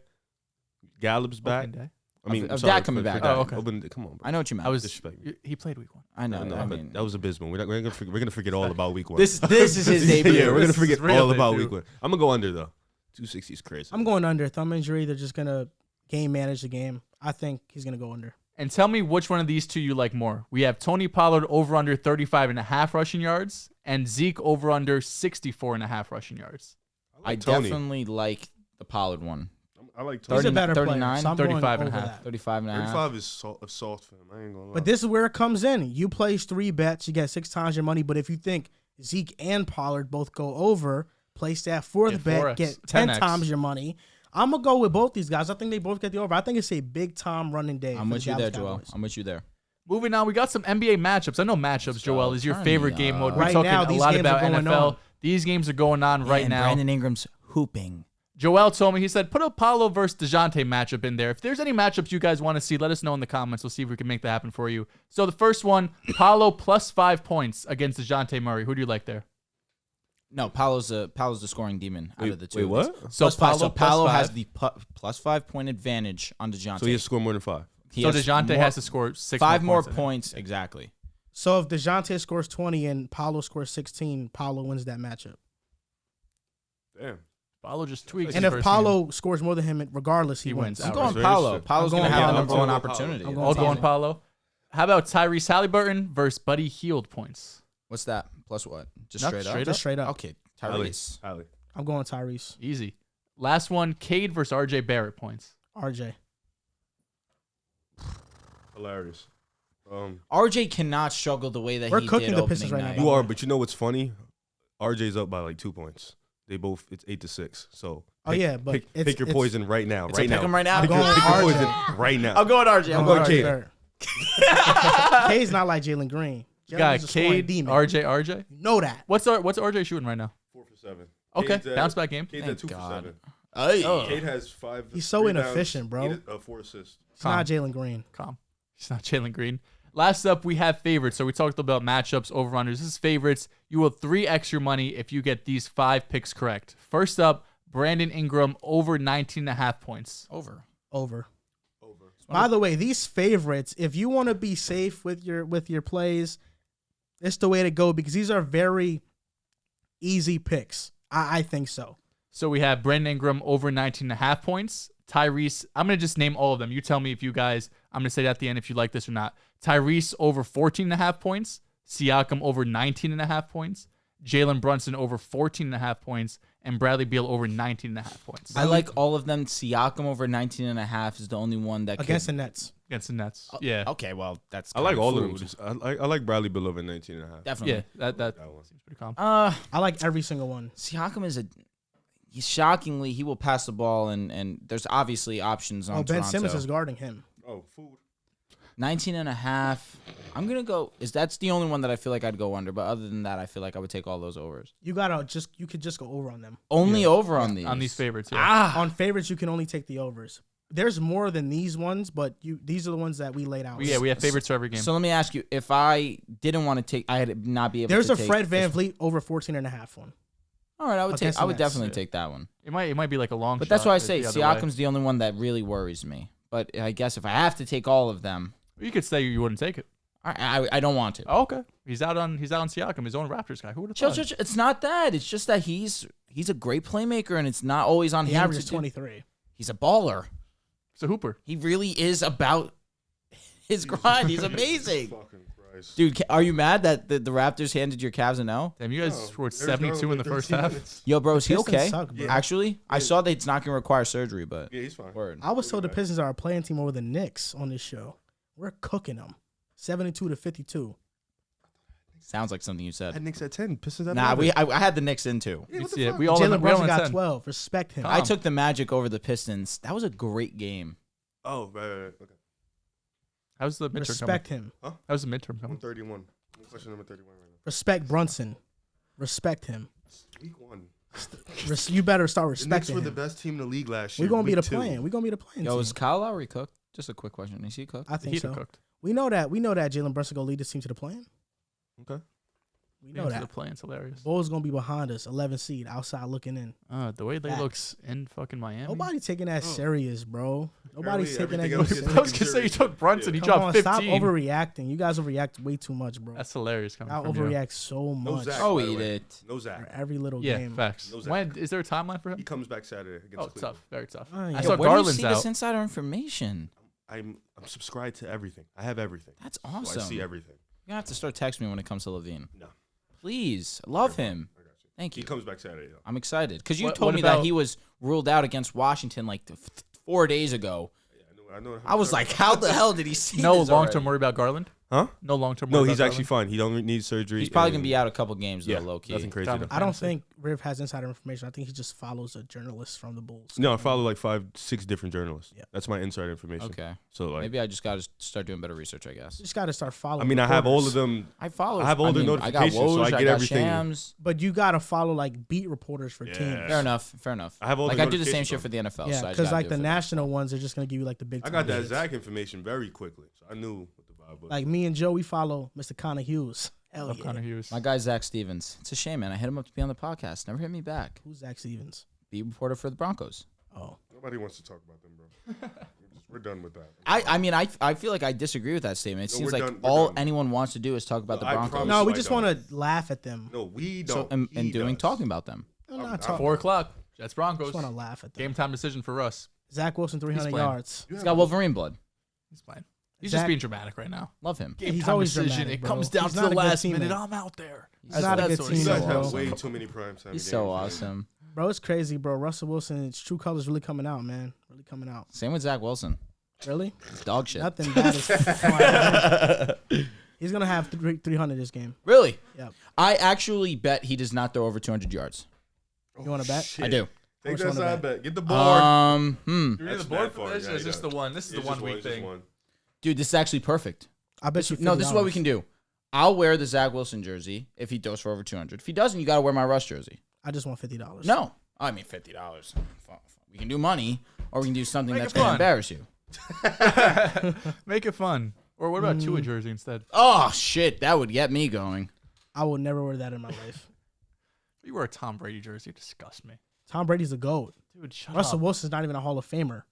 Gallup's back. Opening day. I mean, Of sorry, Dak coming for back. Dak. Oh, okay. Opening day. Come on, bro. I know what you meant. I was. Disrespect. He played week 1. I know. No, I but mean, that was abysmal. We're gonna forget all about week 1. this is his debut. yeah, we're gonna This forget is real all about debut. week 1. I'm gonna go under though. 260 is crazy. I'm going under. Thumb injury, they're just going to game manage the game. I think he's going to go under. And tell me which one of these two you like more. We have Tony Pollard over under 35.5 rushing yards and Zeke over under 64.5 rushing yards. I Tony. definitely like the Pollard one. I like He's 30. a better player. 39, So I'm going 35 and a over half. that. 35 and a half. 35 is soft for him. I ain't gonna lie. But this is where it comes in. You place 3 bets, you get 6 times your money. But if you think Zeke and Pollard both go over, place that 4th Yeah, bet, 4x, get 10 10x. times your money. I'm going to go with both these guys. I think they both get the over. I think it's a big-time running day. I'm with you there, Joel. I'm with you there. Moving on, we got some NBA matchups. I know matchups, Joel, is your favorite game mode. We're right talking now, a these lot games about are going NFL. on. These games are going on right now. Brandon Ingram's hooping. Joel told me, he said, put a Paolo versus DeJounte matchup in there. If there's any matchups you guys want to see, let us know in the comments. We'll see if we can make that happen for you. So the first one, Paolo plus 5 points against DeJounte Murray. Who do you like there? No, Paolo's the scoring demon out of the two. Wait, what? So Paolo has the plus 5 point advantage on DeJounte. So he has to score more than 5. So DeJounte has to score 6 5 more points. points. Exactly. So if DeJounte scores 20 and Paolo scores 16, Paolo wins that matchup. Damn. Paolo just tweaks. And if Paolo scores more than him, regardless, he wins. wins. I'm going Very Paolo. interesting. Paolo's I'm going to going have the Paolo. number one I'm going opportunity. Paolo. All going Paolo. How about Tyrese Halliburton versus Buddy Hield points? What's that? Plus what? Just Nothing, straight up? straight Just straight up. Okay, Tyrese. Alley. I'm going Tyrese. Easy. Last one, Cade versus RJ Barrett points. RJ. Hilarious. RJ cannot struggle the way that We're he cooking did the opening Pistons right now, night. by You the are, way. but you know what's funny? RJ's up by like 2 points. They both, it's 8-6. So Oh, yeah, but pick your poison right now. So Right pick now. him right now. I'm going Pick your RJ. poison right now. I'm going RJ. I'm I'm going going Cade. RJ. K's not like Jalen Green. Got Jalen's a scoring Cade, demon. RJ. You know that. What's RJ shooting right now? 4 for 7. Okay, Cade's bounce back game. Cade's Thank at 2 God. for 7. Oh. Cade has 5. He's so rebounds, inefficient, bro. 4 assists. It's not Jalen Green. Calm. He's not Jalen Green. Last up, we have favorites. So we talked about matchups, over-unders. This is favorites. You will 3 extra money if you get these 5 picks correct. First up, Brandon Ingram over 19.5 points. Over. By the way, these favorites, if you want to be safe with your plays, it's the way to go because these are very easy picks. I think so. So we have Brandon Ingram over 19.5 points. Tyrese, I'm going to just name all of them. You tell me if you guys, I'm going to say that at the end if you like this or not. Tyrese over 14.5 points. Siakam over 19.5 points. Jalen Brunson over 14.5 points. And Bradley Beal over 19.5 points. I like all of them. Siakam over 19.5 is the only one that Against the Nets. Against the Nets. Yeah. Okay, well, that's I like all of them. food. I like Bradley Beal over 19.5. Definitely. Yeah, that That one. seems pretty calm. I like every single one. Siakam is shockingly, he will pass the ball, and there's obviously options on Oh, Ben Toronto. Simmons is guarding him. Oh, food. 19.5. I'm going to go, that's the only one that I feel like I'd go under, but other than that, I feel like I would take all those overs. You could just go over on them. Only over on these. On these favorites, yeah. On favorites, you can only take the overs. There's more than these ones, but these are the ones that we laid out. Yeah, we have favorites for every game. So let me ask you, if I didn't want to take, I'd not be able There's to a take Fred this Van Vliet over 14.5 one. All right, I would Against the Nets. definitely Yeah. take that one. It might be like a long But shot. that's why I if say the other way. Siakam's the only one that really worries me. But I guess if I have to take all of them, You could say you wouldn't take it. I don't want to. Oh, okay. He's out on Siakam, his own Raptors guy. Who would have Chill, thought? chill, chill. It's not that. It's just that he's a great playmaker, and it's not always on He him. averages to do. 23. He's a baller. It's a hooper. He really is about his grind. He's amazing. Fucking Christ. Dude, are you mad that the Raptors handed your Cavs an L? Damn, you guys No, scored Eric 72 in the Garland, first 13 half. minutes. Yo, bro, is he Pistons okay? suck, bro. Actually, I saw that it's not going to require surgery, but Yeah, he's fine. word. I was told the Pistons are a playing team over the Knicks on this show. We're cooking them. 72-52. Sounds like something you Had said. Knicks at 10. Pistons at Nah, 11. I had the Knicks in too. Yeah, what the Yeah, fuck? we all Jalen in Brunson 10. got 12. Respect him. I took the Magic over the Pistons. That was a great game. Oh, right. Okay. How's the midterm Respect him. coming? How's the midterm coming? 131. Question number 31 right now. Respect Brunson. Respect him. Week 1. You better start The Knicks respecting were the him. best team in the league last year. We're gonna be Week the 2. playing. We're gonna be the playing Yo, team. is Kyle Lowry cooked? Just a quick question. Is he cooked? I think He'd so. have cooked. We know that Jalen Brunson gonna lead this team to the playing. Okay. We know The that. play-in's hilarious. Bulls gonna be behind us, 11 seed, outside looking in. The way they Facts. looks in fucking Miami. Nobody taking that serious, bro. Nobody's Apparently taking that everything else game is serious. I was gonna say you took Brunson. He Come dropped on, 15. stop overreacting. You guys overreact way too much, bro. That's hilarious coming Y'all from you. overreact so No much Zach. Oh, by the eat way. it. No for Zach. every little Yeah, game. facts. No Zach. When is there a timeline for him? He comes back Saturday against Oh, Cleveland. tough. Very tough. Oh, I yeah. saw Yo, where do you Garland's see out. this insider information? I'm subscribed to everything. I have everything. That's So awesome. I see everything. You're gonna have to start texting me when it comes to Levine. No. Please, I love him. I got you. Thank He you. comes back Saturday though. I'm excited because you What- told what me about- that he was ruled out against Washington like 4 days ago. Yeah, I know. I was like, how the hell did he see No this long-term already? worry about Garland. Huh? No long-term. No, worry he's about actually fine. He don't need surgery. He's probably and- gonna be out a couple games though, Yeah, low key. nothing crazy. Down though. to I don't Fantasy. think Riv has insider information. I think he just follows a journalist from the Bulls. No, I follow like 5-6 different journalists. Yeah. That's my insider information. Okay. So like, Maybe I just got to start doing better research, I guess. You just got to start following. I mean, I have all reporters. of them. I follow. I have all the I got notifications, so I Woj, get got everything. Shams. But you got to follow like beat reporters for Yeah. teams. Fair enough. Fair enough. I have all like the I do the same notifications shit on. for the NFL. Yeah, so I just because gotta like do the it for national ones are just gonna give you like the big. I got that hits. Zach information very quickly, so I knew what the vibe was. Like me and Joe, we follow Mr. Connor Hughes. Hell Love yeah. Connor Hughes. My guy Zach Stevens. It's a shame, man. I hit him up to be on the podcast. Never hit me back. Who's Zach Stevens? Beat reporter for the Broncos. Oh, Nobody wants to talk about them, bro. We're done with that. I mean, I feel like I disagree with that statement. It No, seems we're like done. We're all done. anyone wants to do is talk about No, the I Broncos. promise no, we I just don't. want to laugh at them. No, we So don't. and doing talking about them. I'm I'm not talking. 4 o'clock. Jets I Broncos. just want to laugh at them. Game time decision for us. Zach Wilson, 300 playing. yards. He's got Wolverine blood. He's playing. He's Zach- just being dramatic right now. Love him. Game He's time always decision. dramatic, It bro. comes down He's to not the a good last teammate. minute. I'm out there. He's not a That good sort of You teammate, guys stuff. bro. have way too many prime time He's games, so man. awesome. Bro, it's crazy, bro. Russell Wilson's true colors really coming out, man. Really coming out. Same with Zach Wilson. Really? It's dog shit. Nothing bad is flying. He's gonna have 300 this game. Really? Yep. I actually bet he does not throw over 200 yards. You want to bet? Shit. I do. Take Which that one to side bet? bet. Get the board. You're That's the board that for far. this, Yeah, or is you this got the one? This is the It's one just week it's just thing. one. Dude, this is actually perfect. I bet you. No, this is what we $50. can do. I'll wear the Zach Wilson jersey if he throws for over 200. If he doesn't, you got to wear my Russ jersey. I just want $50. No. I mean, $50. We can do money, or we can do something Make that's it going to fun. embarrass you. Make it fun. Or what about Tua jersey instead? Oh, shit. That would get me going. I will never wear that in my life. You wear a Tom Brady jersey. It disgusts me. Tom Brady's a GOAT. Dude, shut Russell up. Wilson's not even a Hall of Famer.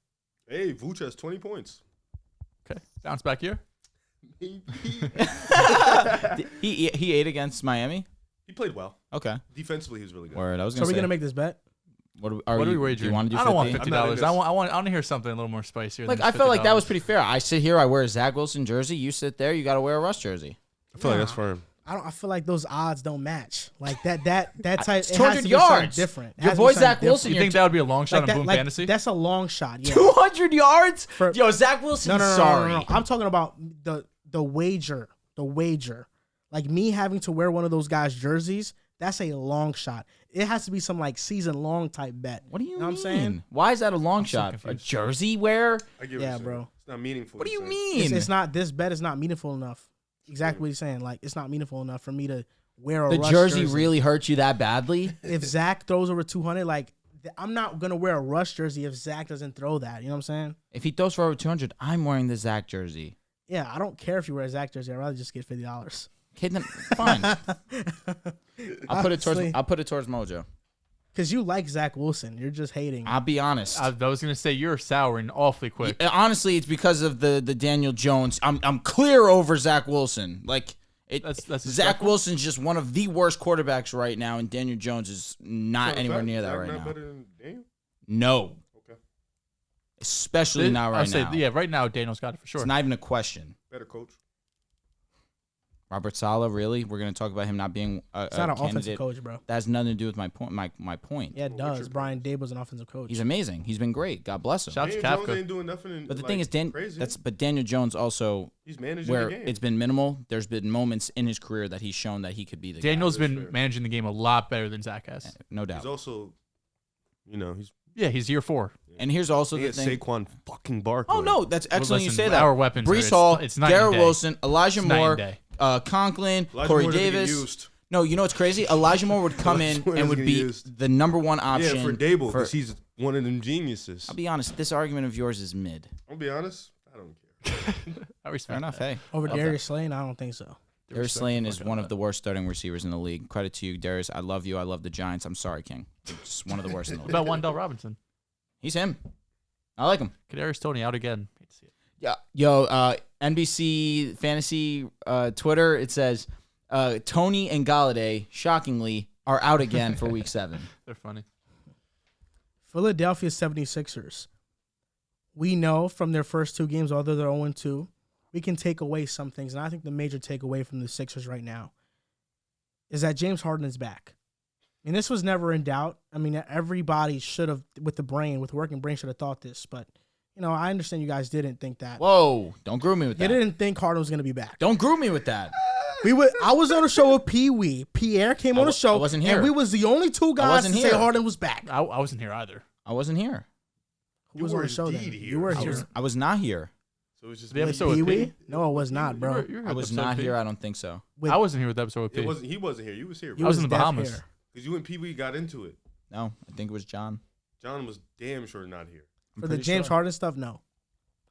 Hey, Vooch has 20 points. Okay. Bounce back here. He He ate against Miami? played well. Okay. Defensively, he was really good. Word. I was So going are we to say. gonna make this bet? What do What are we Do wagering? you want to do I don't want 50? I'm not in $50. this. I want to hear something a little more spicier. Like, than I just felt like that was $50. pretty fair. I sit here, I wear a Zach Wilson jersey. You sit there, you got to wear a Russ jersey. I feel like that's firm. I feel like those odds don't match. Like that type. It's it has 200 to be something yards. different. It Your has to be boy something Zach Wilson, You different. think that would be a long shot Like on Boom that, Fantasy? That's a long shot. Yeah. 200 yards? For- Yo, Zach Wilson, No, sorry. I'm talking about the wager. The wager. Like me having to wear one of those guys' jerseys. That's a long shot. It has to be some like season long type bet. What do you know mean? what I'm saying? Why is that a long so shot? A confused. jersey wear? I get what Yeah, you're saying. bro. It's not meaningful. What do you saying. mean? It's not. This bet is not meaningful enough. Exactly what he's saying. Like it's not meaningful enough for me to wear a The Russ jersey really hurt you that badly? If Zach throws over 200, like I'm not gonna wear a Russ jersey if Zach doesn't throw that. You know what I'm saying? If he throws for over 200, I'm wearing the Zach jersey. Yeah, I don't care if you wear a Zach jersey. I'd rather just get $50. Okay, then fine. I'll put it Honestly. towards Mojo. Because you like Zach Wilson. You're just hating. I'll be honest. I was gonna say you're souring awfully quick. Honestly, it's because of the Daniel Jones. I'm clear over Zach Wilson. Like That's Zach respectful. Wilson's just one of the worst quarterbacks right now, and Daniel Jones is not anywhere near that Zach right not now. better than Daniel? No, Okay. especially not right I'll say, now. yeah, right now Daniel's got it for sure. It's not even a question. Better coach. Robert Saleh, really? We're going to talk about him not being a It's not an offensive candidate. coach, bro. That has nothing to do with my point. My point. Yeah, it What's your does. Brian Daboll's an offensive coach. He's amazing. He's been great. God bless him. Shout out to Daniel Jones Kafka. ain't doing nothing. But the thing is, crazy. but Daniel Jones also, He's managing where the game. it's been minimal, there's been moments in his career that he's shown that he could be the Daniel's That's been fair. managing the game a lot better than Zach has. guy. No doubt. He's also, he's Yeah, he's year 4. And here's also He the has thing. Saquon fucking Barkley. Oh no, that's excellent. You listen, say that. our weapons are- Brees Hall, it's night and Garrett day. Wilson, Elijah It's night and Moore, day. Conklin, Elijah Corey Moore doesn't get Davis. used. No, you know what's crazy? Elijah Moore would come Elijah in Moore and would doesn't be get used. the number one option. Yeah, for Dable, for- because He's one of them geniuses. I'll be honest. This argument of yours is mid. I'll be honest. I don't care. I respect Fair enough. that. Hey, Over love Darius Slay? I don't think so. that. Darius Respect Slayton the is fuck one out of the worst starting receivers in the league. Credit to you, Darius. I love you. I love the Giants. I'm sorry, King. It's one of the worst in the What league. about Wandell Robinson? He's him. I like him. Kadarius Toney out again. Hate to see it. Yeah. Yo, NBC Fantasy Twitter, it says Tony and Galladay, shockingly, are out again for week 7. They're funny. Philadelphia 76ers. We know from their first 2 games, although they're 0-2, we can take away some things. And I think the major takeaway from the Sixers right now is that James Harden is back. I mean, this was never in doubt. I mean, everybody should have, with working brain, should have thought this. But I understand you guys didn't think that. Whoa! Don't groom me with You that. didn't think Harden was going to be back. Don't groom me with that. I was on a show with Pee Wee. Pierre came on the show. I wasn't here. And we was the only two guys to say Harden was back. I wasn't here either. I wasn't here. Who was on the show then? You were here. I was not here. So it's just The episode Pee with Wee? P? No, it was not, bro. You were I was not here. I don't think so. I wasn't here with the episode with P. He wasn't here. You was here, You bro. I was in the deaf Bahamas. here. Because you and Pee Wee got into it. No, I think it was John. John was damn sure not here. For the James Harden stuff, no.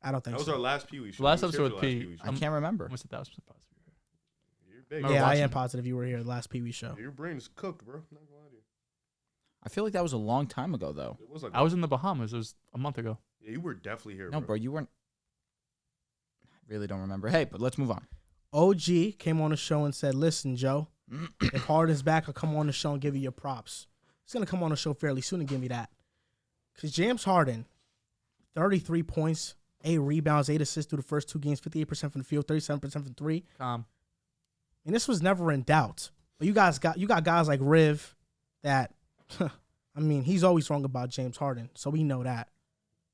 I don't think That was so. our last Pee Wee show. The last He was here episode for with the last P. Pee Wee show. I can't remember. Almost 1,000% positive. You're big. Remember Yeah, I watching am it. positive you were here the last Pee Wee show. Your brain is cooked, bro. I'm not gonna lie to you. I feel like that was a long time ago, though. It was like I was in the Bahamas. It was a month ago. Yeah, you were definitely here, No, bro, you weren't. I really don't remember. Hey, but let's move on. OG came on the show and said, listen, Joe, if Harden's back, I'll come on the show and give you your props. He's going to come on the show fairly soon and give me that. Because James Harden, 33 points, 8 rebounds, 8 assists through the first 2 games, 58% from the field, 37% from 3. Calm. And this was never in doubt. But you got guys like Riv that, I mean, he's always wrong about James Harden, so we know that.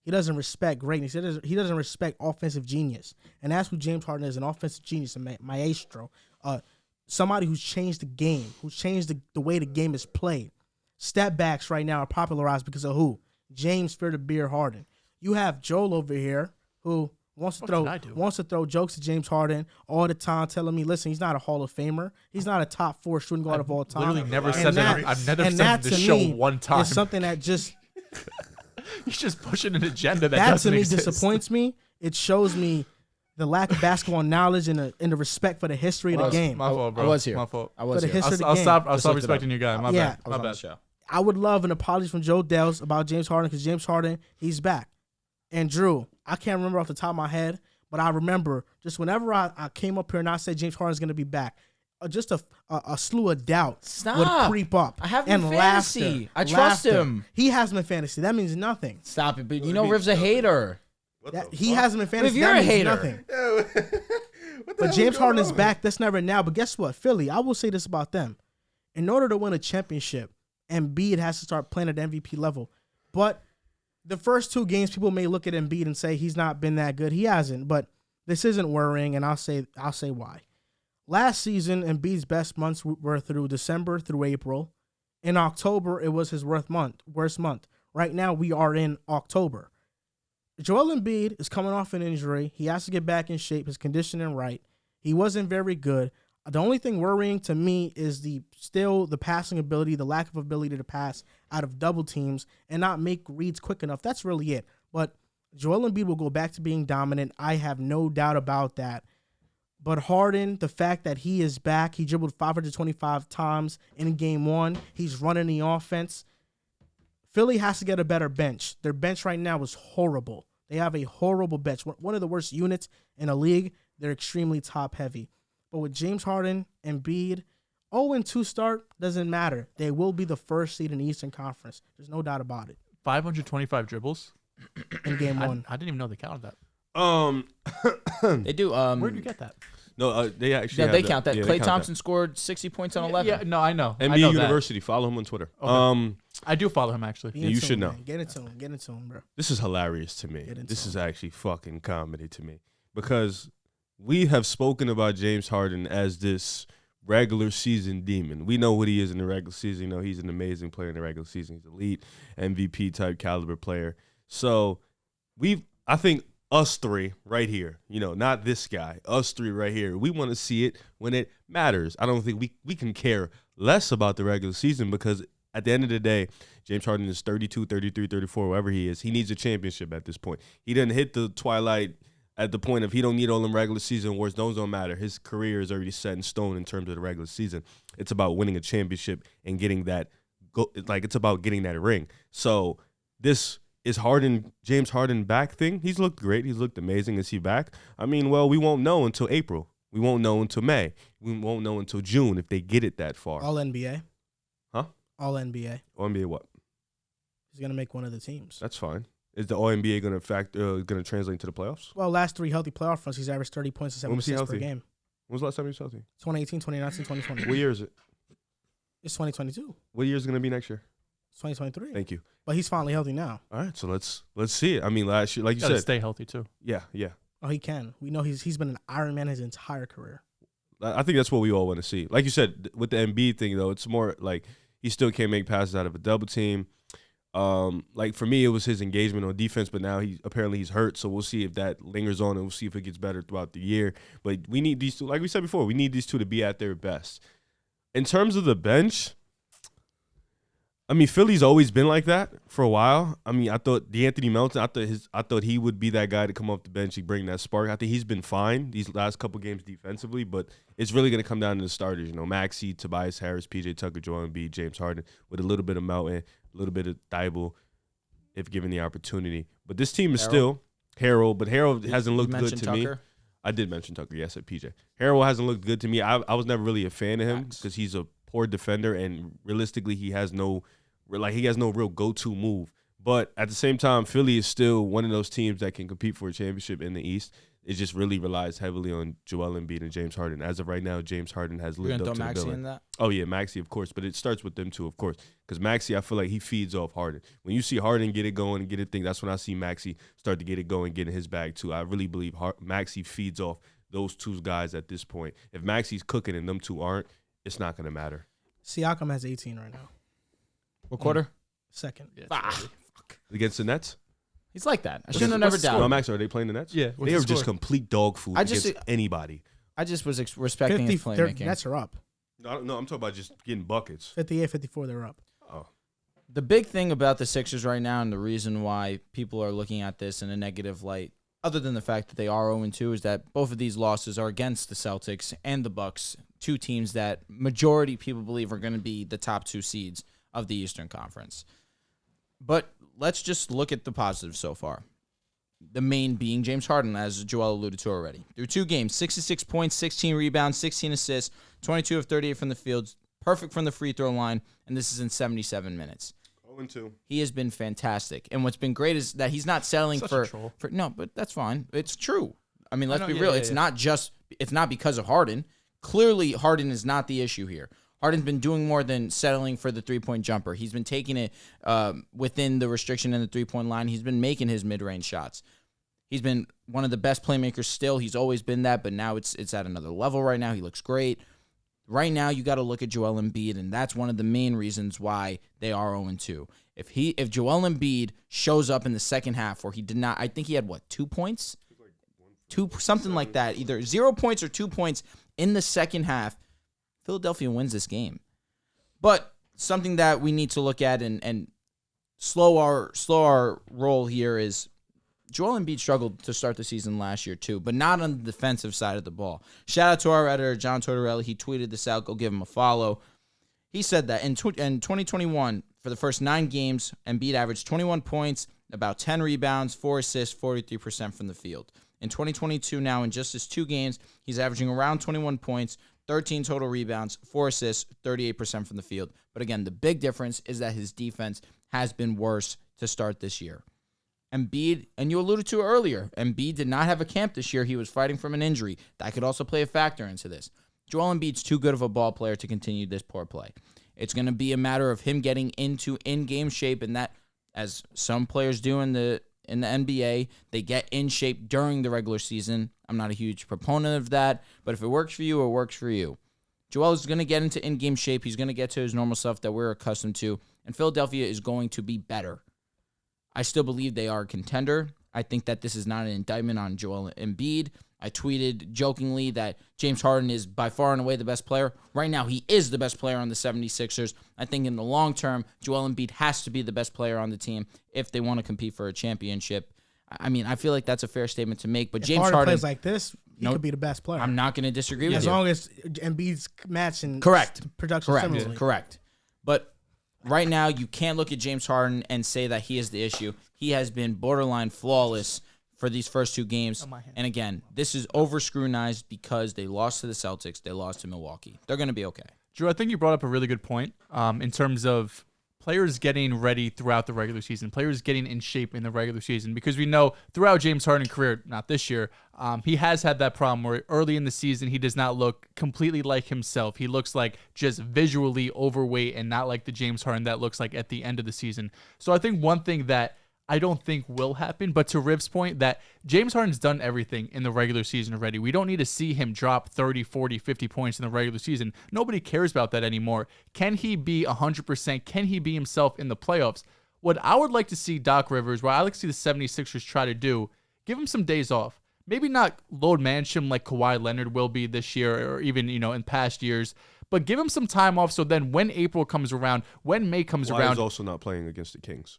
He doesn't respect greatness. He doesn't respect offensive genius. And that's who James Harden is, an offensive genius, a maestro. Somebody who's changed the game, who's changed the way the game is played. Step backs right now are popularized because of who? James Fear the Beer Harden. You have Joel over here who wants to throw jokes at James Harden all the time, telling me, listen, he's not a Hall of Famer. He's not a top 4 shooting guard of all time. Literally never said that. I've never said this show one time. It's something that just... He's just pushing an agenda that to doesn't me exist. disappoints me. It shows me the lack of basketball knowledge and the respect for the history of the game. My fault, bro. I was here. My fault. I was For the here. history of the I'll game. stop Just looked it respecting up. you guys. My Yeah. bad. I was My on the bad. show. I would love an apology from Joe Dehls about James Harden because James Harden, he's back. And Drew, I can't remember off the top of my head, but I remember just whenever I came up here and I said James Harden's going to be back, just a slew of doubt would creep up. I have him and in fantasy. laughter. I trust him. He has him in fantasy. That means nothing. Stop it. But you know Riv's a hater. What That, the he fuck? has him in fantasy. Riv, you're that a means hater. nothing. What the But hell James is Harden going is on? back. That's never now. But guess what? Philly, I will say this about them. In order to win a championship, Embiid has to start playing at the MVP level. But the first 2 games, people may look at Embiid and say he's not been that good. He hasn't. But this isn't worrying, and I'll say why. Last season, Embiid's best months were through December through April. In October, it was his worst month. Right now, we are in October. Joel Embiid is coming off an injury. He has to get back in shape, his conditioning right. He wasn't very good. The only thing worrying to me is the passing ability, the lack of ability to pass out of double teams and not make reads quick enough. That's really it. But Joel Embiid will go back to being dominant. I have no doubt about that. But Harden, the fact that he is back, he dribbled 525 times in game 1. He's running the offense. Philly has to get a better bench. Their bench right now is horrible. They have a horrible bench. One of the worst units in the league. They're extremely top-heavy. But with James Harden and Embiid, 0-2 start doesn't matter. They will be the first seed in the Eastern Conference. There's no doubt about it. 525 dribbles in game 1. I didn't even know they counted that. They do. Where'd you get that? No, they actually. Yeah, they count that. Yeah, Klay Thompson scored 60 points on 11. Yeah, no, I know. I NBA know University. Follow him on Twitter. Okay. I do follow him actually. Be Yeah, in you tune, should know. man. Get into him, bro. This is hilarious to me. Get into This him. is actually fucking comedy to me because we have spoken about James Harden as this regular season demon. We know what he is in the regular season. You know, he's an amazing player in the regular season. He's elite MVP type caliber player. So I think us 3 right here, you know, not this guy, us 3 right here, we want to see it when it matters. I don't think we can care less about the regular season because at the end of the day, James Harden is 32, 33, 34, wherever he is. He needs a championship at this point. He didn't hit the twilight at the point of he don't need all them regular season awards. Those don't matter. His career is already set in stone in terms of the regular season. It's about winning a championship and getting that it's about getting that ring. So this is James Harden back thing. He's looked great. He's looked amazing. Is he back? I mean, well, we won't know until April. We won't know until May. We won't know until June if they get it that far. All NBA. Huh? All NBA. All NBA what? He's gonna make one of the teams. That's fine. Is the All NBA going to translate into the playoffs? Well, last 3 healthy playoff runs, he's averaged 30 points and 7 When was he assists per healthy? game. When was the last time he was healthy? 2018, 2019, 2020. What year is it? It's 2022. What year is it going to be next year? 2023. Thank you. But he's finally healthy now. All right, so let's see it. I mean, last year, like you Gotta said, stay healthy too. yeah. Oh, he can. We know he's been an Iron Man his entire career. I think that's what we all want to see. Like you said, with the Embiid thing, though, it's more like he still can't make passes out of a double team. Like for me, it was his engagement on defense, but now he's hurt, so we'll see if that lingers on, and we'll see if it gets better throughout the year. But we need these two, like we said before, we need these two to be at their best. In terms of the bench, I mean, Philly's always been like that for a while. I mean, I thought D'Anthony Melton, I thought he would be that guy to come off the bench and bring that spark. I think he's been fine these last couple games defensively, but it's really going to come down to the starters. You know, Maxey, Tobias Harris, PJ Tucker, Joel Embiid, James Harden, with a little bit of Melton, a little bit of Thibault, if given the opportunity. But this team is still Harold, but Harold hasn't looked good to me. I did mention Tucker, yes, at PJ. Harold hasn't looked good to me. I was never really a fan of him because he's a poor defender, and realistically, he has no real go-to move. But at the same time, Philly is still one of those teams that can compete for a championship in the East. It just really relies heavily on Joel Embiid and James Harden. As of right now, James Harden has lived up to the billing. In that? Oh, yeah, Maxey, of course. But it starts with them two, of course. Because Maxey, I feel like he feeds off Harden. When you see Harden get it going and get it thing, that's when I see Maxey start to get it going, get in his bag too. I really believe Maxey feeds off those two guys at this point. If Maxey's cooking and them two aren't, it's not going to matter. Siakam has 18 right now. What quarter? Second. Yeah, Fuck. Against the Nets? He's like that. I shouldn't have never doubted. Well, Max, are they playing the Nets? Yeah. They are just complete dog food against anybody. I just was respecting his playmaking. Nets are up. No, I'm talking about just getting buckets. 58-54, they're up. Oh. The big thing about the Sixers right now, and the reason why people are looking at this in a negative light, other than the fact that they are 0-2, is that both of these losses are against the Celtics and the Bucks, two teams that majority people believe are going to be the top two seeds of the Eastern Conference. But let's just look at the positives so far. The main being James Harden, as Joel alluded to already. Through 2 games, 66 points, 16 rebounds, 16 assists, 22 of 38 from the field, perfect from the free throw line, and this is in 77 minutes. 0-2. He has been fantastic. And what's been great is that he's not settling for no, but that's fine. It's true. I mean, let's be real. It's not because of Harden. Clearly, Harden is not the issue here. Harden's been doing more than settling for the three-point jumper. He's been taking it within the restriction in the three-point line. He's been making his mid-range shots. He's been one of the best playmakers still. He's always been that, but now it's at another level right now. He looks great. Right now, you got to look at Joel Embiid, and that's one of the main reasons why they are 0-2. If Joel Embiid shows up in the second half, where he did not, I think he had 2 points, something like that, either 0 points or 2 points in the second half. Philadelphia wins this game. But something that we need to look at and slow our roll here is Joel Embiid struggled to start the season last year too, but not on the defensive side of the ball. Shout out to our editor, John Tortorelli. He tweeted this out. Go give him a follow. He said that in 2021, for the first 9 games, Embiid averaged 21 points, about 10 rebounds, 4 assists, 43% from the field. In 2022 now, in just his 2 games, he's averaging around 21 points, 13 total rebounds, 4 assists, 38% from the field. But again, the big difference is that his defense has been worse to start this year. Embiid, and you alluded to earlier, Embiid did not have a camp this year. He was fighting from an injury. That could also play a factor into this. Joel Embiid's too good of a ball player to continue this poor play. It's going to be a matter of him getting into in-game shape, and that, as some players do in the NBA, they get in shape during the regular season. I'm not a huge proponent of that, but if it works for you, it works for you. Joel is going to get into in-game shape. He's going to get to his normal stuff that we're accustomed to, and Philadelphia is going to be better. I still believe they are a contender. I think that this is not an indictment on Joel Embiid. I tweeted jokingly that James Harden is by far and away the best player. Right now, he is the best player on the 76ers. I think in the long term, Joel Embiid has to be the best player on the team if they want to compete for a championship. I mean, I feel like that's a fair statement to make. But if James Harden plays like this, he could be the best player. I'm not going to disagree with you. As long as Embiid's matching production similarly. Correct. But right now, you can't look at James Harden and say that he is the issue. He has been borderline flawless for these first 2 games. And again, this is over-scrutinized because they lost to the Celtics. They lost to Milwaukee. They're going to be okay. Drew, I think you brought up a really good point in terms of players getting ready throughout the regular season, players getting in shape in the regular season, because we know throughout James Harden's career, not this year, he has had that problem where early in the season he does not look completely like himself. He looks like just visually overweight and not like the James Harden that looks like at the end of the season. So I think one thing that I don't think will happen, but to Riv's point, that James Harden's done everything in the regular season already. We don't need to see him drop 30, 40, 50 points in the regular season. Nobody cares about that anymore. Can he be 100%? Can he be himself in the playoffs? What I would like to see Doc Rivers, what I like to see the 76ers try to do, give him some days off. Maybe not load manage him like Kawhi Leonard will be this year or even, in past years, but give him some time off so then when April comes around, when May comes around. Kawhi's also not playing against the Kings.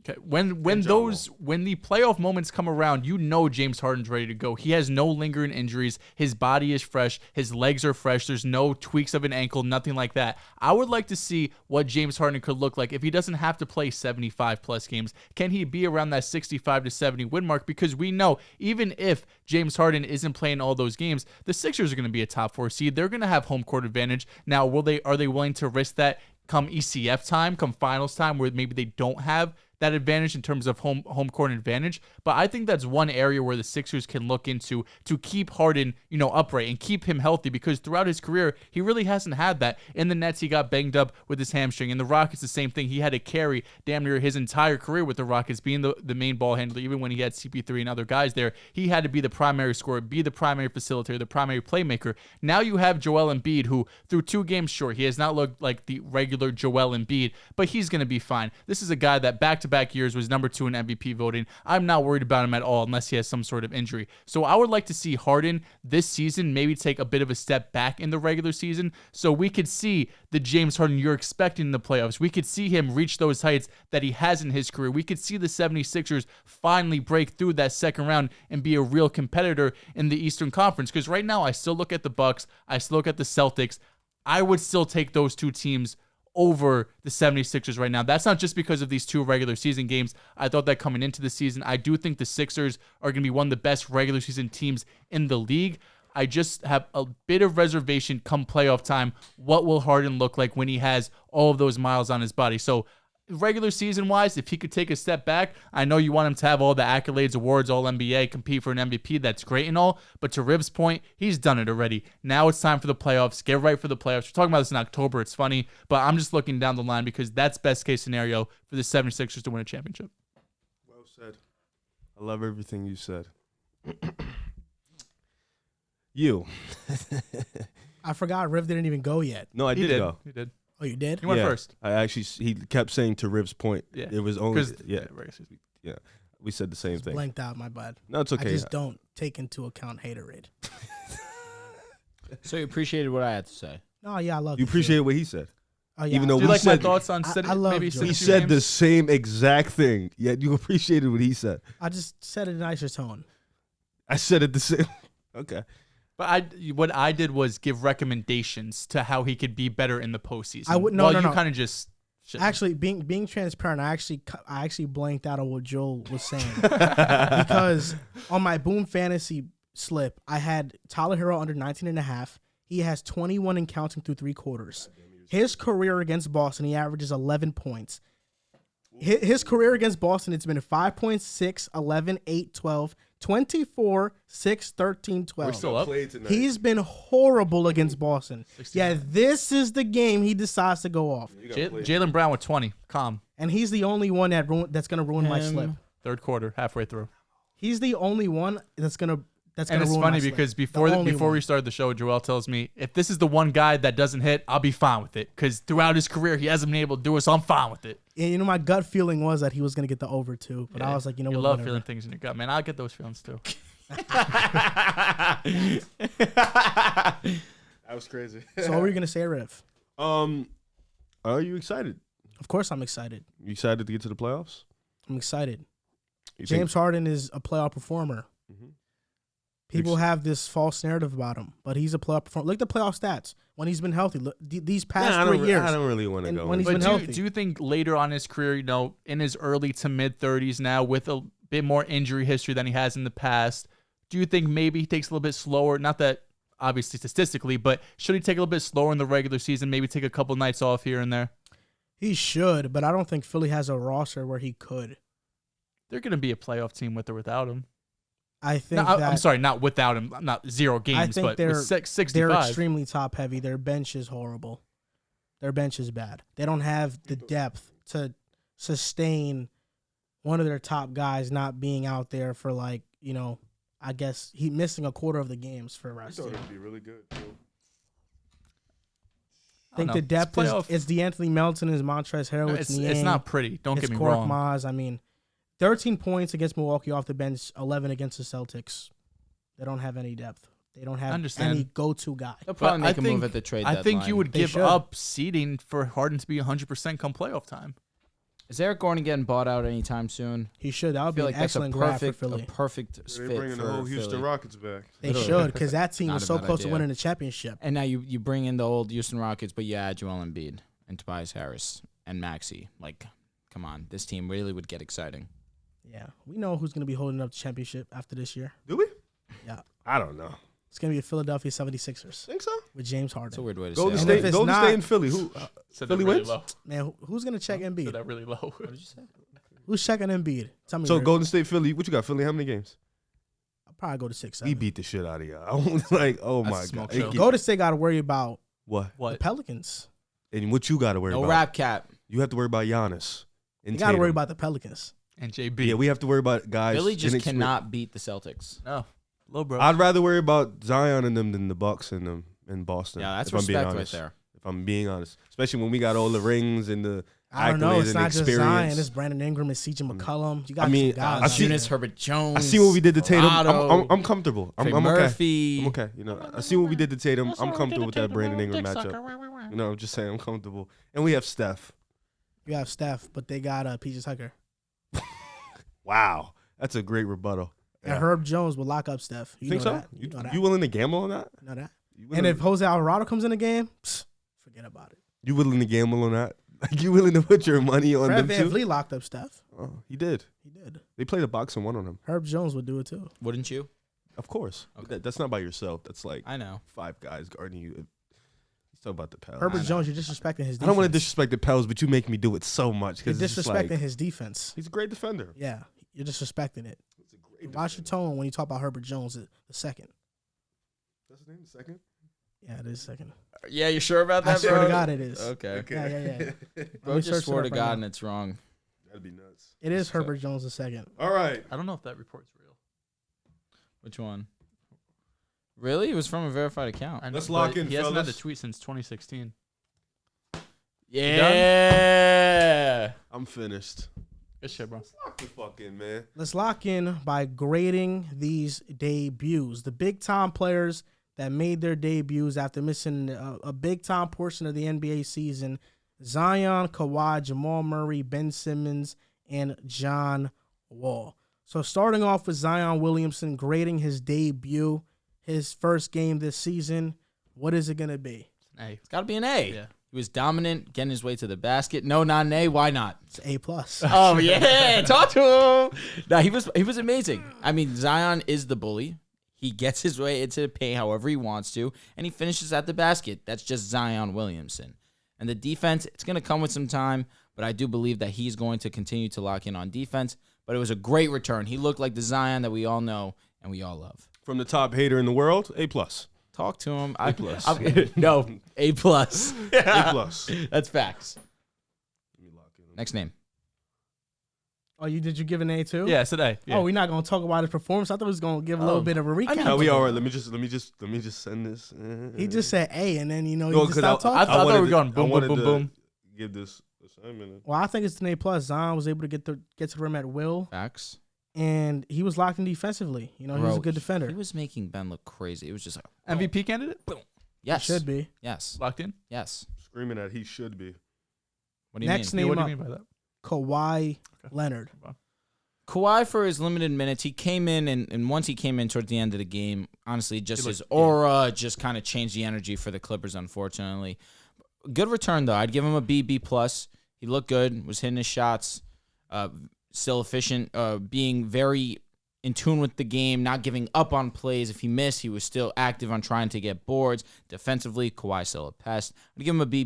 Okay. When the playoff moments come around, James Harden's ready to go. He has no lingering injuries. His body is fresh. His legs are fresh. There's no tweaks of an ankle, nothing like that. I would like to see what James Harden could look like if he doesn't have to play 75 plus games. Can he be around that 65 to 70 win mark? Because we know even if James Harden isn't playing all those games, the Sixers are going to be a top 4 seed. They're going to have home court advantage. Now, are they willing to risk that come ECF time, come finals time, where maybe they don't have that advantage in terms of home court advantage? But I think that's one area where the Sixers can look into to keep Harden, upright and keep him healthy, because throughout his career, he really hasn't had that. In the Nets, he got banged up with his hamstring. In the Rockets, the same thing. He had to carry damn near his entire career with the Rockets, being the main ball handler. Even when he had CP3 and other guys there, he had to be the primary scorer, be the primary facilitator, the primary playmaker. Now you have Joel Embiid, who through 2 games, sure, he has not looked like the regular Joel Embiid, but he's going to be fine. This is a guy that back-to-back years was number 2 in MVP voting. I'm not worried about him at all unless he has some sort of injury. So I would like to see Harden this season maybe take a bit of a step back in the regular season so we could see the James Harden you're expecting in the playoffs. We could see him reach those heights that he has in his career. We could see the 76ers finally break through that second round and be a real competitor in the Eastern Conference, because right now I still look at the Bucks, I still look at the Celtics. I would still take those 2 teams over the 76ers right now. That's not just because of these 2 regular season games. I thought that coming into the season. I do think the Sixers are going to be one of the best regular season teams in the league. I just have a bit of reservation come playoff time. What will Harden look like when he has all of those miles on his body? So regular season wise, if he could take a step back, I know you want him to have all the accolades, awards, all NBA, compete for an MVP. That's great and all. But to Riv's point, he's done it already. Now it's time for the playoffs. Get right for the playoffs. We're talking about this in October. It's funny, but I'm just looking down the line because that's best case scenario for the 76ers to win a championship. Well said. I love everything you said. You. I forgot Riv didn't even go yet. No, I did go. He did. Oh, you did? He went first. He kept saying to Riv's point. Yeah. It was only, Yeah. we said the same thing. Blanked out, my bad. No, it's okay. I just don't take into account haterade. So you appreciated what I had to say. No, yeah, I love You appreciate what he said. Oh, yeah. Even though Do you we like my said, thoughts on I love maybe Joe. he 72 said the games? same exact thing, yet you appreciated what he said. I just said it in a nicer tone. I said it the same. Okay. But what I did was give recommendations to how he could be better in the postseason. No. You kind of just Actually, being transparent, I actually blanked out on what Joel was saying because on my Boom Fantasy slip, I had Tyler Hero under 19.5. He has 21 and counting through 3 quarters. His career against Boston, he averages 11 points. His career against Boston, it's been 5 points, 6, 11, 8, 12, 24, 6, 13, 12. We're still up. He's been horrible against Boston. 16. Yeah, this is the game he decides to go off. Jaylen Brown with 20. Calm. And he's the only one that's going to ruin my slip. Third quarter, halfway through. He's the only one that's going to ruin my slip. And it's funny because before we started the show, Joel tells me, if this is the one guy that doesn't hit, I'll be fine with it. Because throughout his career, he hasn't been able to do it, so I'm fine with it. And my gut feeling was that he was going to get the over too. But I was like, you what? love feeling things in your gut, man. I'll get those feelings too. That was crazy. So what were you going to say, Riv? Are you excited? Of course I'm excited. You excited to get to the playoffs? I'm excited. You James Harden is a playoff performer. Mm-hmm. People have this false narrative about him, but he's a playoff performer. Look at the playoff stats when he's been healthy. Look, these past 3 years. I don't really want to go. When he's But been healthy. do you think later on in his career, in his early to mid 30s now, with a bit more injury history than he has in the past, do you think maybe he takes a little bit slower? Not that obviously statistically, but should he take a little bit slower in the regular season? Maybe take a couple nights off here and there. He should, but I don't think Philly has a roster where he could. They're going to be a playoff team with or without him. I think I'm sorry, not without him, not 0 games, but with 65. They're extremely top heavy. Their bench is horrible. Their bench is bad. They don't have the depth to sustain one of their top guys not being out there for I guess he missing a quarter of the games for rest. I thought it'd be really good, too. I think the depth is DeAnthony Melton, is Montrezl Harrell. It's not pretty. Don't get me wrong. Maz. I mean, 13 points against Milwaukee off the bench, 11 against the Celtics. They don't have any depth. They don't have any go-to guy. They'll probably make a move at the trade deadline. I think you would give up seeding for Harden to be 100% come playoff time. Is Eric Gordon getting bought out anytime soon? He should. That would be an excellent grab for Philly. A perfect fit They're bringing the whole Houston Rockets back. They should, because that team was so close to winning the championship. And now you bring in the old Houston Rockets, but you add Joel Embiid and Tobias Harris and Maxey. Like, come on. This team really would get exciting. Yeah. We know who's going to be holding up the championship after this year. Do we? Yeah. I don't know. It's going to be the Philadelphia 76ers. Think so? With James Harden. That's a weird way to Golden say State, Golden State and Philly. Who? Philly really wins? low. Man, who's going to check Embiid? Said that really low. What did you say? Who's checking Embiid? Tell me. So Rick. Golden State, Philly. What you got, Philly? How many games? I'll probably go to 6-7. We beat the shit out of y'all. I was like, oh That's my a smoke God. show. Golden State got to worry about What? the Pelicans. And what you got to worry No about? rap cap. You have to worry about Giannis. You got to worry about the Pelicans. And JB. Yeah, we have to worry about guys. Philly just cannot beat the Celtics. No. Low, bro. I'd rather worry about Zion and them than the Bucks and them in Boston. Yeah, that's if I'm being respect right honest. there. If I'm being honest, especially when we got all the rings and the I don't know. accolades It's and not just experience. Zion. It's Brandon Ingram and CJ McCollum. You got some guys. I see- Eunice Herbert Jones. I see what we did to Tatum. Otto, I'm comfortable. I'm Trey okay. Murphy. I'm okay. You know, I see what we did to Tatum. I'm comfortable with that Brandon Ingram matchup. You know, I'm just saying I'm comfortable. And we have Steph. You have Steph, but they got PJ Tucker. Wow, that's a great rebuttal. And Herb Jones will lock up Steph. You think know so? that. You know that. You willing to gamble on that? You know that. You And if Jose Alvarado comes in the game, forget about it. you willing to gamble on that? Like you willing to put your money on Fred them too? VanVleet locked up Steph. Oh, he did. He did. They played a boxing one on him. Herb Jones would do it too. Wouldn't you? Of course. Okay. That's not by yourself. That's like I know. 5 guys guarding you. He's talking about the Pels. Herbert Jones, you're disrespecting his defense. I don't want to disrespect the Pels, but you make me do it so much You're because disrespecting his defense. he's a great defender. Yeah, you're disrespecting it. He's a great Watch your defender. tone when you talk about Herbert Jones the second. That's his name, the second? Yeah, it is second. Yeah, you sure about I that, swear bro? to God it is. Okay. Yeah. Bro just swore to God and it's wrong. That'd be nuts. It is Herbert Jones the second. All right. I don't know if that report's real. Which one? Really? It was from a verified account. I know, Let's lock but in, He hasn't had fellas. a tweet since 2016. Yeah. I'm finished. Good shit, bro. Let's lock the fuck in, man. Let's lock in by grading these debuts. The big time players that made their debuts after missing a big time portion of the NBA season: Zion, Kawhi, Jamal Murray, Ben Simmons, and John Wall. So starting off with Zion Williamson grading his debut, his first game this season, what is it going to be? Hey. It's got to be an A. Yeah. He was dominant, getting his way to the basket. No, not an A. Why not? It's A+. Oh, yeah. Talk to him. No, he was amazing. I mean, Zion is the bully. He gets his way into the paint however he wants to, and he finishes at the basket. That's just Zion Williamson. And the defense, it's going to come with some time, but I do believe that he's going to continue to lock in on defense. But it was a great return. He looked like the Zion that we all know and we all love. From the top hater in the world, A+. Talk to him. A+. No, A+. A+. That's facts. Let me lock in. Next name. Oh, did you give an A too? Yeah, I said A. Yeah. Oh, we're not gonna talk about his performance. I thought we was gonna give a little bit of a recap. No, we all right. Let me just send this. He just said A, and then you No, just 'cause stopped talking. I thought we were wanted going to- boom, I boom, wanted boom, to boom. Give this assignment. Well, I think it's an A+. Zion was able to get to the rim at will, Facts. and he was locked in defensively. You know, he was a good defender. He was making Ben look crazy. It was just like, MVP candidate? yes. Should be. Yes. Locked in? Yes. Screaming at he should be. What do you Next mean? name What do up, you mean by that? Kawhi Leonard. Kawhi, for his limited minutes, he came in, and once he came in towards the end of the game, honestly, just He his looked- aura just kind of changed the energy for the Clippers, unfortunately. Good return, though. I'd give him a B+. He looked good, was hitting his shots, still efficient, being very in tune with the game, not giving up on plays. If he missed, he was still active on trying to get boards. Defensively, Kawhi still a pest. I'd give him a B+.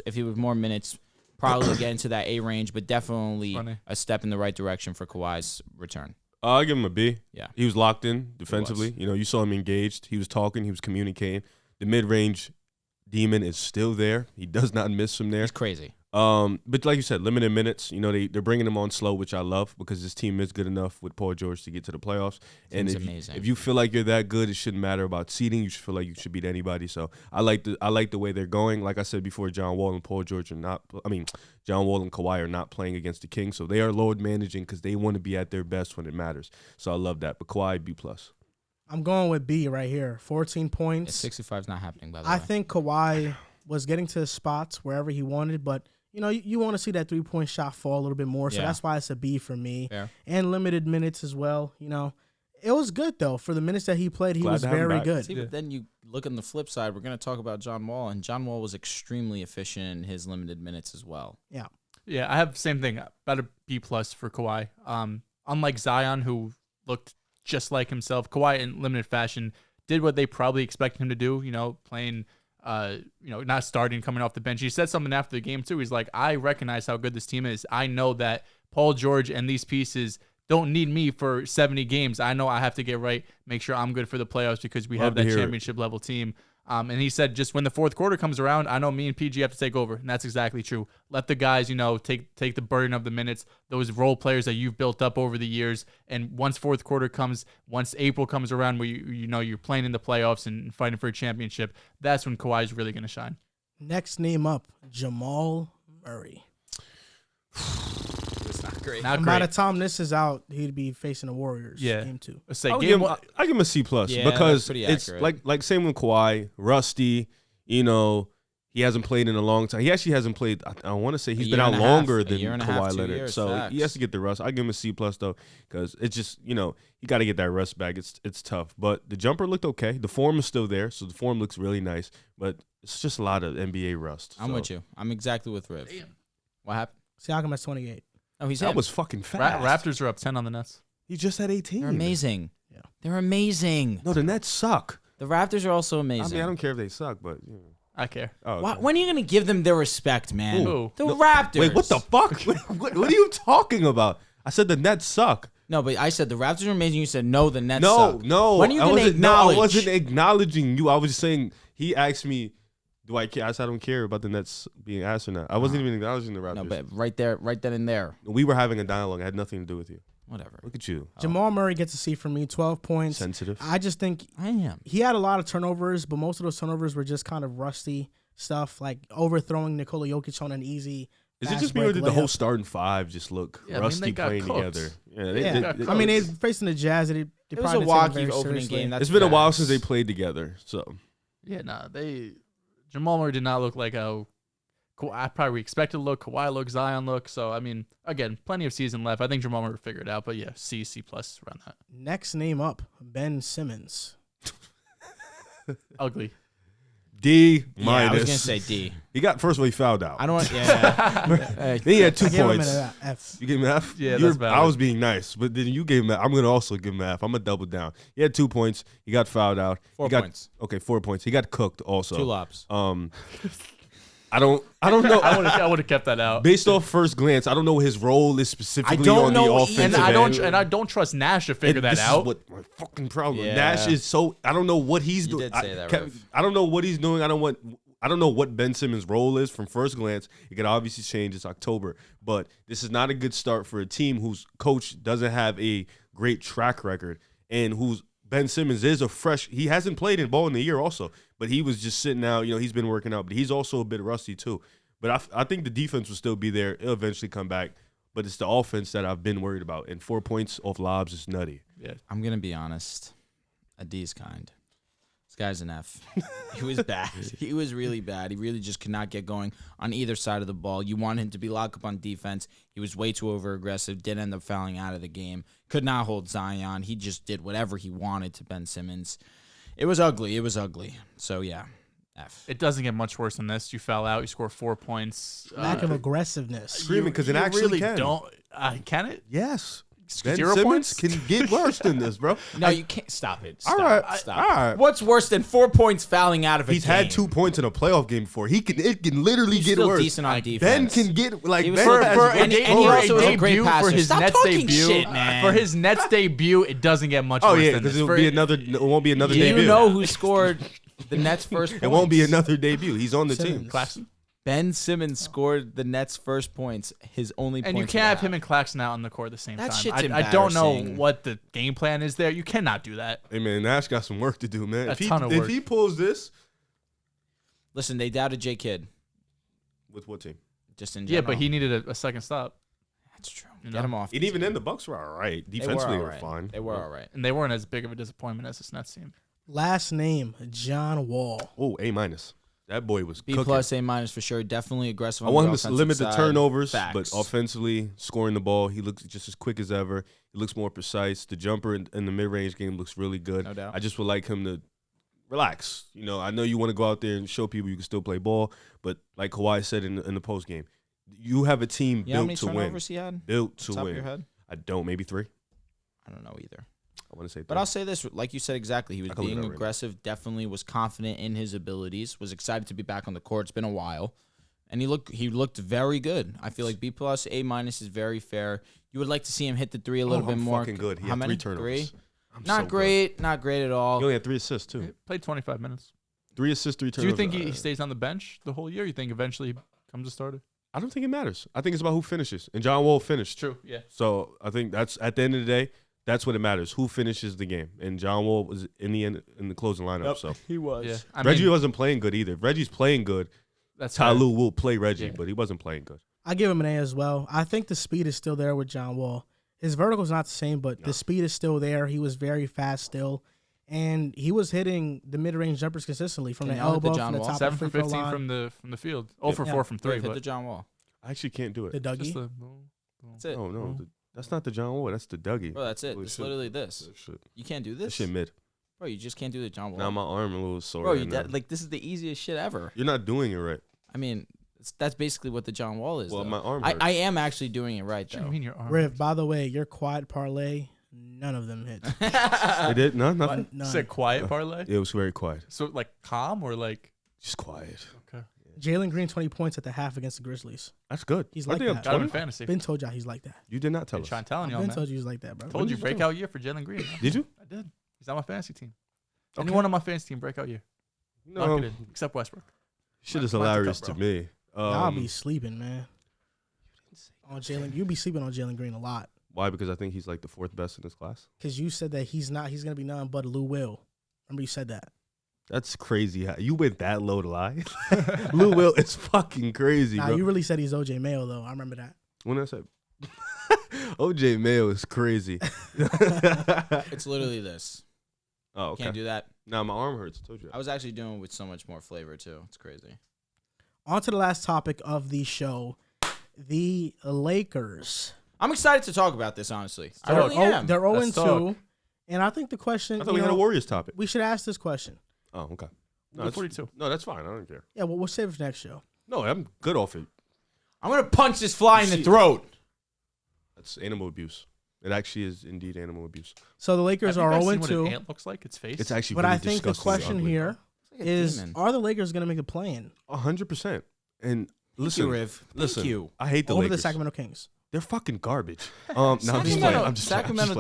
If he was more minutes, probably get into that A range, but definitely Funny. a step in the right direction for Kawhi's return. I'll give him a B. Yeah. He was locked in defensively. You know, you saw him engaged. He was talking. He was communicating. The mid-range demon is still there. He does not miss from there. It's crazy. But like you said, limited minutes. You know, they're bringing him on slow, which I love because this team is good enough with Paul George to get to the playoffs. And Amazing. if you feel like you're that good, it shouldn't matter about seeding. You should feel like you should beat anybody. So I like the way they're going. Like I said before, John Wall and John Wall and Kawhi are not playing against the Kings, so they are load managing because they want to be at their best when it matters. So I love that. But Kawhi, B+. I'm going with B right here. 14 points. 65 is not happening, by the way. I think Kawhi was getting to his spots wherever he wanted, but you know, you want to see that 3-point shot fall a little bit more, so that's why it's a B for me. Fair. And limited minutes as well. You know, it was good though for the minutes that he played. He was very good. See, but then you look on the flip side. We're going to talk about John Wall, and John Wall was extremely efficient in his limited minutes as well. Yeah. Yeah, I have the same thing. About a B+ for Kawhi. Unlike Zion, who looked just like himself, Kawhi in limited fashion did what they probably expected him to do. You know, playing. Not starting, coming off the bench. He said something after the game too. He's like, I recognize how good this team is. I know that Paul George and these pieces don't need me for 70 games. I know I have to get right, make sure I'm good for the playoffs because we have that championship level team. And he said, just when the fourth quarter comes around, I know me and PG have to take over. And that's exactly true. Let the guys, take the burden of the minutes, those role players that you've built up over the years. And once fourth quarter comes, once April comes around where you're playing in the playoffs and fighting for a championship, that's when Kawhi is really going to shine. Next name up, Jamal Murray. It's not great. And by the time this is out, he'd be facing the Warriors. Game 2. I give him a C+ because it's accurate. like same with Kawhi, rusty. You know, he hasn't played in a long time. He actually hasn't played. I want to say he's been out longer than Kawhi Leonard, so he has to get the rust. I give him a C+ though because it's just he got to get that rust back. It's tough, but the jumper looked okay. The form is still there, so the form looks really nice. But it's just a lot of NBA rust. I'm with you. I'm exactly with Riv. Damn. What happened? Siakam has 28. Oh, that was fucking fast. Raptors are up 10 on the Nets. He just had 18. They're amazing. Yeah. They're amazing. No, the Nets suck. The Raptors are also amazing. I mean, I don't care if they suck, but I care. Oh, okay. When are you going to give them their respect, man? Who? The Raptors. Wait, what the fuck? what are you talking about? I said the Nets suck. No, but I said the Raptors are amazing. You said no, the Nets suck. No. When are you going to acknowledge? I wasn't acknowledging you. I was just saying, he asked me, do I care? I said I don't care about the Nets being asked or not. I wasn't even acknowledging the Raptors. No, but right then and there. We were having a dialogue. It had nothing to do with you. Whatever. Look at you. Jamal Murray gets a C from me, 12 points. Sensitive. I just think I am. he had a lot of turnovers, but most of those turnovers were just kind of rusty stuff, like overthrowing Nikola Jokic on an easy. Is it just me or did the whole starting five just look rusty playing together? Yeah, they're facing the Jazz. It was a walkie opening game. It's been a while since they played together. So Jamal Murray did not look like how I probably expected to look. Kawhi look, Zion look. So, I mean, again, plenty of season left. I think Jamal Murray figured it out. But, yeah, C+ around that. Next name up, Ben Simmons. Ugly. D-. I was going to say D. First of all, he fouled out. I don't want Then he had 2 points. Him an F. You gave him an F? Yeah, that's valid. I was being nice, but then you gave him an F. I'm going to also give him an F. I'm going to double down. He had 2 points. He got fouled out. 4 points. Okay, 4 points. He got cooked also. 2 lobs. I don't know. I would have kept that out. Based off first glance, I don't know what his role is specifically on the offensive end. And I don't trust Nash to figure that out. This is what my fucking problem. Yeah. Nash is so. I don't know what he's doing. You did say that, Riv. I don't know what he's doing. I don't know what Ben Simmons' role is from first glance. It could obviously change. It's October, but this is not a good start for a team whose coach doesn't have a great track record and whose Ben Simmons is he hasn't played in ball in the year also, but he was just sitting out. He's been working out, but he's also a bit rusty too. But I think the defense will still be there. It'll eventually come back, but it's the offense that I've been worried about. And 4 points off lobs is nutty. Yeah, I'm going to be honest. A D is kind. This guy's an F. He was bad. He was really bad. He really just could not get going on either side of the ball. You want him to be locked up on defense. He was way too over-aggressive, did end up fouling out of the game. Could not hold Zion. He just did whatever he wanted to Ben Simmons. It was ugly. So, yeah, F. It doesn't get much worse than this. You foul out. You score 4 points. Lack of aggressiveness. Screaming because it actually really can. Don't. Can it? Yes. Ben 0 Simmons points can get worse than this, bro. No, you can't. Stop it. Stop. All right, Stop. all right. What's worse than 4 points fouling out of a He's game? had 2 points in a playoff game before. It can literally He's get still worse. decent on defense. Ben can get like He was Ben for- has for one and he forward. also was a great debut passer. for his Stop Nets talking debut. shit, man. For his Nets debut, it doesn't get much Oh worse yeah, than because this. it won't be another Do debut. you know who scored the Nets' first points? It won't be another debut. He's on the team. Simmons. Claxton. Ben Simmons scored the Nets' first points. His only And you points can't of have the him and Claxton out on the court at the same That time. shit's I don't know embarrassing. what the game plan is there. You cannot do that. Hey man, Nash got some work to do, man. A If ton of if work. he pulls this, Listen, they doubted J. Kidd. with what team? Just in Yeah, general. but he needed a second stop. That's true. You Get know? him off. And even then, the Bucks were all right. Defensively, they were fine. They were all right. And they weren't as big of a disappointment as this Nets team. Last name, John Wall. Oh, A-. That boy was B cooking. plus, A minus for sure. Definitely aggressive. I On want the him to offensive limit the side. turnovers, Facts. but offensively, scoring the ball, he looks just as quick as ever. He looks more precise. The jumper in the mid-range game looks really good. No doubt. I just would like him to relax. You know, I know you want to go out there and show people you can still play ball, but like Kawhi said in the post game, you have a team You know how many built to win. turnovers he had? Built to Top of win. your head? I don't. Maybe 3. I don't know either. I want to say 3. But I'll say this, like you said exactly, he was I can look it being up right now. aggressive, definitely was confident in his abilities, was excited to be back on the court. It's been a while. And he looked very good. I feel like B plus, A minus is very fair. You would like to see him hit the 3 a little bit more. Fucking good. He How had many? 3 turnovers. 3? I'm Not so great. Not great at Good. all. He only had 3 assists too. He played 25 minutes. 3 assists, 3 Do turnovers. you think he stays on the bench the whole year? You think eventually he becomes a starter? I don't think it matters. I think it's about who finishes. And John Wall finished. True, yeah. So I think that's at the end of the day, that's what it matters. Who finishes the game? And John Wall was in the end in the closing lineup. So he was. Yeah. I Reggie mean, wasn't playing good either. If Reggie's playing good, that's Ty fair. Lue will play Reggie, Yeah. but he wasn't playing good. I give him an A as well. I think the speed is still there with John Wall. His vertical is not the same, but the speed is still there. He was very fast still. And he was hitting the mid-range jumpers consistently from Can the y'all hit the elbow, John from the Wall? top 7 of the for free throw 15 line. from the field. 0 for Yeah. 4 from 3. Hit the But John Wall. I actually can't do The it. just Dougie. the, That's it. Oh no, that's not the John Wall. That's the Dougie. Bro, that's it. Holy It's shit. literally this. That shit, You can't do that this. shit mid. Bro, you just can't do the John Wall. Now my arm a little sore. Bro, right now. like this is the easiest shit ever. You're not doing it right. I mean, that's basically what the John Wall is. Well, though. my arm I hurts. am actually doing it right what do you though. mean your arm? Riv, by the way, your quad parlay, none of them hit. It did no nothing. None. Said quiet parlay? It was very quiet. So like calm or like Just quiet. okay. Jalen Green, 20 points at the half against the Grizzlies. That's good. He's I like think I'm that. Got him in 20. fantasy. Ben told y'all he's like that. You did not tell Been us. trying telling y'all, Ben man. told you he's like that, bro. Told you did you breakout year for Jalen Green. man. Did you? I did. He's on my fantasy team. Okay. Anyone on my fantasy team breakout year. No, Lock it in, except Westbrook. shit is Mine's a cup, hilarious to bro. me. Y'all be sleeping, man. On Jalen, you be sleeping on Jalen Green a lot Why? Because I think he's like the 4th best in his class. because you said that he's not. He's gonna be none but Lou Will. Remember you said that. That's crazy. You went that low to lie. Lou Will is fucking crazy, Nah, bro. you really said he's OJ Mayo though. I remember that. When I said OJ Mayo is crazy. It's literally this. Oh, okay. Can't do that. Now my arm hurts. I told you. I was actually doing it with so much more flavor too. It's crazy. On to the last topic of the show, the Lakers. I'm excited to talk about this. Honestly, I They're really Oh, am. they're 0 Let's talk. 2, and I think the question. I thought we had a Warriors topic. We should ask this question. Oh, okay. No, that's- 42. No, that's fine. I don't care. Yeah, well, we'll save it for next show. No, I'm good off it. I'm gonna punch this fly in the See- throat. That's animal abuse. It actually is indeed animal abuse. So the Lakers Have you are guys 0 seen what an 2. ant looks like? Its face. It's actually But really I think the disgusting question ugly. here It's like a is: demon. are the Lakers going to make a play-in 100%. And Thank listen, you, Riv. listen. Thank you. I hate the over Lakers. the Sacramento Kings? They're fucking garbage. No, I'm just playing. Sacramento- I'm just playing. I'm just Sacramento-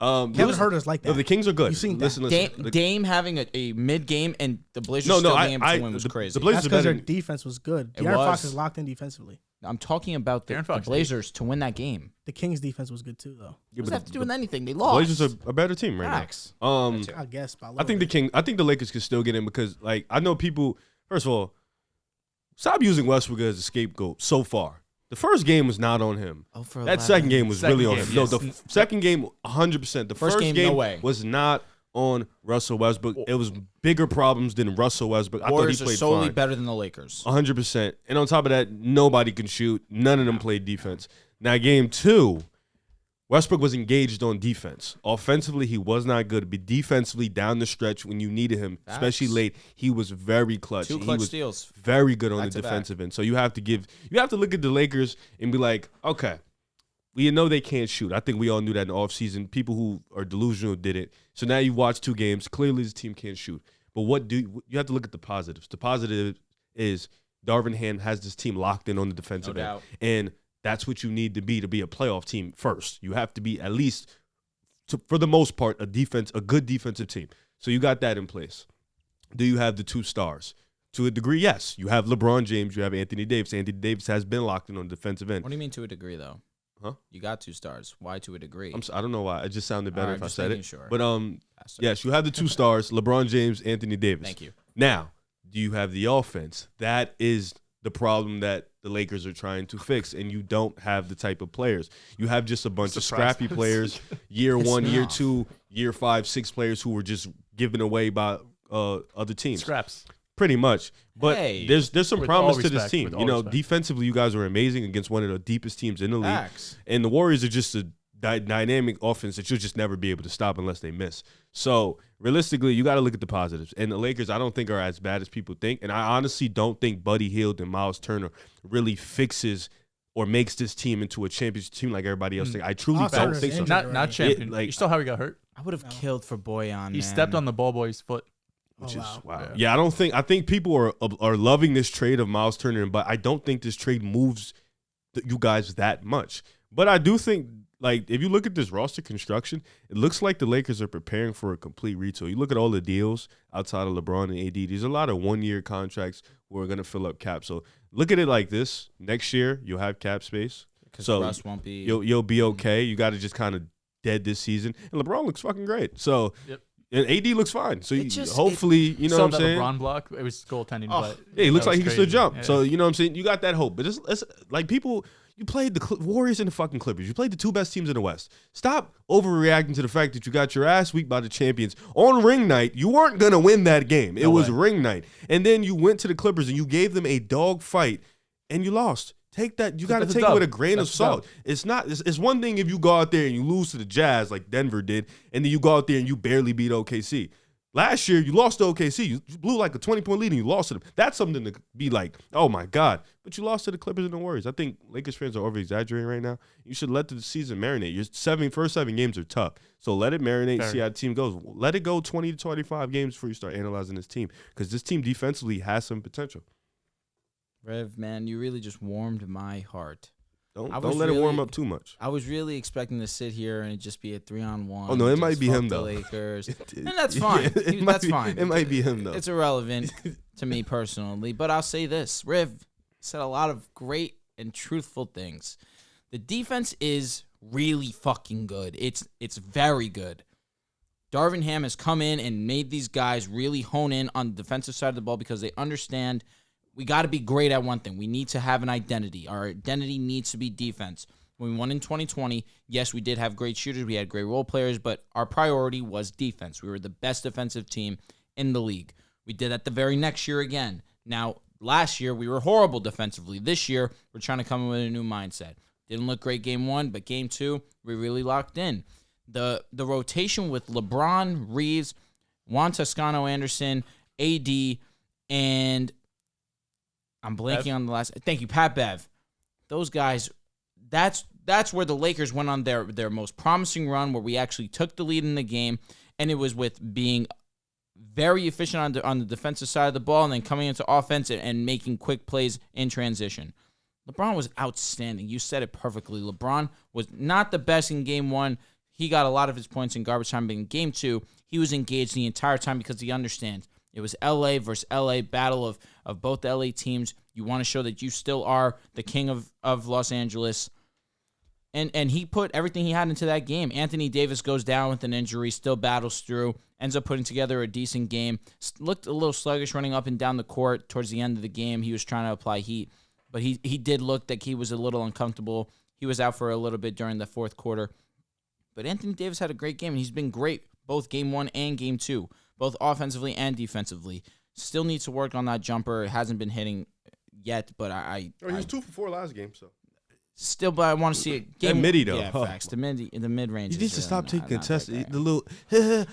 playing. Kevin Herter's like that. No, the Kings are good. You've seen that. listen, listen. Dame having a mid game and the Blazers No, still no, being able to win was the crazy. Blazers That's are because better. their defense was good. It De'Aaron Fox was. is locked in defensively. I'm talking about the De'Aaron Fox, Blazers to win that game. The Kings' defense was good too, though. Yeah, What but does that have to do the with anything? They lost. Blazers are a better team right Facts. now. I guess. By a I little think bit. I think the Lakers can still get in because, like, I know people. First of all, stop using Westbrook as a scapegoat. So far, the first game was not on him. Oh, for That second game was Second really on game, him. yes. No, the second game, 100%. The First first game, game no way. was not on Russell Westbrook. It was bigger problems than Russell Westbrook. I Warriors thought are he played solely fine. better than the Lakers. 100%. And on top of that, nobody can shoot. None of them played defense. Now, game 2, Westbrook was engaged on defense. Offensively, he was not good, but defensively, down the stretch when you needed him, especially Facts. late, he was very clutch. Two He clutch was steals. very good on Back the to back. defensive end. So you have to look at the Lakers and be like, okay, we know they can't shoot. I think we all knew that in the offseason. People who are delusional did it. So now you watch 2 games. Clearly, this team can't shoot. But you have to look at the positives. The positive is Darvin Ham has this team locked in on the defensive end. And that's what you need to be a playoff team first. You have to be at least, for the most part, a good defensive team. So you got that in place. Do you have the 2 stars? To a degree, yes. You have LeBron James. You have Anthony Davis. Anthony Davis has been locked in on the defensive end. What do you mean to a degree, though? Huh? You got 2 stars. Why to a degree? I don't know why. It just sounded better if I said it. Sure. But yes, you have the 2 stars, LeBron James, Anthony Davis. Thank you. Now, do you have the offense? That is the problem that the Lakers are trying to fix, and you don't have the type of players. You have just a bunch of scrappy players, year 1, year 2, year 5, 6 players who were just given away by other teams. Scraps. Pretty much. But there's some promise to this team. Defensively, you guys are amazing against one of the deepest teams in the league. Facts. And the Warriors are just a dynamic offense that you'll just never be able to stop unless they miss. So, realistically, you got to look at the positives. And the Lakers, I don't think, are as bad as people think. And I honestly don't think Buddy Hield and Miles Turner really fixes or makes this team into a championship team like everybody else thinks. I truly don't think so. Not champion. You saw how he got hurt? I would have killed for Boyan. He stepped on the ball boy's foot. Which is wow. Yeah, I think people are loving this trade of Miles Turner, but I don't think this trade moves you guys that much. But I do think, like, if you look at this roster construction, it looks like the Lakers are preparing for a complete retool. You look at all the deals outside of LeBron and AD. There's a lot of 1-year contracts who are going to fill up cap. So look at it like this: next year you'll have cap space, so Russ won't be. You'll be okay. You got to just kind of dead this season, and LeBron looks fucking great. So. Yep. And AD looks fine. So hopefully, you know what I'm saying? LeBron block, it was goaltending. But yeah, he looks like he can still jump. Yeah. So, you know what I'm saying? You got that hope. But it's like people, you played the Warriors and the fucking Clippers. You played the 2 best teams in the West. Stop overreacting to the fact that you got your ass beat by the champions. On ring night, you weren't going to win that game. It was ring night. And then you went to the Clippers and you gave them a dog fight and you lost. Take that. You got to take it with a grain of salt. It's not. It's one thing if you go out there and you lose to the Jazz like Denver did, and then you go out there and you barely beat OKC. Last year, you lost to OKC. You blew like a 20-point lead and you lost to them. That's something to be like, oh, my God. But you lost to the Clippers and the Warriors. I think Lakers fans are over-exaggerating right now. You should let the season marinate. Your first 7 games are tough. So let it marinate, see how the team goes. Let it go 20 to 25 games before you start analyzing this team, because this team defensively has some potential. Rev, man, you really just warmed my heart. Don't let it warm up too much. I was really expecting to sit here and it just be a 3-on-1. Oh no, it might be him though. Lakers, and that's fine. Yeah, that's fine. It might be him though. It's irrelevant to me personally, but I'll say this: Riv said a lot of great and truthful things. The defense is really fucking good. It's very good. Darvin Ham has come in and made these guys really hone in on the defensive side of the ball because they understand. We got to be great at one thing. We need to have an identity. Our identity needs to be defense. When we won in 2020, yes, we did have great shooters. We had great role players, but our priority was defense. We were the best defensive team in the league. We did that the very next year again. Now, last year, we were horrible defensively. This year, we're trying to come in with a new mindset. Didn't look great game 1, but game 2, we really locked in. The rotation with LeBron, Reeves, Juan Toscano-Anderson, AD, and I'm blanking on the last. Thank you, Pat Bev. Those guys, that's where the Lakers went on their most promising run, where we actually took the lead in the game, and it was with being very efficient on the defensive side of the ball and then coming into offense and making quick plays in transition. LeBron was outstanding. You said it perfectly. LeBron was not the best in game 1. He got a lot of his points in garbage time, but in game 2, he was engaged the entire time because he understands. It was LA versus LA, battle of both the LA teams. You want to show that you still are the king of Los Angeles. And he put everything he had into that game. Anthony Davis goes down with an injury, still battles through, ends up putting together a decent game. Looked a little sluggish running up and down the court towards the end of the game. He was trying to apply heat, but he did look like he was a little uncomfortable. He was out for a little bit during the fourth quarter. But Anthony Davis had a great game, and he's been great both game 1 and game 2. Both offensively and defensively. Still needs to work on that jumper. It hasn't been hitting yet, but he was 2 for 4 last game, so. Still, but I want to see it. Game midi though. Yeah, facts. The mid-range. You need to stop taking contested. The little.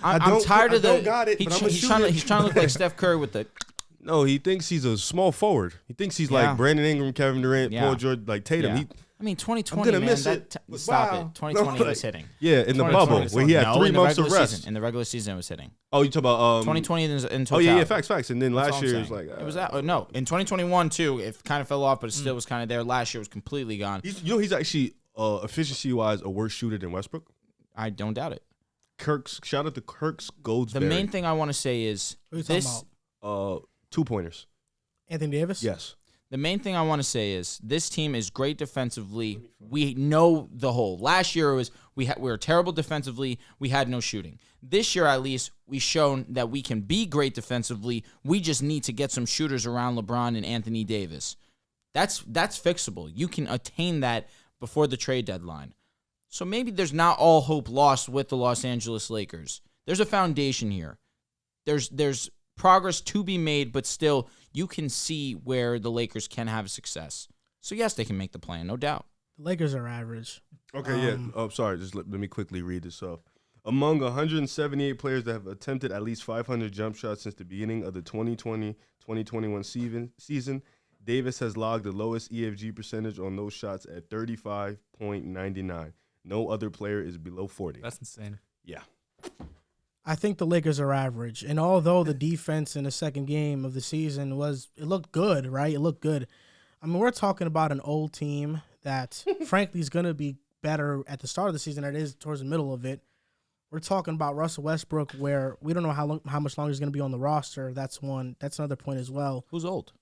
I'm tired of the. Got it, he's trying to look like Steph Curry with the. No, he thinks he's a small forward. He thinks he's like Brandon Ingram, Kevin Durant, Paul George, like Tatum. Yeah. I mean, 2020, I'm gonna man. miss it. Stop Wow. it. 2020 No, was hitting. Yeah, in the 2020 bubble was where he had no, 3 in the months of regular rest. season. In the regular season, it was hitting. Oh, you talk about 2020 in Oh totality. yeah, facts. And then That's last all I'm year it was saying. like it was that. No, in 2021 too, it kind of fell off, but it still was kind of there. Last year was completely gone. he's actually efficiency wise a worse shooter than Westbrook. I don't doubt it. Shout out to Kirk's Goldsberry. The main thing I want to say is Who you talking this. about? 2-pointers. Anthony Davis? Yes. The main thing I want to say is this team is great defensively. We know the whole. Last year we were terrible defensively. We had no shooting. This year, at least, we've shown that we can be great defensively. We just need to get some shooters around LeBron and Anthony Davis. That's fixable. You can attain that before the trade deadline. So maybe there's not all hope lost with the Los Angeles Lakers. There's a foundation here. There's progress to be made, but still, you can see where the Lakers can have success. So yes, they can make the plan, no doubt. The Lakers are average. Okay, yeah. Oh, sorry. Just let me quickly read this off. Among 178 players that have attempted at least 500 jump shots since the beginning of the 2020-2021 season, Davis has logged the lowest EFG percentage on those shots at 35.99. No other player is below 40. That's insane. Yeah. I think the Lakers are average. And although the defense in the second game of the season it looked good, right? It looked good. I mean, we're talking about an old team that, frankly, is going to be better at the start of the season than it is towards the middle of it. We're talking about Russell Westbrook, where we don't know how much longer he's going to be on the roster. That's another point as well. Who's old?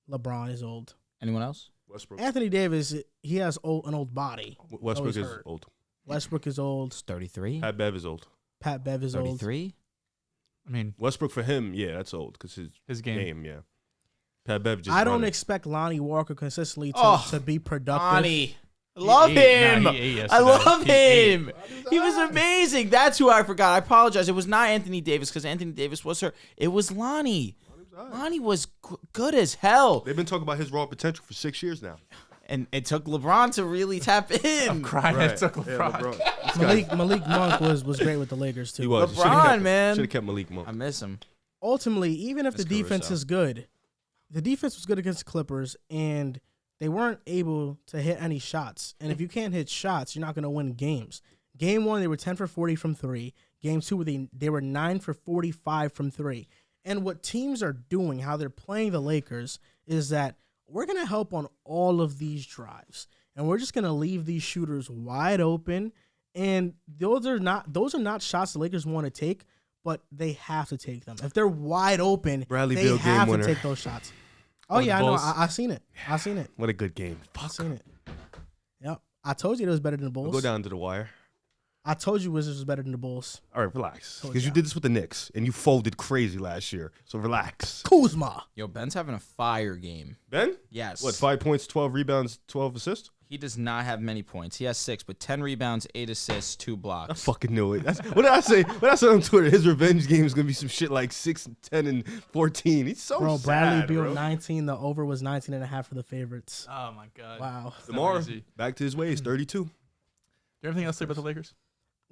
LeBron is old. Anyone else? Westbrook. Anthony Davis, he has an old body. Westbrook is hurt. old. Westbrook is old. It's 33. Pat Bev is old. Pat Bev is old. 33. I mean, Westbrook for him, yeah, that's old because his game, yeah. Pat Bev just. I don't running. expect Lonnie Walker consistently to be productive. Lonnie. Love him. I love him. He was amazing. That's who I forgot. I apologize. It was not Anthony Davis because Anthony Davis was hurt. It was Lonnie. Lonnie was good as hell. They've been talking about his raw potential for 6 years now. And it took LeBron to really tap in. I'm crying. Right. It took Yeah, LeBron. Malik Monk was great with the Lakers too. He was. LeBron, man. Should have kept Malik Monk. I miss him. Ultimately, even if the That's defense Caruso. is good, the defense was good against the Clippers, and they weren't able to hit any shots. And if you can't hit shots, you're not going to win games. Game 1, they were 10 for 40 from 3. Game 2, they were 9 for 45 from 3. And what teams are doing, how they're playing the Lakers, is that we're going to help on all of these drives. And we're just going to leave these shooters wide open. And those are not shots the Lakers want to take, but they have to take them. If they're wide open, Bradley they Beal have game to winner. take those shots. Oh, yeah, I know. Bulls. I seen it. I seen it. What a good game. I seen it. Yep. I told you it was better than the Bulls. We'll go down to the wire. I told you Wizards was better than the Bulls. All right, relax. Told Because you ya. did this with the Knicks, and you folded crazy last year. So relax. Kuzma. Yo, Ben's having a fire game. Ben? Yes. What, 5 points, 12 rebounds, 12 assists? He does not have many points. He has 6, but 10 rebounds, 8 assists, 2 I blocks. fucking knew it. What did I say? What I said on Twitter, his revenge game is going to be some shit like 6, 10, and 14. He's so Bro, sad, Bradley Beal, bro. 19. The over was 19.5 for the favorites. Oh my God. Wow. Tomorrow, easy. back to his ways, 32. Do you have anything else to say about the Lakers?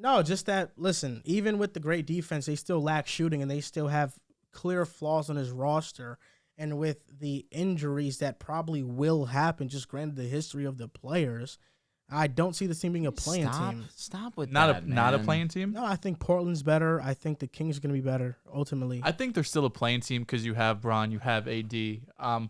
No, just that, listen, even with the great defense, they still lack shooting, and they still have clear flaws on his roster. And with the injuries that probably will happen, just granted the history of the players, I don't see the team being a playing team. Stop with Not that, a man. playing team. No, I think Portland's better. I think the Kings are going to be better, ultimately. I think they're still a playing team because you have Bron, you have AD.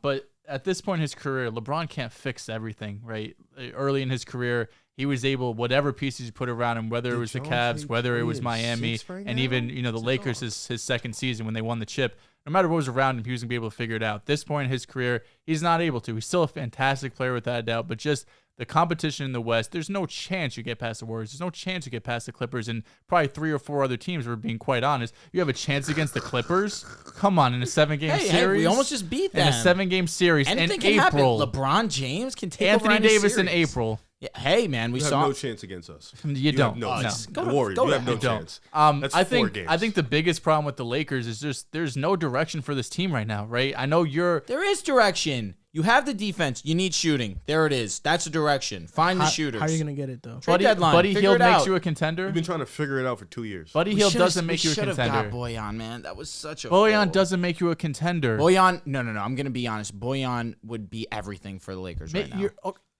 But at this point in his career, LeBron can't fix everything, right? Early in his career, he was able, whatever pieces you put around him, whether it was the Cavs, whether it was Miami, and even the Lakers, his second season when they won the chip. No matter what was around him, he was going to be able to figure it out. At this point in his career, he's not able to. He's still a fantastic player without a doubt, but just the competition in the West, there's no chance you get past the Warriors. There's no chance you get past the Clippers and probably 3 or 4 other teams, we're being quite honest. You have a chance against the Clippers? Come on, in a 7-game series? Hey, we almost just beat them. In a 7-game series Anything in can April. happen. LeBron James can take over Anthony any Davis in series. April. Yeah, hey, man, we You have saw. no chance against us. You don't. Have no No. chance. Go The to- Warriors, go you to- have no You don't. chance. That's I 4 think games. I think the biggest problem with the Lakers is just there's no direction for this team right now, right? I know you're There is direction. You have the defense. You need shooting. There it is. That's the direction. Find the shooters. How are you going to get it, though? Trade deadline. Buddy Figure Hield it makes out. you a contender. We've been trying to figure it out for 2 years. Buddy We Hield should've- doesn't make you a We should have contender. got Boyan, man. That was such a Boyan fold. doesn't make you a contender. Boyan, no. I'm gonna be honest. Boyan would be everything for the Lakers right now.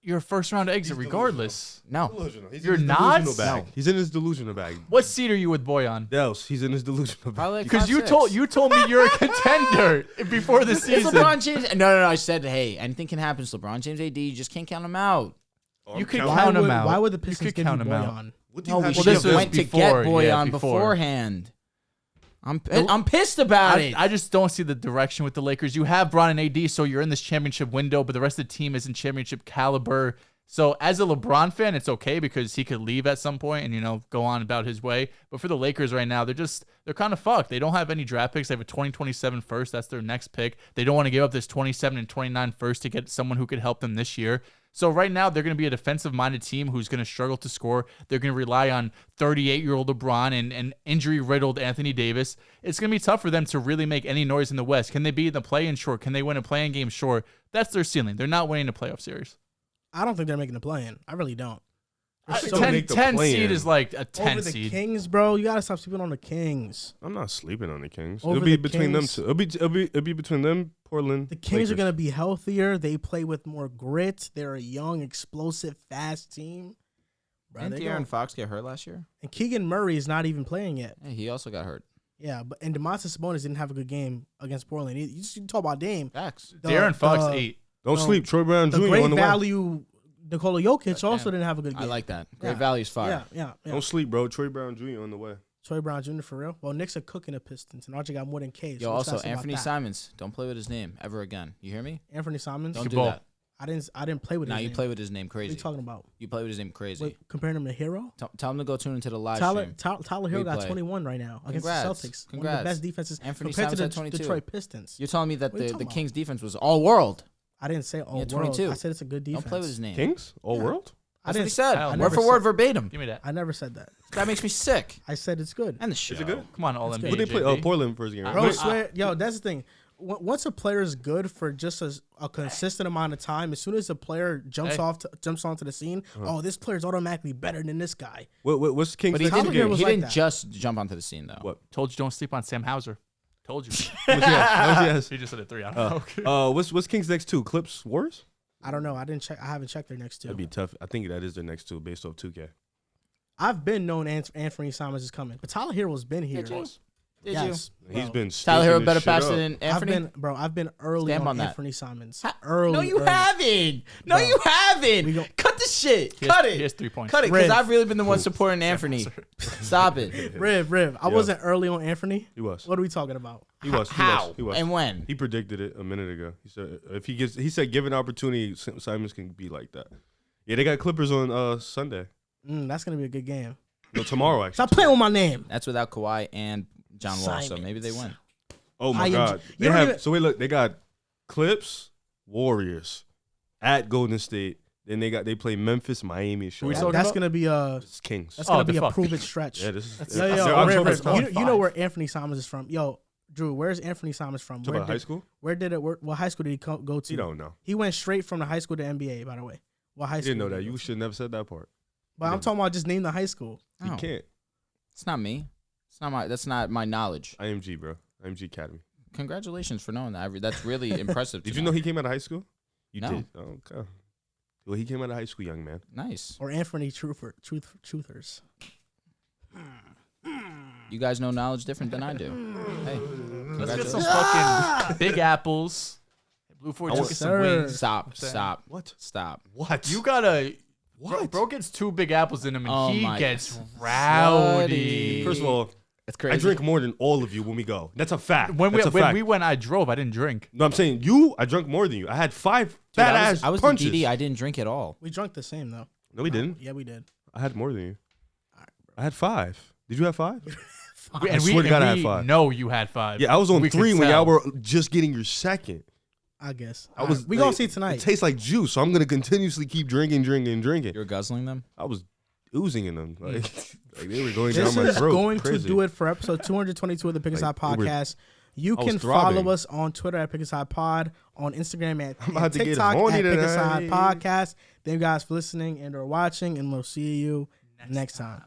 you're a first-round exit regardless. No. Delusional. He's You're in his not? delusional bag. No. He's in his delusional bag. What seed are you with Boyan? Dehls, he's in his delusional bag. Probably like Because 5'6". you told me you're a contender before the It's season. LeBron James. No. I said, hey, anything can happen. It's LeBron James, AD. You just can't count them out. You could Counting- count him out. Why would the You Pistons could give count you him out. Boyan? What do No, you have we to should give have them? went to before, get yeah, Boyan before. beforehand. I'm pissed about it. I just don't see the direction with the Lakers. You have Bron and AD, so you're in this championship window, but the rest of the team isn't championship caliber. So as a LeBron fan, it's okay because he could leave at some point and, go on about his way. But for the Lakers right now, they're kind of fucked. They don't have any draft picks. They have a 2027 first. That's their next pick. They don't want to give up this 27 and 29 first to get someone who could help them this year. So right now, they're going to be a defensive-minded team who's going to struggle to score. They're going to rely on 38-year-old LeBron and injury-riddled Anthony Davis. It's going to be tough for them to really make any noise in the West. Can they be in the play-in short? Can they win a play-in game short? That's their ceiling. They're not winning a playoff series. I don't think they're making the play-in. I really don't. Still make the 10 play-in. seed is like a 10 Over the seed. Kings, bro. You gotta stop sleeping on the Kings. I'm not sleeping on the Kings. Over It'll be the between Kings. them two. It'll be between them, Portland. The Kings are Lakers. gonna be healthier. They play with more grit. They're a young, explosive, fast team. Bro, Didn't they De'Aaron going- Fox get hurt last year? and Keegan Murray is not even playing yet. Yeah, he also got hurt. Yeah, and DeMontis Sabonis didn't have a good game against Portland. You talk about Dame. Facts. Darren Fox, the- 8. Don't No, sleep. Troy Brown The Jr. great on the way. value Nikola Jokic also Damn. didn't have a good game. I like that. Great Yeah. value's fire. Yeah. Don't sleep, bro. Troy Brown Jr. on the way. Troy Brown Jr. for real. Well, Knicks are cooking the Pistons, and RJ got more than K. Yo, what's also that say about Anthony that? Simons. Don't play with his name ever again. You hear me? Anthony Simons. Don't Good do ball. that. I didn't play with. Nah, his you name. play with his name What are crazy. you talking about? You play with his name crazy. Wait, comparing him to Hero? Tell him to go tune into the live Tyler stream. Hero got Replay. 21 right now against the Congrats. Celtics. One of the Congrats. best defenses Anthony compared to Simons the had 22. Detroit Pistons. You're telling me that What are you the talking about? Kings defense was all world. I didn't say all world. 22. I said it's a good defense. Don't play with his name. Kings? All Yeah. world? I That's what he didn't. said. I Word never for word, said- verbatim. Give me that. I never said that. That makes me sick. I said it's good. And the show. Is it good? Come on, all That's NBA. good. Who they play? JB. Portland first game. Right? Bro, Wait, swear, yo, that's the thing. Once a player is good for just a consistent amount of time, as soon as a player jumps onto the scene, oh, this player's automatically better than this guy. What's Kings But he next Tyler Hero didn't, game? was he like didn't that. just jump onto the scene, though. What? Told you don't sleep on Sam Hauser. Told you. Yes. He just said it 3 out of okay. What's Kings next two? Clips Warriors? I don't know. I didn't check. I haven't checked their next two. That'd be tough. I think that is their next two based off 2K. I've been known Anthony Simons is coming, but Tyler Hero's been here. Did you? Did Yes, He's bro. been Tyler Hero stinking better this shit passer up. than Anthony? I've been early Stand on on that. Anthony Simons. Early. No, you early. haven't. No, Bro. you haven't. We gon- Cut the shit. He has- Cut it. He has 3 points. Cut it, because Riv. I've really been the one supporting Anthony. Stop it. Riv. I Yeah. wasn't early on Anthony. He was. What are we talking about? He was. How? He was. And when? He predicted it a minute ago. He said if he gets, he said given opportunity, Simons can be like that. Yeah, they got Clippers on Sunday. That's gonna be a good game. No, tomorrow actually. Stop playing with my name. That's without Kawhi and John Wall, so maybe they win. Oh I my am- God. you They don't have even- so wait look, they got Clips, Warriors at Golden State. Then they play Memphis, Miami, and Who we Charlotte. talking That's about? gonna be a It's Kings. that's gonna Oh, be the a fuck. prove it stretch. Yeah, this is Yo, they're Riv, October Riv, 12th. you know where Anthony Simons is from? Yo, Drew, where's Anthony Simons from? Talk about high school? What high school did he go to? You don't know. He went straight from the high school to NBA. By the way, what high You school? didn't know did that. he go You to? should never said that part. But I'm talking about just name the high school. You Oh, can't. It's not me. That's not my knowledge. IMG, bro. IMG Academy. Congratulations for knowing that. That's really impressive. Did you know he came out of high school? You No. did. Oh, okay. Well, he came out of high school, young man. Nice. Or Anthony Truthers. You guys know knowledge different than I do. Hey, Let's get congratulations. some fucking big apples. Blue Forge, I let's want- get some Sir. wings. Stop. What? Stop. What? You gotta. What? Bro gets 2 big apples in him and Oh he my gets God. rowdy. First of all, That's crazy. I drink more than all of you when we go. That's a fact. When That's a fact. we went, I drove. I didn't drink. No, I'm saying I drank more than you. I had 5 Dude, badass I was punches. the DD. I didn't drink at all. We drunk the same though. No, we didn't. Yeah, we did. I had more than you. I had 5. Did you have 5? We- I swear to God, I had 5. No, you had 5. Yeah, I was on We could 3 when tell. y'all were just getting your second. I guess. I was. We like, gonna see It tonight. tastes like juice, so I'm gonna continuously keep drinking. You're guzzling them? I was oozing in them, like they were going This down my is throat. going Crazy. to do it for episode 222 of the Pick Like, Aside we were- Podcast. You I was can throbbing. follow us on Twitter at Pick Aside Pod, on Instagram at I'm about and to get TikTok horny at Pick tonight. Aside Podcast. Thank you guys for listening and or watching, and we'll see you next time.